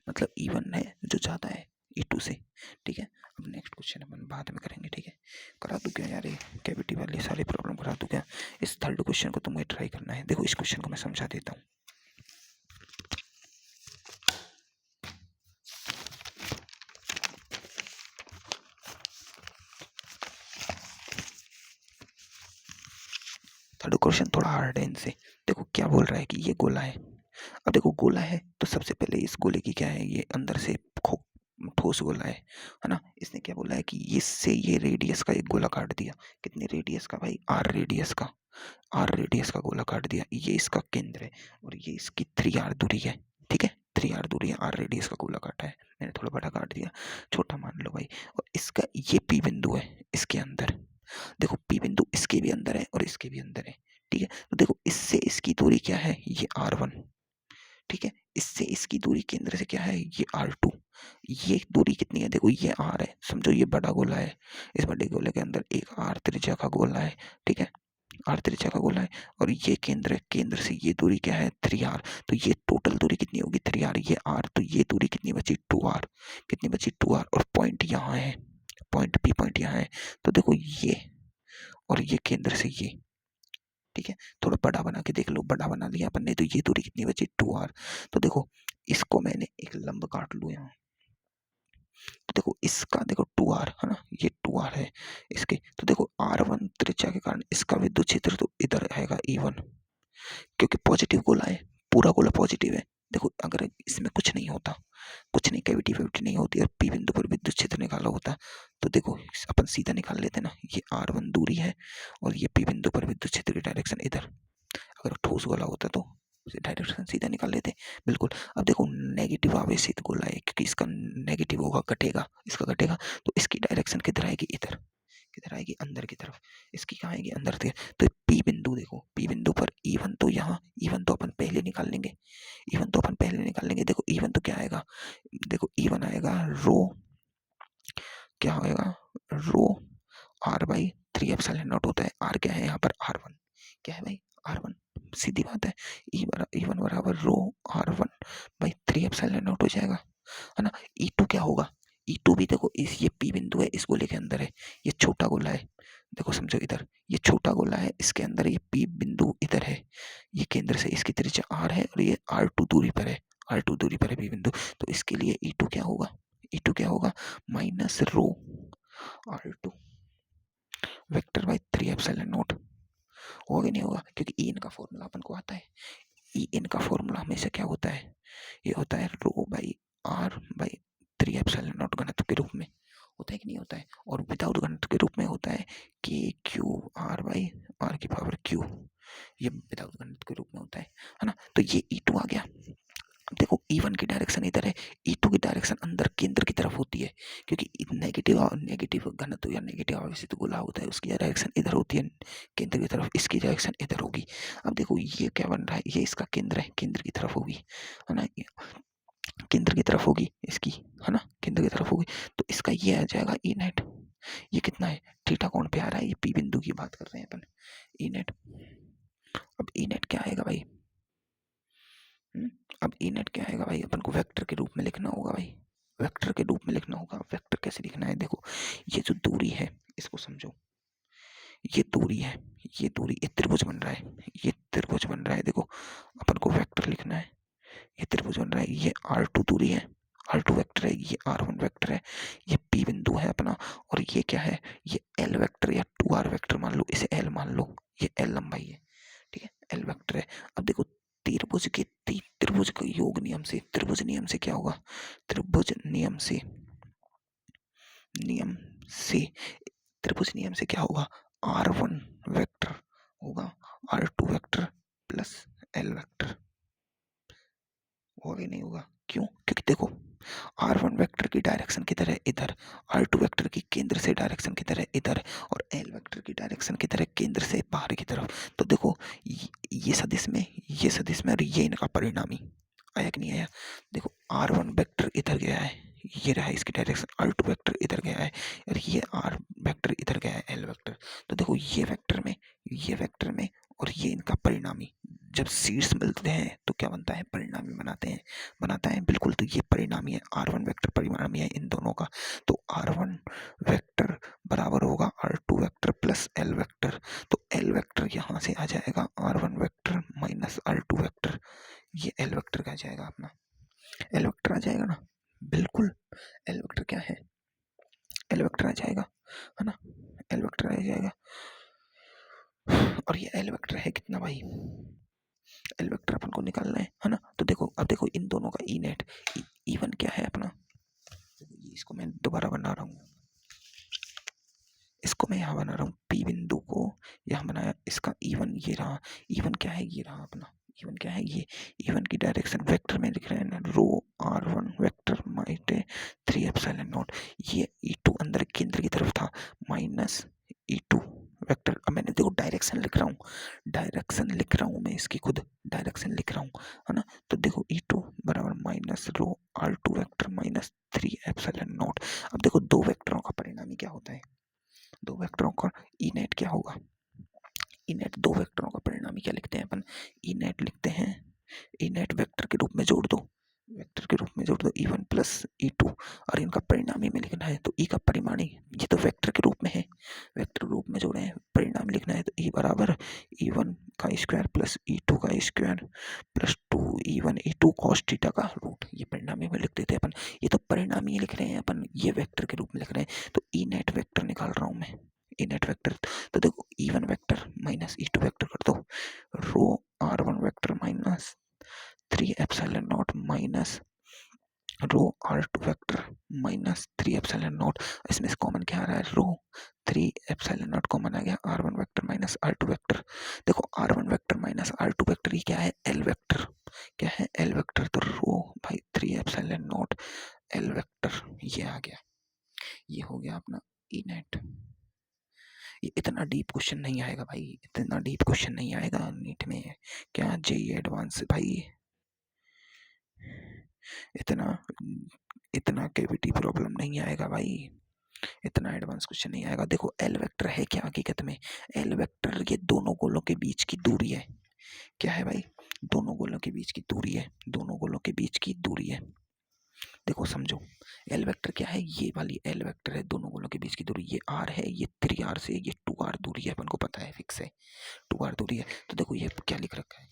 मतलब E1 है जो ज़्यादा है E2 से। ठीक है, अब नेक्स्ट क्वेश्चन अपन बाद में करेंगे। ठीक है, करा दूँ क्या यार, ये कैविटी वाली सारी प्रॉब्लम करा दूँ क्या। इस थर्ड क्वेश्चन को तुम्हें ट्राई करना है। देखो इस क्वेश्चन को मैं समझा देता हूँ। थर्ड क्वेश्चन थोड़ा हार्ड है इनसे। देखो क्या बोल रहा है कि ये गोला है। अब देखो गोला है तो सबसे पहले इस गोले की क्या है, ये अंदर से ठोस गोला है ना। इसने क्या बोला है कि इससे ये रेडियस का एक गोला काट दिया। कितने रेडियस का भाई, आर रेडियस का गोला काट दिया। ये इसका केंद्र है और ये इसकी 3r दूरी है। ठीक है, 3r दूरी है, आर रेडियस का गोला काटा है मैंने, थोड़ा बड़ा काट दिया, छोटा मान लो भाई। और इसका ये पी बिंदु है इसके अंदर। देखो पी बिंदु इसके भी अंदर है और इसके भी अंदर है। ठीक है, तो देखो इससे इसकी दूरी क्या है, ये R1। ठीक है, इससे इसकी दूरी केंद्र से क्या है, ये R2। ये दूरी कितनी है, देखो ये R है, समझो ये बड़ा गोला है, इस बड़े गोले के अंदर एक R त्रिज्या का गोला है। ठीक है, R त्रिज्या का गोला है और ये केंद्र है, केंद्र से ये दूरी क्या है 3r। तो ये टोटल दूरी कितनी होगी 3r, ये r, तो ये दूरी कितनी बची 2r। कितनी बची 2r, और पॉइंट यहाँ है, पॉइंट P पॉइंट यहाँ है। तो देखो ये और ये केंद्र से ये। ठीक है, थोड़ा बड़ा बना के देख लो, बड़ा बना लिया अपन ने, तो ये दूरी कितनी बची 2r। तो देखो इसको मैंने एक लंब काट लूँ यहाँ, तो देखो इसका देखो 2r है ना, ये 2r है इसके। तो देखो R1 त्रिज्या के कारण इसका विद्युत क्षेत्र तो इधर आएगा E1, क्योंकि पॉजिटिव गोला है, पूरा गोला पॉजिटिव है। देखो अगर इसमें कुछ नहीं होता, कुछ नहीं, कैविटी वैविटी नहीं होती और पी बिंदु पर विद्युत क्षेत्र निकाला होता, तो देखो अपन सीधा निकाल लेते ना, ये R1 दूरी है और ये पी बिंदु पर विद्युत क्षेत्र की डायरेक्शन इधर। अगर ठोस गोला होता तो डायरेक्शन सीधा निकाल लेते, बिल्कुल। अब देखो नेगेटिव आवेशित गोला है, क्योंकि इसका नेगेटिव होगा, घटेगा, इसका घटेगा, तो इसकी डायरेक्शन किधर आएगी, इधर, किधर आएगी, अंदर की तरफ। इसकी कहाँ आएगी, अंदर की। तो पी बिंदु देखो, पी बिंदु पर E1 तो यहाँ, E1 तो अपन पहले निकाल लेंगे, E1 तो अपन पहले निकाल लेंगे। देखो E1 तो क्या आएगा, देखो E1 आएगा रो, क्या होएगा, रो आर बाई 3 एप्सिलॉन नॉट होता है। आर क्या है यहाँ पर, R1, क्या है भाई, R1। सीधी बात है, E1 बराबर रो R1 बाई 3 एप्सिलॉन नॉट हो जाएगा, है ना। E2 क्या होगा, E2 भी देखो इस, ये P बिंदु है, इस गोले के अंदर है, ये छोटा गोला है, देखो समझो इधर, ये छोटा गोला है, इसके अंदर ये P बिंदु इधर है, ये केंद्र से इसकी त्रिज्या R है और ये R2 दूरी पर है, R2 दूरी पर है P बिंदु। तो इसके लिए E2 क्या होगा, E2 क्या होगा, minus rho R2 vector by 3 epsilon not. होगा नहीं होगा, क्योंकि ई इन का फॉर्मूला अपन को आता है। ई इन का फॉर्मूला हमेशा क्या होता है, ये होता है rho by R by 3 epsilon naught घनत्व के रूप में, होता है कि नहीं होता है। और विदाउट घनत्व के रूप में होता है K Q R by are की पावर क्यू, ये विदाउट घनत्व के रूप में होता है ना। तो ये E2 आ गया। देखो E1 की डायरेक्शन इधर है, E2 की डायरेक्शन अंदर केंद्र की तरफ होती है, क्योंकि नेगेटिव घनत्व या नेगेटिव आवेशित गोला होता है, उसकी डायरेक्शन इधर होती है केंद्र की तरफ, इसकी डायरेक्शन इधर होगी। अब देखो ये क्या बन रहा है, ये इसका केंद्र है, केंद्र की तरफ होगी, है ना, केंद्र की तरफ होगी इसकी, है ना, केंद्र की तरफ होगी। तो इसका ये आ जाएगा ई नेट। ये कितना है, थीटा कोण पे आ रहा है, ये पी बिंदु की बात कर रहे हैं अपन, ई नेट। अब ई नेट क्या आएगा भाई, अब ई नेट क्या आएगा भाई, अपन को वेक्टर के रूप में लिखना होगा भाई, वेक्टर के रूप में लिखना होगा। वेक्टर कैसे लिखना है, देखो ये जो दूरी है इसको समझो, ये दूरी है, ये दूरी, ये त्रिभुज बन रहा है, ये त्रिभुज बन रहा है, देखो अपन को वेक्टर लिखना है, ये त्रिभुज बन रहा है, ये R2 दूरी है, R2 वेक्टर है, ये R1 वेक्टर है, ये P बिंदु है अपना, और ये क्या है, ये L वेक्टर या 2R वेक्टर मान लो, इसे L मान लो, ये L लंबाई है, ठीक है, L वेक्टर है। अब देखो त्रिभुज का योग नियम से, त्रिभुज नियम से क्या होगा, त्रिभुज नियम से नियम से, त्रिभुज नियम से क्या होगा, R1 वेक्टर होगा R2 vector plus L vector, होगा कि नहीं होगा? क्यों? क्योंकि देखो R1 वेक्टर की डायरेक्शन किधर है, इधर, R2 वेक्टर की केंद्र से डायरेक्शन किधर है, इधर, और L वेक्टर की डायरेक्शन किधर है, केंद्र से बाहर की तरफ। तो देखो ये सदिश में, ये सदिश में, और ये इनका परिणामी आया कि नहीं आया? देखो R1 वेक्टर इधर गया है, ये रहा इसकी डायरेक्शन, R2 वेक्टर इधर गया है, और ये R वेक्टर इधर गया है, L वेक्टर। तो देखो ये वेक्टर में, ये वेक्टर में, और ये इनका परिणामी जब शीर्ष मिलते हैं तो क्या बनता है, परिणामी बनाते हैं, बनाता है बिल्कुल। तो ये परिणामी है, R1 वेक्टर परिणामी है इन दोनों का। तो R1 वेक्टर बराबर होगा R2 vector plus L vector. तो L वेक्टर यहाँ से आ जाएगा R1 vector minus R2 vector, ये L वेक्टर का आ जाएगा अपना, L वेक्टर आ जाएगा ना, बिल्कुल L वेक्टर क्या है, L वेक्टर आ जाएगा, है ना, L वेक्टर आ जाएगा। और ये L वेक्टर है कितना भाई, L वेक्टर अपन को निकालना है ना। तो देखो अब देखो इन दोनों का ई नेट, E1 क्या है अपना, इसको मैं दोबारा बना रहा हूँ, इसको मैं यहाँ बना रहा हूँ, P बिंदु को यहाँ बनाया, इसका E1 ये रहा, E1 क्या है, ये रहा अपना, E1 क्या है, ये E1 की डायरेक्शन वेक्टर में लिख रहे हैं ना, रो R1 वेक्टर माइटे 3 एप्सिलॉन नॉट, ये E2 अंदर केंद्र की तरफ था, माइनस E2 वेक्टर। अब मैंने देखो डायरेक्शन लिख रहा हूँ, डायरेक्शन लिख रहा हूँ मैं इसकी, खुद डायरेक्शन लिख रहा हूँ, है ना। तो देखो E2 बराबर माइनस रो R2 vector minus 3 epsilon naught. अब देखो दो वेक्टरों का परिणामी क्या होता है, दो वेक्टरों का ई नेट क्या होगा, ई नेट दो वेक्टरों का परिणामी क्या लिखते हैं अपन, ई नेट लिखते हैं, ई नेट वेक्टर के रूप में जोड़ दो, वेक्टर के रूप में जोड़ दो E1 प्लस E2, और इनका परिणामी में लिखना है तो E का परिमाणी, ये तो वेक्टर के रूप में है, वेक्टर के रूप में जोड़े हैं, परिणाम लिखना है तो E बराबर E1 का स्क्वायर प्लस E2 का square plus 2E1 E2 cos theta का रूट, ये परिणामी में लिख देते हैं अपन। ये तो परिणामी लिख रहे हैं अपन, ये वेक्टर के रूप में लिख रहे हैं, तो ई नेट वेक्टर निकाल रहा हूँ मैं, ई नेट वेक्टर। तो देखो E1 vector minus E2 vector कर दो, रो R1 vector minus 3 epsilon not minus row R2 vector minus 3 epsilon not, इसमें से कॉमन क्या आ रहा है, रो 3 एप्सिलॉन नॉट कॉमन आ गया, R1 vector minus R2 vector. देखो R1 vector minus R2 vector ये क्या है, L वेक्टर, क्या है L वेक्टर, तो रो भाई 3 एप्सिलॉन नॉट L वेक्टर, ये आ गया, ये हो गया अपना ई नेट। ये इतना डीप क्वेश्चन नहीं आएगा भाई, इतना डीप क्वेश्चन नहीं आएगा नीट में, क्या जेई एडवांस भाई, इतना इतना केवीटी प्रॉब्लम नहीं आएगा भाई, इतना एडवांस क्वेश्चन नहीं आएगा। देखो एल वेक्टर है क्या हकीकत में, एल वेक्टर ये दोनों गोलों के बीच की दूरी है, क्या है भाई, दोनों गोलों के बीच की दूरी है, दोनों गोलों के बीच की दूरी है। देखो समझो एल वेक्टर क्या है, ये वाली एल वेक्टर है, दोनों गोलों के बीच की दूरी, ये आर है, ये 3r से ये 2r दूरी है, अपन को पता है फिक्स है 2r दूरी है। तो देखो ये क्या लिख रखा है,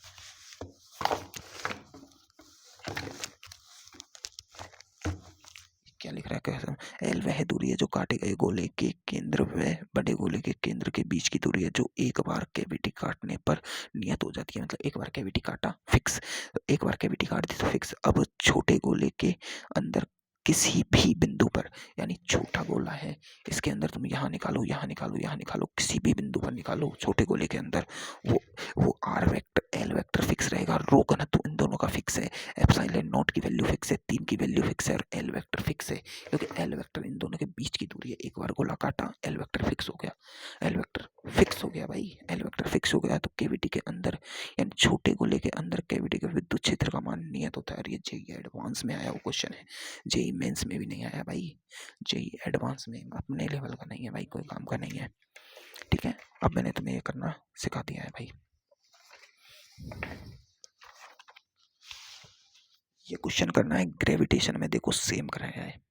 क्या लिख रहा है, कैसे, एल वह दूरी है जो काटे गए गोले के केंद्र व बड़े गोले के केंद्र के बीच की दूरी है जो एक बार कैविटी काटने पर नियत हो जाती है। मतलब एक बार कैविटी काटा फिक्स, एक बार कैविटी काट दी तो फिक्स। अब छोटे गोले के अंदर किसी भी बिंदु पर, यानी छोटा गोला है इसके अंदर तुम यहाँ निकालो, यहाँ निकालो, यहाँ निकालो, किसी भी बिंदु पर निकालो छोटे गोले के अंदर, वो R vector L vector fix रहेगा, रो घनत्व इन दोनों का फिक्स है, एप्सिलॉन नॉट की वैल्यू फिक्स है, 3 की वैल्यू फिक्स है, और एल वेक्टर फिक्स है, क्योंकि एल वेक्टर इन दोनों के बीच की दूरी है। एक बार गोला काटा एल वेक्टर फिक्स हो गया, एल वेक्टर फिक्स हो गया भाई, एल वेक्टर फिक्स हो गया। तो केविटी के अंदर यानी छोटे गोले के अंदर केविटी के विद्युत क्षेत्र का मान नियत होता है। और ये जेई एडवांस में आया वो क्वेश्चन है, जेई मेंस में भी नहीं आया भाई, जेई एडवांस में अपने लेवल का नहीं है भाई, कोई काम का नहीं है, ठीक है। अब मैंने तुम्हें ये करना सिखा दिया है भाई। ये क्वेश्चन करना है ग्रेविटेशन में, देखो सेम कराया है,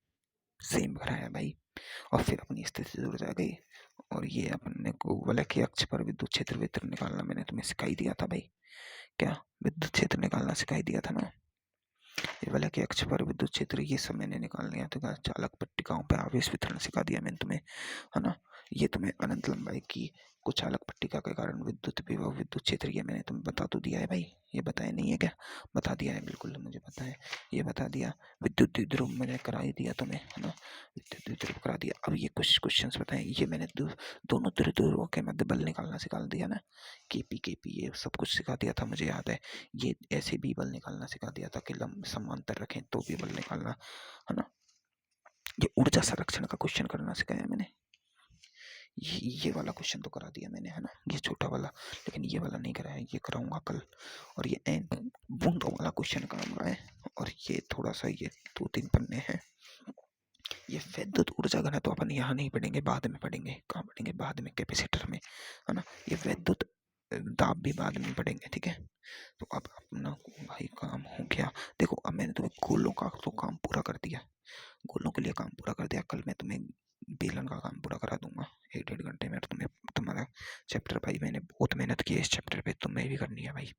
सेम कराया है भाई। और फिर अपनी स्थिति जुड़ जा गई, और ये अपने को वलय के अक्ष पर विद्युत क्षेत्र वितरण निकालना मैंने तुम्हें सिखाई दिया था भाई, क्या विद्युत क्षेत्र निकालना सिखाई दिया था ना। ये वलय के अक्ष पर विद्युत क्षेत्र ये सब मैंने निकाल लिया था, चालक पट्टिकाओं पर आवेश वितरण सिखा दिया मैंने तुम्हें, है ना। ये तुम्हें अनंत लंबाई की कुचालक पट्टिका के कारण विद्युत विभव विद्युत क्षेत्र, ये मैंने तुम्हें बता तो दिया है भाई, ये बताया नहीं है क्या? बता दिया है, बिल्कुल मुझे पता है, ये बता दिया। विद्युत द्विध्रुव मैंने करा ही दिया तुम्हें, है ना, विद्युत द्विध्रुव करा दिया। अब ये कुछ क्वेश्चंस बताएं, ये मैंने दोनों द्विध्रुवों के मध्य बल निकालना सिखा दिया ना, केपी ये सब कुछ सिखा दिया था, मुझे याद है। ये ऐसे भी बल निकालना सिखा दिया था कि लंब समांतर रखें तो भी बल निकालना, है ना। ये ऊर्जा संरक्षण का क्वेश्चन करना सिखाया मैंने, ये वाला क्वेश्चन तो करा दिया मैंने, है ना, ये छोटा वाला, लेकिन ये वाला नहीं कराया, ये कराऊंगा कल। और ये एन बूंदों वाला क्वेश्चन कराऊंगा है, और ये थोड़ा सा, ये 2-3 पन्ने हैं। ये विद्युत ऊर्जा घनत्व तो अपन यहाँ नहीं पढ़ेंगे, बाद में पढ़ेंगे। कहाँ पढ़ेंगे? बाद में, कैपेसिटर में, है ना। ये विद्युत दाब भी बाद में पढ़ेंगे, ठीक है। तो अब अपना भाई काम हो गया। देखो अब मैंने तुम्हें गोलों का तो काम पूरा कर दिया, गोलों के लिए काम पूरा कर दिया। कल मैं तुम्हें बेलन का काम पूरा करा दूंगा 1-1.5 घंटे में। तुम्हें तुम्हारा चैप्टर भाई, मैंने बहुत मेहनत की है इस चैप्टर पे, तुम्हें भी करनी है भाई।